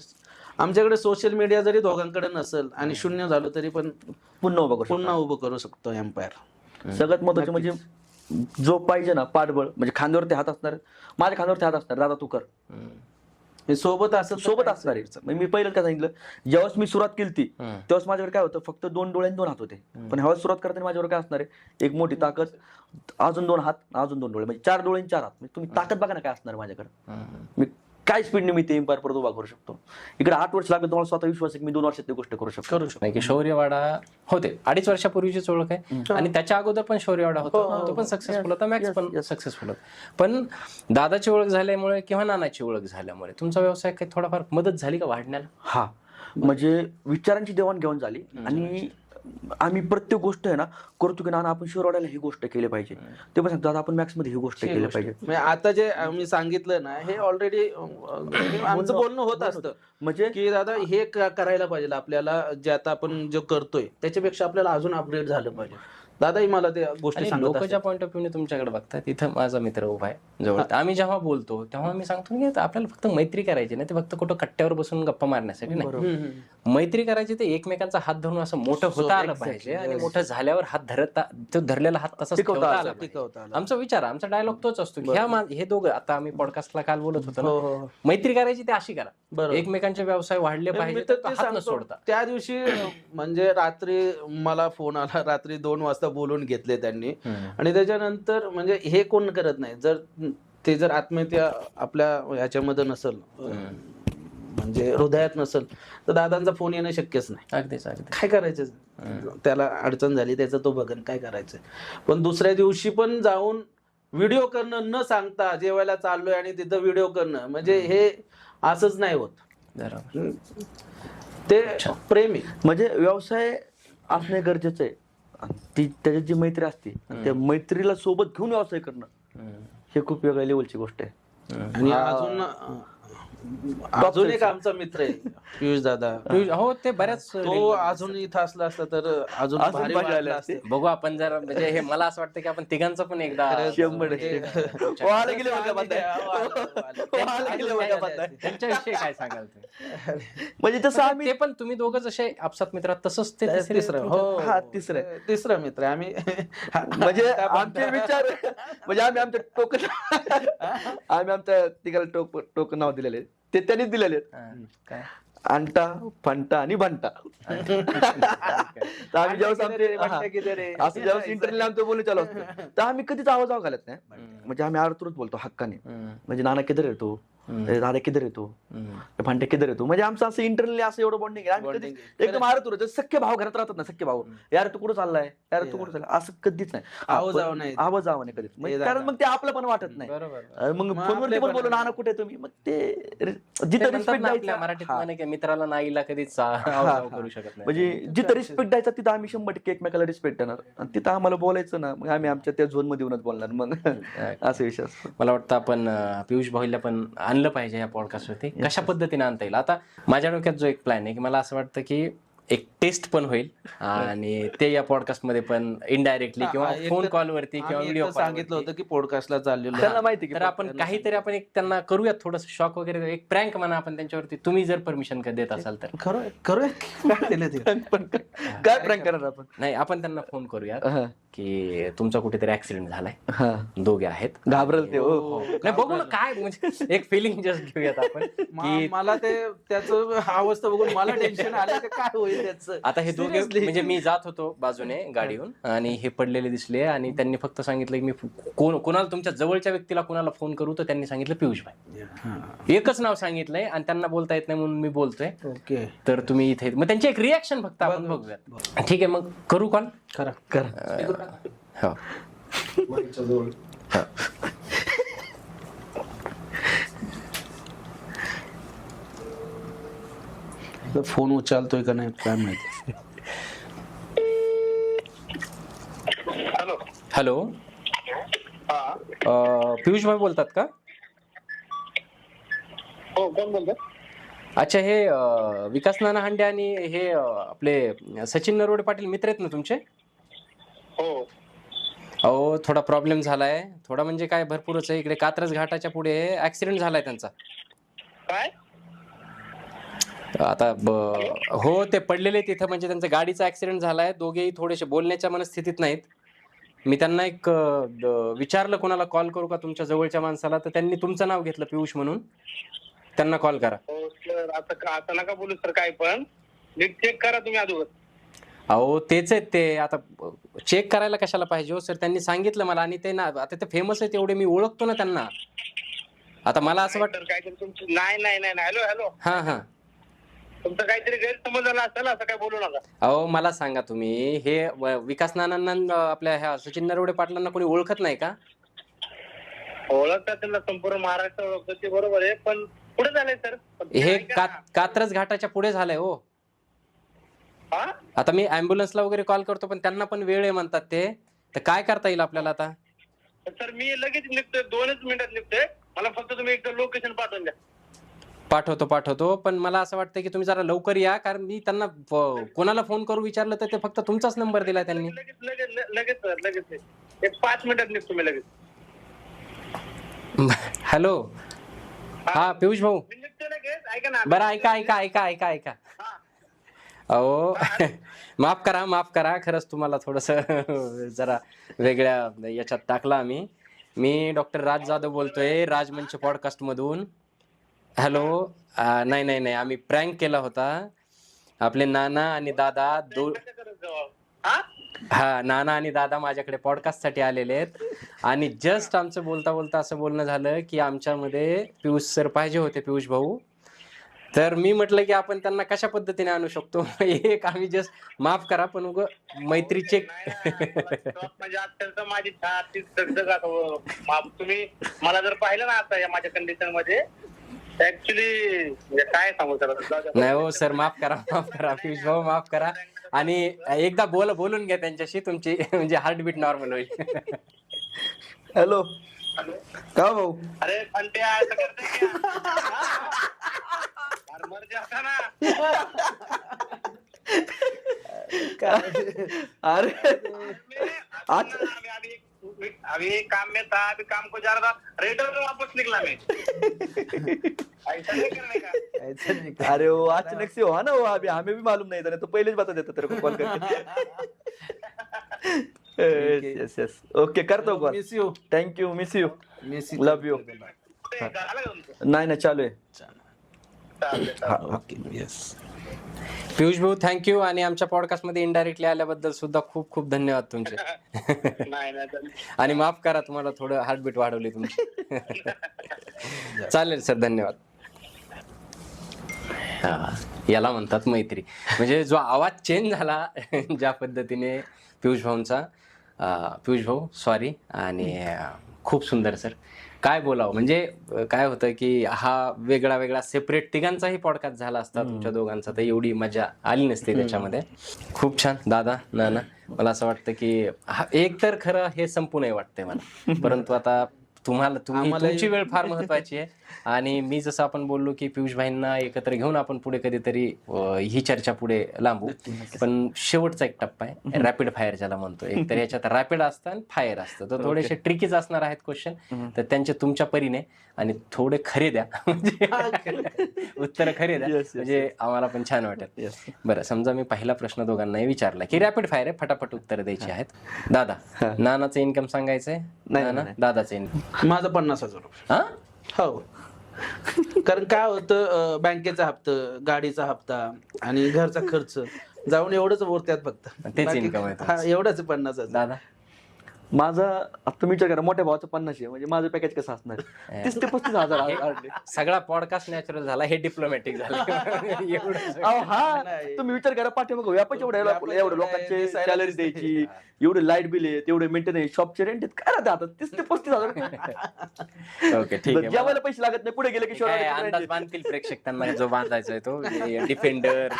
आमच्याकडे सोशल मीडिया जरी दोघांकडे नसेल आणि शून्य झालं तरी पण पुन्हा उभं करू शकतो एम्पायर. सगळ्यात महत्वाचं म्हणजे जो पाहिजे ना पाठबळ, म्हणजे खांद्यावरती हात असणार, माझ्या खांद्यावरती हात असणार, दादा तू कर, सोबत असणार आहे. मी पहिलं काय सांगितलं, ज्यावेळेस मी सुरुवात केली ती तेव्हाच माझ्याकडे काय होतं, फक्त 2 डोळे आणि 2 हात होते. पण ह्यावेळेस सुरुवात करताना माझ्यावर काय असणार आहे, एक मोठी ताकद, अजून 2 हात, अजून 2 डोळे, म्हणजे 4 डोळे आणि 4 हात. म्हणजे तुम्ही ताकद बघा ना काय असणार माझ्याकडे. मी काय स्पीडने मी ते एम्पायर परत उभा करू शकतो. इकडे 8 वर्ष लागले, तुम्हाला स्वतः विश्वास आहे की मी 2 वर्षात ती गोष्ट करू शकतो. की शौर्यवाडा होते 2.5 वर्षापूर्वीचीच ओळख आहे, आणि त्याच्या अगोदर पण शौर्यवाडा होता, तो पण सक्सेसफुल होता, मॅक्स पण सक्सेसफुल होता. पण दादाची ओळख झाल्यामुळे किंवा नानाची ओळख झाल्यामुळे तुमचा व्यवसाय काही थोडाफार मदत झाली का वाढण्याला? हा, म्हणजे विचारांची देवाणघेवाण झाली, आणि आम्ही प्रत्येक गोष्ट आहे ना करतो की नाना आपण शिवरवाड्याला ही गोष्ट केली पाहिजे, ते पण सांगतात आपण मॅक्स मध्ये ही गोष्ट केली पाहिजे. म्हणजे आता जे आम्ही सांगितलं ना हे ऑलरेडी आमचं बोलणं होत असतं, म्हणजे की दादा हे करायला पाहिजे आपल्याला, जे आता आपण जो करतोय त्याच्यापेक्षा आपल्याला अजून अपग्रेड झालं पाहिजे. दादाही मला त्या गोष्टी सांगतात. लोकांच्या पॉईंट ऑफ व्ह्यूने तुमच्याकडे बघतात. इथं माझा मित्र उभा आहे जवळ, आम्ही जेव्हा बोलतो तेव्हा मी सांगतो की आपल्याला फक्त मैत्री करायची नाही, ते फक्त कुठं कट्ट्यावर बसून गप्पा मारण्यासाठी नाही. मैत्री करायची ते एकमेकांचा हात धरून असं मोठं होता आलं पाहिजे, आणि मोठं झाल्यावर हात तो धरलेला हात तसाच ठेवता आला पाहिजे. आमचा विचार, आमचा डायलॉग तोच असतो की हे दोघं, आता आम्ही पॉडकास्टला काल बोलत होतो ना, मैत्री करायची ते अशी करा, एकमेकांचे व्यवसाय वाढले पाहिजे, हात न सोडता. त्या दिवशी म्हणजे रात्री मला फोन आला, रात्री 2 वाजता बोलून घेतले त्यांनी, आणि त्याच्यानंतर म्हणजे हे कोण करत नाही. जर आत्मीयता आपल्या ह्याच्यामध्ये नसेल, म्हणजे हृदयात नसेल, तर दादांचा फोन येणं शक्यच नाही. अगदीच काय करायचं, त्याला अडचण झाली त्याचं तो बघन काय करायचं. पण दुसऱ्या दिवशी पण जाऊन व्हिडिओ करणं न सांगता, जेवायला चाललोय आणि तिथं व्हिडिओ करणं, म्हणजे हे असंच नाही होत. ते प्रेमी म्हणजे व्यवसाय असणे गरजेचं आहे. त्याच्यात जी मैत्री असते, त्या मैत्रीला सोबत घेऊन व्यवसाय करणं हे खूप वेगळ्या लेवलची गोष्ट आहे. आणि अजून एक आमचा मित्र आहे पियुष दादा. हो, ते बऱ्याच, तो अजून इथं असला असता तर अजून भारी वाटलं असतं. बघू आपण जरा, म्हणजे हे मला असं वाटतं की आपण तिघांचं पण एकदा त्यांच्याविषयी काय सांगाल ते? म्हणजे तसं आम्ही ते पण तुम्ही दोघं जसे आपसात मित्र तसंच ते तिसरं मित्र आम्ही. म्हणजे आमचे विचार, म्हणजे आम्ही आमच्या तिघाला टोकन नाव दिलेले, ते त्यांनीच दिलेले, अंटा, फंटा आणि बंटा. आम्ही जेव्हा इंटरनेट आमचं बोलणं चालू असतं तर आम्ही कधीच आवाज घालत नाही. म्हणजे आम्ही आरतूरच बोलतो हक्काने, म्हणजे नाना किधर येतो, दादा किधर येतो, फांटे किधर येतो, म्हणजे आमचं असं इंटरनली असं एवढं बॉन्डिंग आहे. आम्ही कधी एकदम आरतूर, सख्खे भाऊ घरात राहतात ना, सख्खे भाऊ, यार तू कुठं चाललाय, यार तू कुठं चाललाय, असं कधीच नाही, आवाज नाही कधीच. कारण मग ते आपलं पण वाटत नाही. मग फोनवरती पण बोलू नाना कुठे तुम्ही, मग ते जिथं रिस्पेक्ट द्यायचा, मराठीत मित्राला नाईला कधीच करू शकत नाही, म्हणजे जिथं रिस्पेक्ट द्यायचा तिथं आम्ही 100% एकमेकाला रिस्पेक्ट देणार, आणि तिथं आम्हाला बोलायचं ना, मग आम्ही आमच्या त्या झोन मध्ये येऊनच बोलणार. मग असं विषय असतो. मला वाटतं आपण पियुष भाऊला पण आणलं पाहिजे या पॉडकास्टवरती. कशा पद्धतीने आणता येईल? आता माझ्या डोक्यात जो एक प्लॅन आहे की मला असं वाटतं की एक टेस्ट पण होईल, आणि ते या पॉडकास्ट मध्ये पण इनडायरेक्टली किंवा फोन कॉल वरती किंवा व्हिडिओ सांगितलं होतं की पॉडकास्टला चाललेलं, त्यांना माहिती की तर आपण काहीतरी आपण एक त्यांना करूयात, थोडंसं शॉक वगैरे, एक प्रँक म्हणा आपण त्यांच्यावरती, तुम्ही जर परमिशन देत असाल तर. करूया. काय प्रँक करणार आपण? नाही, आपण त्यांना फोन करूयात की तुमचा कुठेतरी ऍक्सिडेंट झालाय, दोघे आहेत, घाबरल ते. नाही, बघू ना काय, म्हणजे एक फिलिंग जस्ट घेऊयात आपण की मला ते त्याचं अवस्था बघून मला टेन्शन आलं की काय होईल त्याचं. आता हे दोघे, म्हणजे मी जात होतो बाजूने गाडीहून आणि हे पडलेले दिसले, आणि त्यांनी फक्त सांगितलं की मी कोणाला, तुमच्या जवळच्या व्यक्तीला कोणाला फोन करू, तर त्यांनी सांगितलं पियुष भाई, एकच नाव सांगितलंय, आणि त्यांना बोलता येत नाही म्हणून मी बोलतोय. ओके, तर तुम्ही इथे, मग त्यांची एक रिॲक्शन फक्त आपण बघूयात. ठीक आहे, मग करू कॉल. करा. हो, फोन उचलतोय का नाही काय माहिती. हॅलो, पियुष भाई बोलतात का? हो, कोण बोलतात? अच्छा, हे विकास नाना हांडे आणि हे आपले सचिन नरवडे पाटील मित्र आहेत ना तुमचे? हो. अहो, थोडा प्रॉब्लेम झालाय. थोडा म्हणजे काय, भरपूरच आहे. इकडे कात्रज घाटाच्या पुढे ऍक्सिडेंट झालाय त्यांचा. काय? आता हो, ते पडलेले तिथं, म्हणजे त्यांचा गाडीचा ऍक्सिडेंट झालाय. दोघेही थोडेसे बोलण्याच्या मनस्थितीत नाहीत. मी त्यांना एक विचारलं कोणाला कॉल करू का तुमच्या जवळच्या माणसाला, तर त्यांनी तुमचं नाव घेतलं, पियुष म्हणून. त्यांना कॉल करा. हो सर, आता नका बोलू सर काय पण. नीट चेक करा तुम्ही अगोदर. अहो, तेच आहेत ते. आता चेक करायला कशाला पाहिजे हो सर, त्यांनी सांगितलं मला. आणि ते ना, आता ते फेमस आहेत एवढे, मी ओळखतो ना त्यांना. आता मला असं वाटतं काहीतरी तुमचं नाही. हॅलो. हा तुमचं काहीतरी गैरसमज झाला असेल, असं काय बोलू नका. अहो, मला सांगा तुम्ही, हे विकास नानांना आपल्या ह्या सचिन नरवडे पाटलांना कोणी ओळखत नाही का? ओळखतात त्यांना, संपूर्ण महाराष्ट्र ओळखतात ते, बरोबर आहे. पण पुढे झालंय सर. हे कात्रज घाटाच्या पुढे झालंय हो. आता मी अँब्युलन्सला वगैरे कॉल करतो, पण त्यांना पण वेळ आहे म्हणतात ते. तर काय करता येईल आपल्याला आता? सर मी लगेच निघतोय, 2च मिनिटात निघतोय. मला फक्त तुम्ही एकदा लोकेशन पाठवून द्या. पाठवतो, पण मला असं वाटतं की तुम्ही जरा लवकर या, कारण मी त्यांना कोणाला फोन करू विचारलं तर ते फक्त तुमचाच नंबर दिलाय त्यांनी. लगेच सर, एक 5 मिनिटात निघतो मी लगेच. हॅलो, हा पियुष भाऊ. मी निघतोय लगेच, ऐका ना. बरं, ऐका. अहो, माफ करा. खरंच तुम्हाला थोडस जरा वेगळ्या याच्यात टाकला आम्ही. मी डॉक्टर राज जाधव बोलतोय, राजमंच पॉडकास्ट मधून. हॅलो. नाही, आम्ही प्रँक केला होता. आपले नाना आणि दादा नाना आणि दादा माझ्याकडे पॉडकास्ट साठी आलेले आहेत. आणि जस्ट आमचं बोलता असं बोलणं झालं की आमच्यामध्ये पियुष सर पाहिजे होते, पियुष भाऊ. तर मी म्हटलं की आपण त्यांना कशा पद्धतीने आणू शकतो. एक आम्ही जस्ट, माफ करा पण उग मैत्री चेक. म्हणजे अत्यंत माझी छाती तुम्ही मला जर पाहिलं ना आता या माझ्या कंडिशन मध्ये, ऍक्च्युली काय सांगू सर. नाही हो सर, माफ करा पियुष भाऊ, माफ करा. आणि एकदा बोलून घ्या त्यांच्याशी, तुमची म्हणजे हार्टबीट नॉर्मल होईल. हॅलो. का भाऊ? अरे फंटे असं करते अरे अभी काम में था, अभी काम को जा रहा था, रेडर में वापस निकला मैं. ऐसा नहीं करने का. अरे वो अचानक से हुआ ना वो, अभी हमें भी मालूम नहीं था, तो पहले ही बता देता तेरे को कॉल करके. यस ओके, करता हूँ call. Miss you. Thank you, miss you, love you. नाही चालू आहे. Okay, yes. पियुष भाऊ, थँक्यू. आणि आमच्या पॉडकास्ट मध्ये इनडायरेक्टली आल्याबद्दल सुद्धा खूप खूप धन्यवाद तुमचे. आणि माफ करा, तुम्हाला थोडं हार्टबीट वाढवली तुमची. चालेल सर, धन्यवाद. याला म्हणतात मैत्री. म्हणजे जो आवाज चेंज झाला ज्या पद्धतीने पियुष भाऊंचा. पियुष भाऊ सॉरी. आणि खूप सुंदर सर, काय बोलावं. म्हणजे काय होतं की हा वेगळा सेपरेट तिघांचाही पॉडकास्ट झाला असता तुमच्या दोघांचा, तर एवढी मजा आली नसते त्याच्यामध्ये. खूप छान दादा, नाना. मला असं वाटतं की एक तर खरं हे संपू नये वाटतंय मला, परंतु आता तुमची वेळ फार महत्वाची आहे. आणि मी जसं आपण बोललो की पियुष भाईंना एकत्र घेऊन आपण पुढे कधीतरी ही चर्चा पुढे लांबू. पण शेवटचा एक टप्पा आहे, रॅपिड फायर ज्याला म्हणतो. एक तर याच्यात रॅपिड असतं आणि फायर असतं, तर थोडेसे ट्रिकीच असणार आहेत क्वेश्चन. तर त्यांचे तुमच्या परीने आणि थोडे खरे द्या, उत्तर खरे द्या, म्हणजे आम्हाला पण छान वाटेल. बरं, समजा मी पहिला प्रश्न दोघांनाही विचारला की रॅपिड फायर आहे, फटाफट उत्तर द्यायची आहेत. दादा, नानाचं इन्कम सांगायचंय? नाना, दादाचं इन्कम? माझं 50,000 रुपये. हो. कारण काय होतं, बँकेचा हप्ता, गाडीचा हप्ता आणि घरचा खर्च जाऊन एवढंच उरत्यात फक्त. तेच इन्कम आहे. एवढंच 50,000. दादा, माझा आता विचार करा, मोठ्या भावाचं 50 आहे, म्हणजे माझं पॅकेज कसं असणार? 30 ते 35,000. सगळा पॉडकास्ट नॅचरल झाला, हे डिप्लोमॅटिक झालं. तुम्ही विचार करा, पाठीमागं व्यापाच एवढ्या लोकांचे सॅलरी द्यायची, एवढे लाईट बिल आहेत, एवढे मेंटेनन्स, शॉपचे रेंट आहेत, काय राहते आता 30 ते 35,000. ओके, ठीक आहे. जेवायला पैसे लागत नाही, पुढे गेले की अंदाज बांधतील प्रेक्षक त्यांना जो बांधायचा आहे तो. डिफेंडर,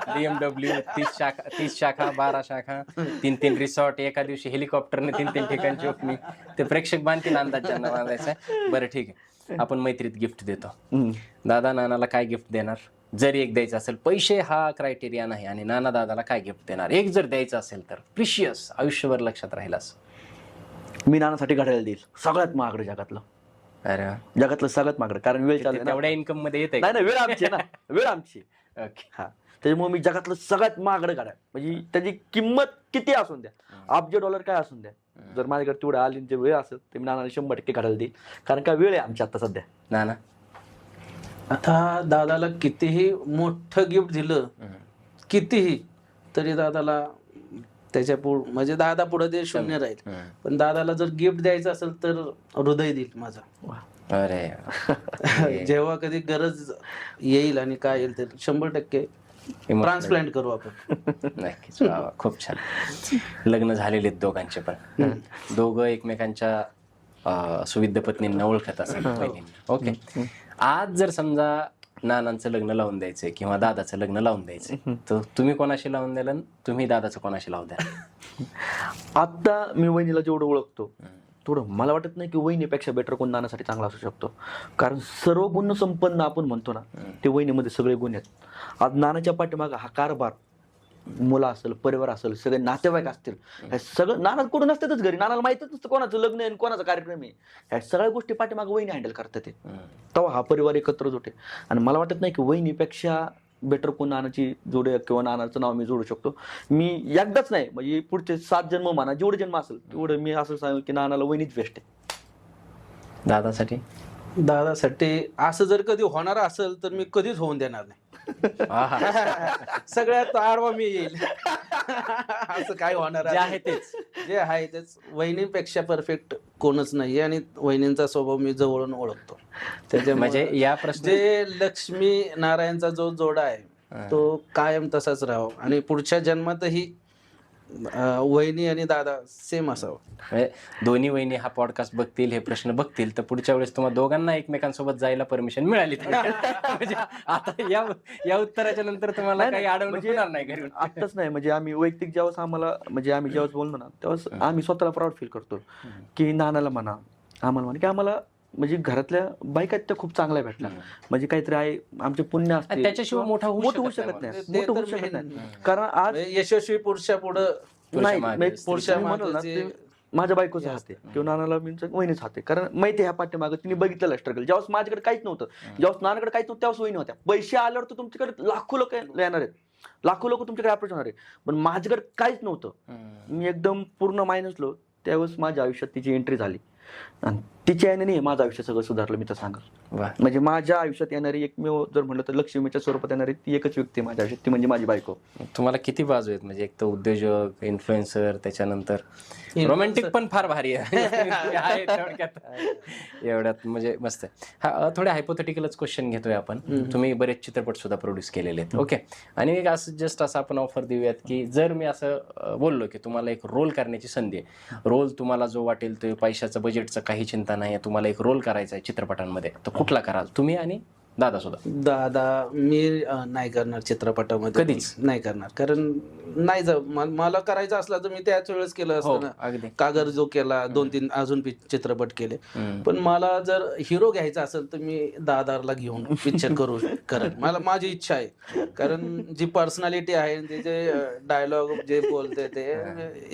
BMW, 30 शाखा, 12 शाखा, 3 रिसॉर्ट, एका दिवशी हेलिकॉप्टरने 3 ठिकाणची ओपनिंग. ते प्रेक्षक बांधतील अंदाज ज्यांना बांधायचा. बरं, ठीक आहे. आपण मैत्रीत गिफ्ट देतो. दादा नानाला काय गिफ्ट देणार? जर एक द्यायचं असेल, पैसे हा क्रायटेरिया नाही, आणि नाना दादाला काय गिफ्ट देणार? एक जर द्यायचं असेल तर प्रिशियस, आयुष्यभर लक्षात राहील असं. मी नानासाठी घड्याळ देईल, सगळ्यात महागडं जगातलं. अरे जगातलं सगळ्यात महागडं, कारण वेळ चालू तेवढ्या इन्कम मध्ये येते. नाही वेळ आमची आहे ना, वेळ आमची. ओके. हा, त्याच्यामुळे मी जगातलं सगळ्यात महागडं घड्याळ, म्हणजे त्याची किंमत किती असून द्या, $1 अब्ज काय असून द्या, जर माझ्याकडे तेवढं आली जे वेळ असेल तर मी नानाला 100% घड्याळ देईल, कारण काय वेळ आहे आमची आता सध्या. नाना आता दादाला कितीही मोठं गिफ्ट दिलं, कितीही, तरी दादाला त्याच्या म्हणजे दादा पुढे ते शून्य राहील. पण दादाला जर गिफ्ट द्यायचं असेल तर हृदय देईल माझा. अरे जेव्हा कधी गरज येईल आणि काय येईल ते 100% ट्रान्सप्लांट करू आपण. नक्कीच. वा वा, खूप छान. लग्न झालेले आहेत दोघांचे पण, दोघं एकमेकांच्या सुविद्य पत्नींना ओळखत असतात. ओके. आज जर समजा नानांचं लग्न लावून द्यायचंय किंवा दादाचं लग्न लावून द्यायचंय, तर तुम्ही कोणाशी लावून द्याल आणि तुम्ही दादाचं कोणाशी लावून द्याल? आता मी वहिनीला जेवढं ओळखतो थोडं मला वाटत नाही की वहिनीपेक्षा बेटर कोण नानासाठी चांगला असू शकतो, कारण सर्व गुण संपन्न आपण म्हणतो ना, ते वहिनीमध्ये सगळे गुण आहेत. आज नानाच्या पाठीमागं हा कारभार, मुलं असेल, परिवार असेल, सगळे नातेवाईक असतील, हे सगळं नाना कुठून असतातच घरी, नानाला माहितच नसतं कोणाचं लग्न आहे कोणाचा कार्यक्रम आहे, ह्या सगळ्या गोष्टी पाठीमागं वहिनी हँडल करतात. तेव्हा हा परिवार एकत्रच होते, आणि मला वाटत नाही की वहिनीपेक्षा बेटर कोण नानाची जोडी किंवा नानाचं नाव मी जोडू शकतो. मी एकदाच नाही, म्हणजे पुढचे 7 जन्म म्हणा, जेवढे जन्म असेल तेवढं मी असं सांगेल की नानाला वहिनीच बेस्ट आहे. दादासाठी असं जर कधी होणार असेल तर मी कधीच होऊन देणार नाही. सगळ्यात आडवा मी येईल. असं काय होणार आहे तेच, जे आहे तेच. वहिनीपेक्षा परफेक्ट कोणच नाही, आणि वहिनींचा स्वभाव मी जवळून ओळखतो. त्याच्या म्हणजे या प्रश्न जे लक्ष्मी नारायणचा जो जोडा आहे तो कायम तसाच राहावा, आणि पुढच्या जन्मातही वहिनी आणि दादा सेम असावं. म्हणजे दोन्ही वहिनी हा पॉडकास्ट बघतील, हे प्रश्न बघतील, तर पुढच्या वेळेस तुम्हाला दोघांना एकमेकांसोबत जायला परमिशन मिळाली. म्हणजे आता या उत्तराच्या नंतर तुम्हाला काही अडवणूक होणार नाही घरी. आत्ताच नाही, म्हणजे आम्ही वैयक्तिक जेव्हा आम्हाला, म्हणजे आम्ही जेव्हा बोललो ना, तेव्हा आम्ही स्वतःला प्राऊड फील करतो की नानाला म्हणा, आम्हाला म्हणा की आम्हाला म्हणजे घरातल्या बायका त्या खूप चांगल्या भेटल्या, म्हणजे काहीतरी आहे आमचे पुण्य असते, त्याच्याशिवाय मोठं होऊ शकत नाही, मोठं होऊ शकत नाही. कारण आज यशस्वी पुरुषा पुढं नाही, माझ्या बायकोचे हाते किंवा नानाला मी वहिनीच हाते, कारण माहिती ह्या पाठीमागं तिने बघितलेलं स्ट्रगल. जेव्हा माझ्याकडे काहीच नव्हतं, जेव्हा नानाकडे काहीच नव्हतं, तेव्हा वहिनी होत्या. पैसे आल्यावर तर तुमच्याकडे लाखो लोक येणार आहेत, लाखो लोक तुमच्याकडे अप्रोच होणार आहे, पण माझ्याकडे काहीच नव्हतं, मी एकदम पूर्ण मायनसलो. त्यावेळेस माझ्या आयुष्यात तिची एंट्री झाली, आणि तिच्या याने माझं आयुष्य सगळं सुधारलं, मी तर सांगेल. म्हणजे माझ्या आयुष्यात येणारी एकमेव जर म्हणलं तर लक्ष्मीच्या स्वरूपात येणारी ती एकच व्यक्ती माझ्या आयुष्यात, ती म्हणजे माझी बायको. तुम्हाला किती बाजू आहेत, म्हणजे एक तर उद्योजक, इन्फ्लुएन्सर, त्याच्यानंतर रोमॅन्टिक पण फार भारी आहे. एवढ्यात म्हणजे मस्त आहे. हा, थोडे हायपोथेटिकलच क्वेश्चन घेतोय आपण. तुम्ही बरेच चित्रपट सुद्धा प्रोड्यूस केलेले आहेत. ओके. आणि एक असं जस्ट असं आपण ऑफर देऊयात की जर मी असं बोललो की तुम्हाला एक रोल करण्याची संधी आहे, रोल तुम्हाला जो वाटेल ते, पैशाचं बजेटचं काही चिंता नाही, तुम्हाला एक रोल करायचा आहे चित्रपटांमध्ये, तर कुठला कराल तुम्ही आणि दादा सुद्धा? दादा मी नाही करणार चित्रपटामध्ये, कधीच नाही करणार, कारण नाही मला करायचं असला तर मी त्याच वेळेस केलं असतं ना. अगदी. कागर जो केला, 2-3 अजून चित्रपट केले, पण मला जर हिरो घ्यायचा असेल तर मी दादाला घेऊन पिक्चर करेन. मला माझी इच्छा आहे, कारण जी पर्सनॅलिटी आहे, ते जे डायलॉग जे बोलते ते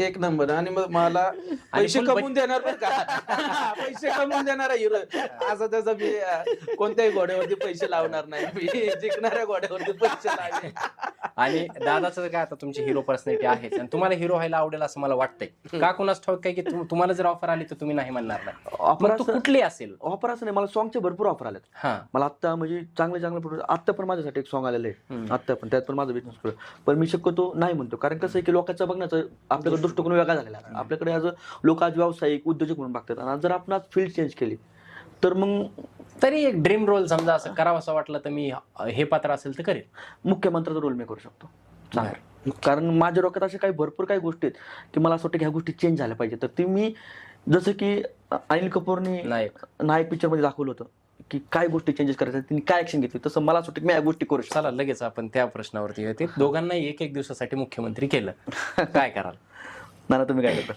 एक नंबर, आणि मग मला पैसे कमवून देणार पण का, पैसे कमवून देणारा हिरो असं त्याचा मी कोणत्याही घोड्यावरती पैसे लावणार नाही, मी जिंकणाऱ्या घोड्यावरती पैसे लावेल. आणि दादाचं काय, आता तुमची हिरो पर्सनॅलिटी आहे आणि तुम्हाला हिरो व्हायला आवडेल असं मला वाटतंय, का कुणाच ठाऊक काय की तुम्हाला जर ऑफर आली तर तुम्ही नाही म्हणणार नाही. ऑफर कुठली असेल? ऑफर असं नाही, मला सॉंगचे भरपूर ऑफर आलेत. मला आता म्हणजे चांगले आता पण माझ्यासाठी एक सॉंग आलेलं आहे, आता पण त्यात पण माझा बिझनेस, पण मी शक्यतो नाही म्हणतो, कारण कसं आहे की लोकांचं बघण्याचं आपल्याकडे दृष्टिकोन वेगळा झालेला आहे. आपल्याकडे आज लोक आज व्यावसायिक उद्योजक म्हणून बघतात, आणि जर आपण आज फील्ड चेंज केली तर मग तरी एक ड्रीम रोल समजा असं करावं असं वाटलं तर मी हे पात्र असेल तर करेल. मुख्यमंत्र्याचा रोल मी करू शकतो, कारण माझ्या डोक्यात अशा काही भरपूर काही गोष्टी आहेत की मला असं वाटतं की ह्या गोष्टी चेंज झाल्या पाहिजे. तर ती मी, जसं की अनिल कपूरने नायक पिक्चर मध्ये दाखवलं होतं की काय गोष्टी चेंजेस करायच्या, तिने काय ऍक्शन घेतली, तसं मला असं वाटतं की मी या गोष्टी करू शकतो. चला लगेच आपण त्या प्रश्नावरती येते. दोघांनाही एक दिवसासाठी मुख्यमंत्री केलं, काय कराल? नाना तुम्ही काय करता?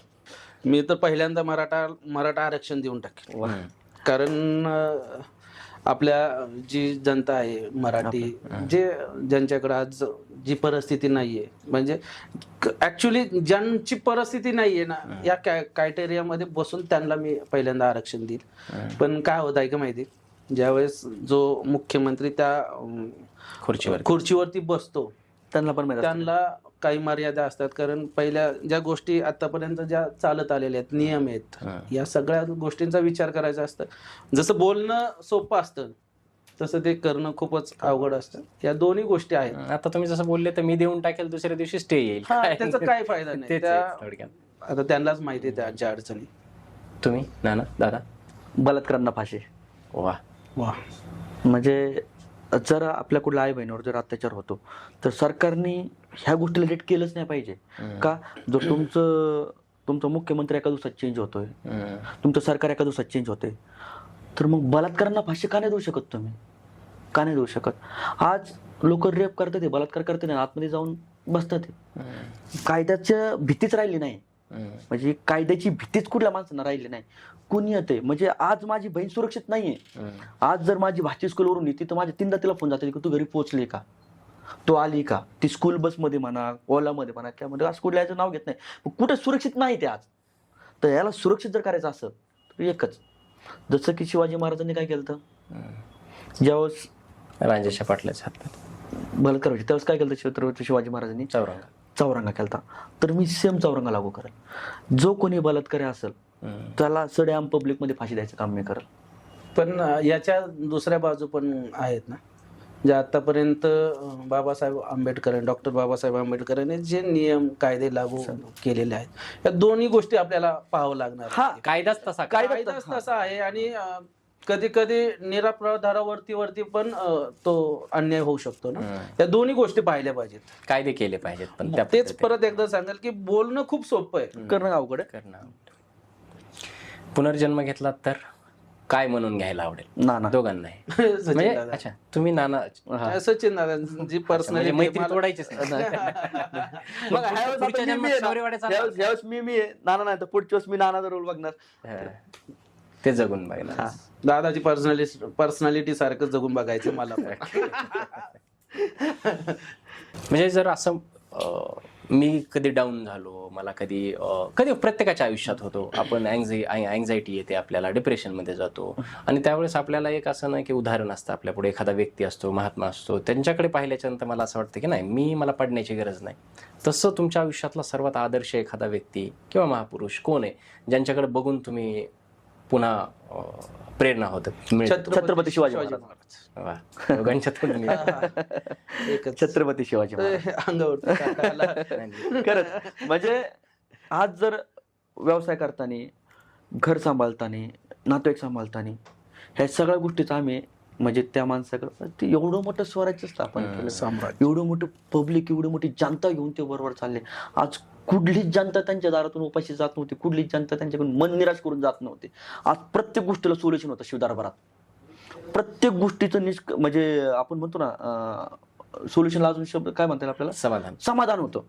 मी तर पहिल्यांदा मराठा आरक्षण देऊन टाकेल, कारण आपल्या जी जनता आहे मराठी, जे ज्यांच्याकडे आज जी परिस्थिती नाहीये, म्हणजे ऍक्च्युली ज्यांची परिस्थिती नाहीये ना, या क्रायटेरियामध्ये बसून त्यांना मी पहिल्यांदा आरक्षण देईल. पण काय होत आहे का माहिती, ज्यावेळेस जो मुख्यमंत्री त्या खुर्चीवरती बसतो त्यांना काही मर्यादा असतात. कारण पहिल्या ज्या गोष्टी आतापर्यंत ज्या चालत आलेल्या आहेत, नियम आहेत, या सगळ्या गोष्टींचा विचार करायचा असतं. जसं बोलणं सोपं असतं तसं ते करणं खूपच अवघड असतं. या दोन्ही गोष्टी आहेत. आता तुम्ही जसं बोलले तर मी देऊन टाकेल, दुसऱ्या दिवशी स्टे येईल, त्याचा काय फायदा नाही. आता त्यांनाच माहिती आहे त्यांच्या अडचणी. तुम्ही नाना दादा? बलात्कारांना फाशी. वा वा. म्हणजे जर आपल्या कुठल्या आई बहिणीवर जर अत्याचार होतो तर सरकारने ह्या गोष्टीला लेट केलंच नाही पाहिजे का? जर तुमचं मुख्यमंत्री एका दिवसात चेंज होतोय, तुमचं सरकार एका दिवसात चेंज होते, तर मग बलात्कारांना फाशी का नाही देऊ शकत तुम्ही? का नाही देऊ शकत? आज लोक रेप करतात, बलात्कार करतात, आतमध्ये जाऊन बसतात. कायद्याच्या भीतीच राहिली नाही. म्हणजे कायद्याची भीतीच कुठल्या माणसांना राहिली नाही. कुणी येते म्हणजे आज माझी बहीण सुरक्षित नाहीये. आज जर माझी भाची स्कूलवरून येते तर माझ्या 3दा तिला फोन जाते की तू घरी पोहोचली का, तू आली का. ती स्कूल बसमध्ये म्हणा, ओलामध्ये म्हणा, त्यामध्ये आज कुठल्या याचं नाव घेत नाही. कुठे सुरक्षित नाही ते आज. तर याला सुरक्षित जर करायचं असं तर एकच, जसं की शिवाजी महाराजांनी काय केलं, ज्यावेळेस राजाच्या पाटलाच्या हातात बलात्कार व्हायचे त्यावेळेस काय केलं छत्रपती शिवाजी महाराजांनी? चौरंगा केलता. तर मी सेम चौरंगा लागू करेल. जो कोणी बलात्कारी असेल त्याला सडेआम पब्लिक मध्ये फाशी द्यायचं काम मी करेल. पण याच्या दुसऱ्या बाजू पण आहेत ना, जे आतापर्यंत डॉक्टर बाबासाहेब आंबेडकरांनी जे नियम कायदे लागू केलेले आहेत, या दोन्ही गोष्टी आपल्याला पाहावं लागणार. कायदाच तसा आहे. आणि कधी कधी निरापराधावरती पण तो अन्याय होऊ शकतो ना. या दोन्ही गोष्टी पाहिल्या पाहिजेत, कायदे केले पाहिजेत. पण तेच परत एकदा सांगाल की बोलणं खूप सोपं आहे, करणं अवघड आहे. पुनर्जन्म घेतला तर काय म्हणून घ्यायला आवडेल? नाना. दोघांनाही म्हणजे? अच्छा, तुम्ही नाना. सचिन दादा जी पर्सनॅलिटी मैत्री तोडायचीच यावेळेस मी नाना नाही तर पुढच्या वेळेस मी नानाचा रोल बघणार, ते जगून बघणार. दादाची पर्सनॅलिटी सारखं जगून बघायचं मला. म्हणजे जर असं मी कधी डाऊन झालो, मला कधी प्रत्येकाच्या आयुष्यात होतो आपण, अँझायटी येते आपल्याला, डिप्रेशनमध्ये जातो, आणि त्यावेळेस आपल्याला एक असं नाही की उदाहरण असतं आपल्या पुढे, एखादा व्यक्ती असतो, महात्मा असतो, त्यांच्याकडे पाहिल्याच्या नंतर मला असं वाटतं की नाही, मला पडण्याची गरज नाही. तसं तुमच्या आयुष्यातला सर्वात आदर्श एखादा व्यक्ती किंवा महापुरुष कोण आहे ज्यांच्याकडे बघून तुम्ही पुन्हा प्रेरणा होत? छत्रपती शिवाजी महाराज. छत्रपती शिवाजी खरंच. म्हणजे आज जर व्यवसाय करताना, घर सांभाळताना, नातेवाईक सांभाळताना, ह्या सगळ्या गोष्टीच आम्ही म्हणजे त्या माणसाकडे एवढं मोठं स्वराज्य स्थापन केलं, एवढं मोठं पब्लिक, एवढी मोठी जनता घेऊन ते बरोबर चालले. आज कुठलीच जनता त्यांच्या दारातून उपाशी जात नव्हती, कुठलीच जनता त्यांच्याकडून मन निराश करून जात नव्हती. आज प्रत्येक गोष्टीला सोल्युशन होतं शिवदरबारात. प्रत्येक गोष्टीचं म्हणजे आपण म्हणतो ना, सोल्युशनला अजून शब्द काय म्हणता येईल आपल्याला? समाधान होतं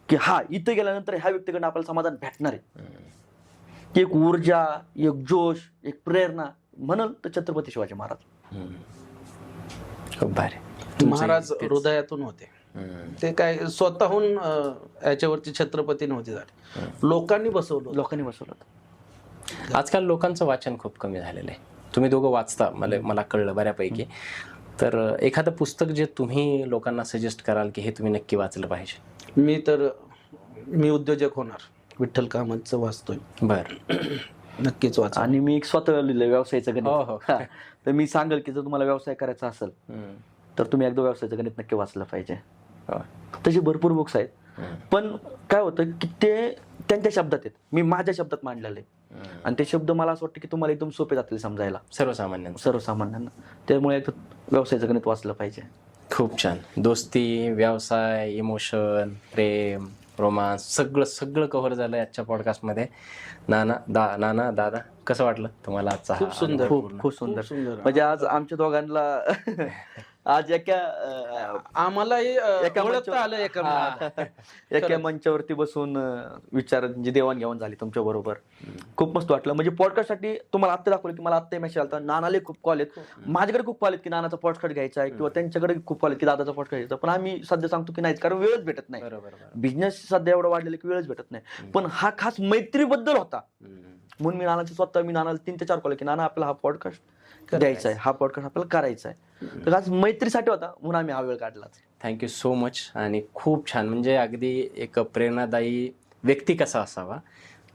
की हा इथं गेल्यानंतर ह्या व्यक्तीकडनं आपल्याला समाधान भेटणार आहे. एक ऊर्जा, एक जोश, एक प्रेरणा म्हणाल तर छत्रपती शिवाजी महाराज. खूप भारी. महाराज हृदयातून होते. ते काय स्वतःहून याच्यावरती छत्रपती नव्हते झाले, लोकांनी बसवलं. आजकाल लोकांचं वाचन खूप कमी झालेलं आहे. तुम्ही दोघं वाचता, मला कळलं बऱ्यापैकी. तर एखादं पुस्तक जे तुम्ही लोकांना सजेस्ट कराल की हे तुम्ही नक्की वाचलं पाहिजे? मी उद्योजक होणार, विठ्ठल कामतचं वाचतोय. बरं, नक्कीच वाचा. आणि मी एक स्वतः लिहिलं व्यवसायाचं गणित. तर मी सांगेल की जर तुम्हाला व्यवसाय करायचा असेल तर तुम्ही एकदा व्यवसायाचं गणित नक्की वाचलं पाहिजे. तसे भरपूर बुक्स आहेत, पण काय होतं की ते त्यांच्या शब्दात आहेत, मी माझ्या शब्दात मांडलेले, आणि ते शब्द मला असं वाटतं की तुम्हाला एकदम सोपे जातील समजायला सर्वसामान्यांना. त्यामुळे एकदा व्यवसायाचं गणित वाचलं पाहिजे. खूप छान. दोस्ती, व्यवसाय, इमोशन, प्रेम, रोमांस सगळं कव्हर झालं आजच्या पॉडकास्टमध्ये. नाना दादा, कसं वाटलं तुम्हाला आजचा? खूप सुंदर. खूप सुंदर. म्हणजे आज आमच्या दोघांना आज एका आम्हालाही एका ओळखता आलं एका मंचावरती बसून विचारांची देवाणघेवाण झाली तुमच्या बरोबर. खूप मस्त वाटलं. म्हणजे पॉडकास्टसाठी तुम्हाला आत्ता दाखवलं की मला आत्ता मेसेज आलता, नानाले खूप कॉल आहेत, माझ्याकडे खूप कॉल आहेत की नानाचा पॉडकास्ट घ्यायचा आहे, किंवा त्यांच्याकडे खूप कॉल आहेत की दादाचा पॉडकास्ट घ्यायचा. पण आम्ही सध्या सांगतो की नाही, कारण वेळच भेटत नाही. बिझनेस सध्या एवढं वाढलेलं की वेळच भेटत नाही. पण हा खास मैत्रीबद्दल होता म्हणून मी नानाला 3 ते 4 कॉल की नाना आपला हा पॉडकास्ट द्यायचा आहे, हा पॉडकास्ट आपल्याला करायचा आहे. तर आज मैत्रीसाठी होता म्हणून आम्ही हा वेळ काढला. Thank you so much. आणि खूप छान, म्हणजे अगदी एक प्रेरणादायी व्यक्ती कसा असावा,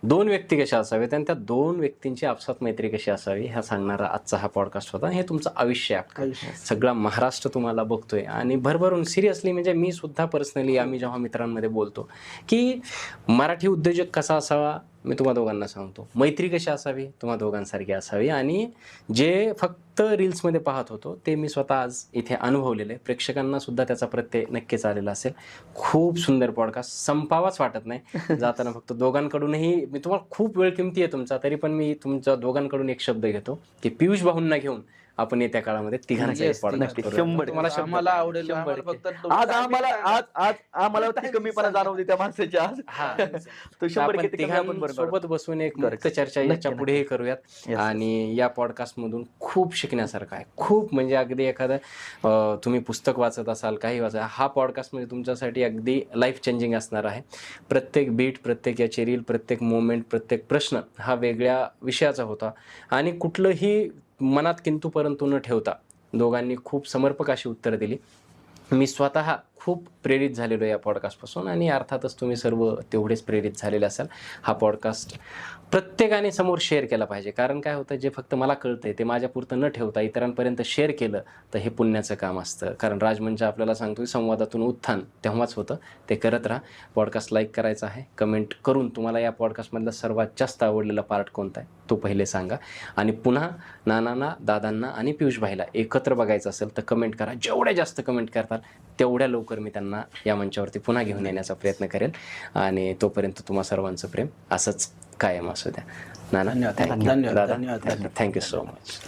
2 व्यक्ती कशा असाव्यात आणि त्या 2 व्यक्तींची आपसात मैत्री कशी असावी ह्या सांगणारा आजचा हा पॉडकास्ट होता. हे तुमचं आयुष्य आहे, सगळा महाराष्ट्र तुम्हाला बघतोय आणि भरभरून सिरियसली. म्हणजे मी सुद्धा पर्सनली, आम्ही जेव्हा मित्रांमध्ये बोलतो की मराठी उद्योजक कसा असावा, मी तुम्हा दोघांना सांगतो. मैत्री कशी असावी, तुम्हा दोघांसारखी असावी. आणि जे फक्त रील्समध्ये पाहत होतो ते मी स्वतः आज इथे अनुभवलेलं आहे. प्रेक्षकांना सुद्धा त्याचा प्रत्यय नक्कीच आलेला असेल. खूप सुंदर पॉडकास्ट, संपावाच वाटत नाही जाताना. फक्त दोघांकडूनही मी तुम्हाला, खूप वेळ किमती आहे तुमचा, तरी पण मी तुमच्या दोघांकडून एक शब्द घेतो की पियुष भाऊंना घेऊन आपण येत्या काळामध्ये तिघांचा पॉडकास्ट करू. आम्हाला आवडेल. आज आम्हाला ती कमीपणा जाणवली त्या माणसाची. आज तो 100% सोबत बसून एक मुक्त चर्चा याच्या पुढेही करूयात. आणि या पॉडकास्ट मधून खूप शिकण्यासारखं आहे, खूप. म्हणजे अगदी एखादं तुम्ही पुस्तक वाचत असाल, काही वाचा, हा पॉडकास्ट म्हणजे तुमच्यासाठी अगदी लाईफ चेंजिंग असणार आहे. प्रत्येक बीट, प्रत्येक याची रील, प्रत्येक मोमेंट, प्रत्येक प्रश्न हा वेगळ्या विषयाचा होता. आणि कुठलंही मनात किंतु परंतु न ठेवता दोघांनी खूप समर्पक अशी उत्तरं दिली. मी स्वतः खूप प्रेरित झालेलो या पॉडकास्टपासून आणि अर्थातच तुम्ही सर्व तेवढेच प्रेरित झालेले असाल. हा पॉडकास्ट प्रत्येकाने समोर शेअर केला पाहिजे. कारण काय होतं, जे फक्त मला कळतंय ते माझ्यापुरतं न ठेवता इतरांपर्यंत शेअर केलं तर हे पुण्याचं काम असतं. कारण राजमंच आपल्याला सांगतो की संवादातून उत्थान तेव्हाच होतं. ते करत राहा. पॉडकास्ट लाईक करायचा आहे, कमेंट करून तुम्हाला या पॉडकास्टमधला सर्वात जास्त आवडलेला पार्ट कोणता आहे तो पहिले सांगा. आणि पुन्हा नानांना, दादांना आणि पियुष भाईला एकत्र बघायचं असेल तर कमेंट करा. जेवढ्या जास्त कमेंट करताल तेवढ्या लवकर मी त्यांना या मंचावरती पुन्हा घेऊन येण्याचा प्रयत्न करेन. आणि तोपर्यंत तुम्हा सर्वांचं प्रेम असंच कायम असू द्या. नाना, धन्यवाद. Thank you so much.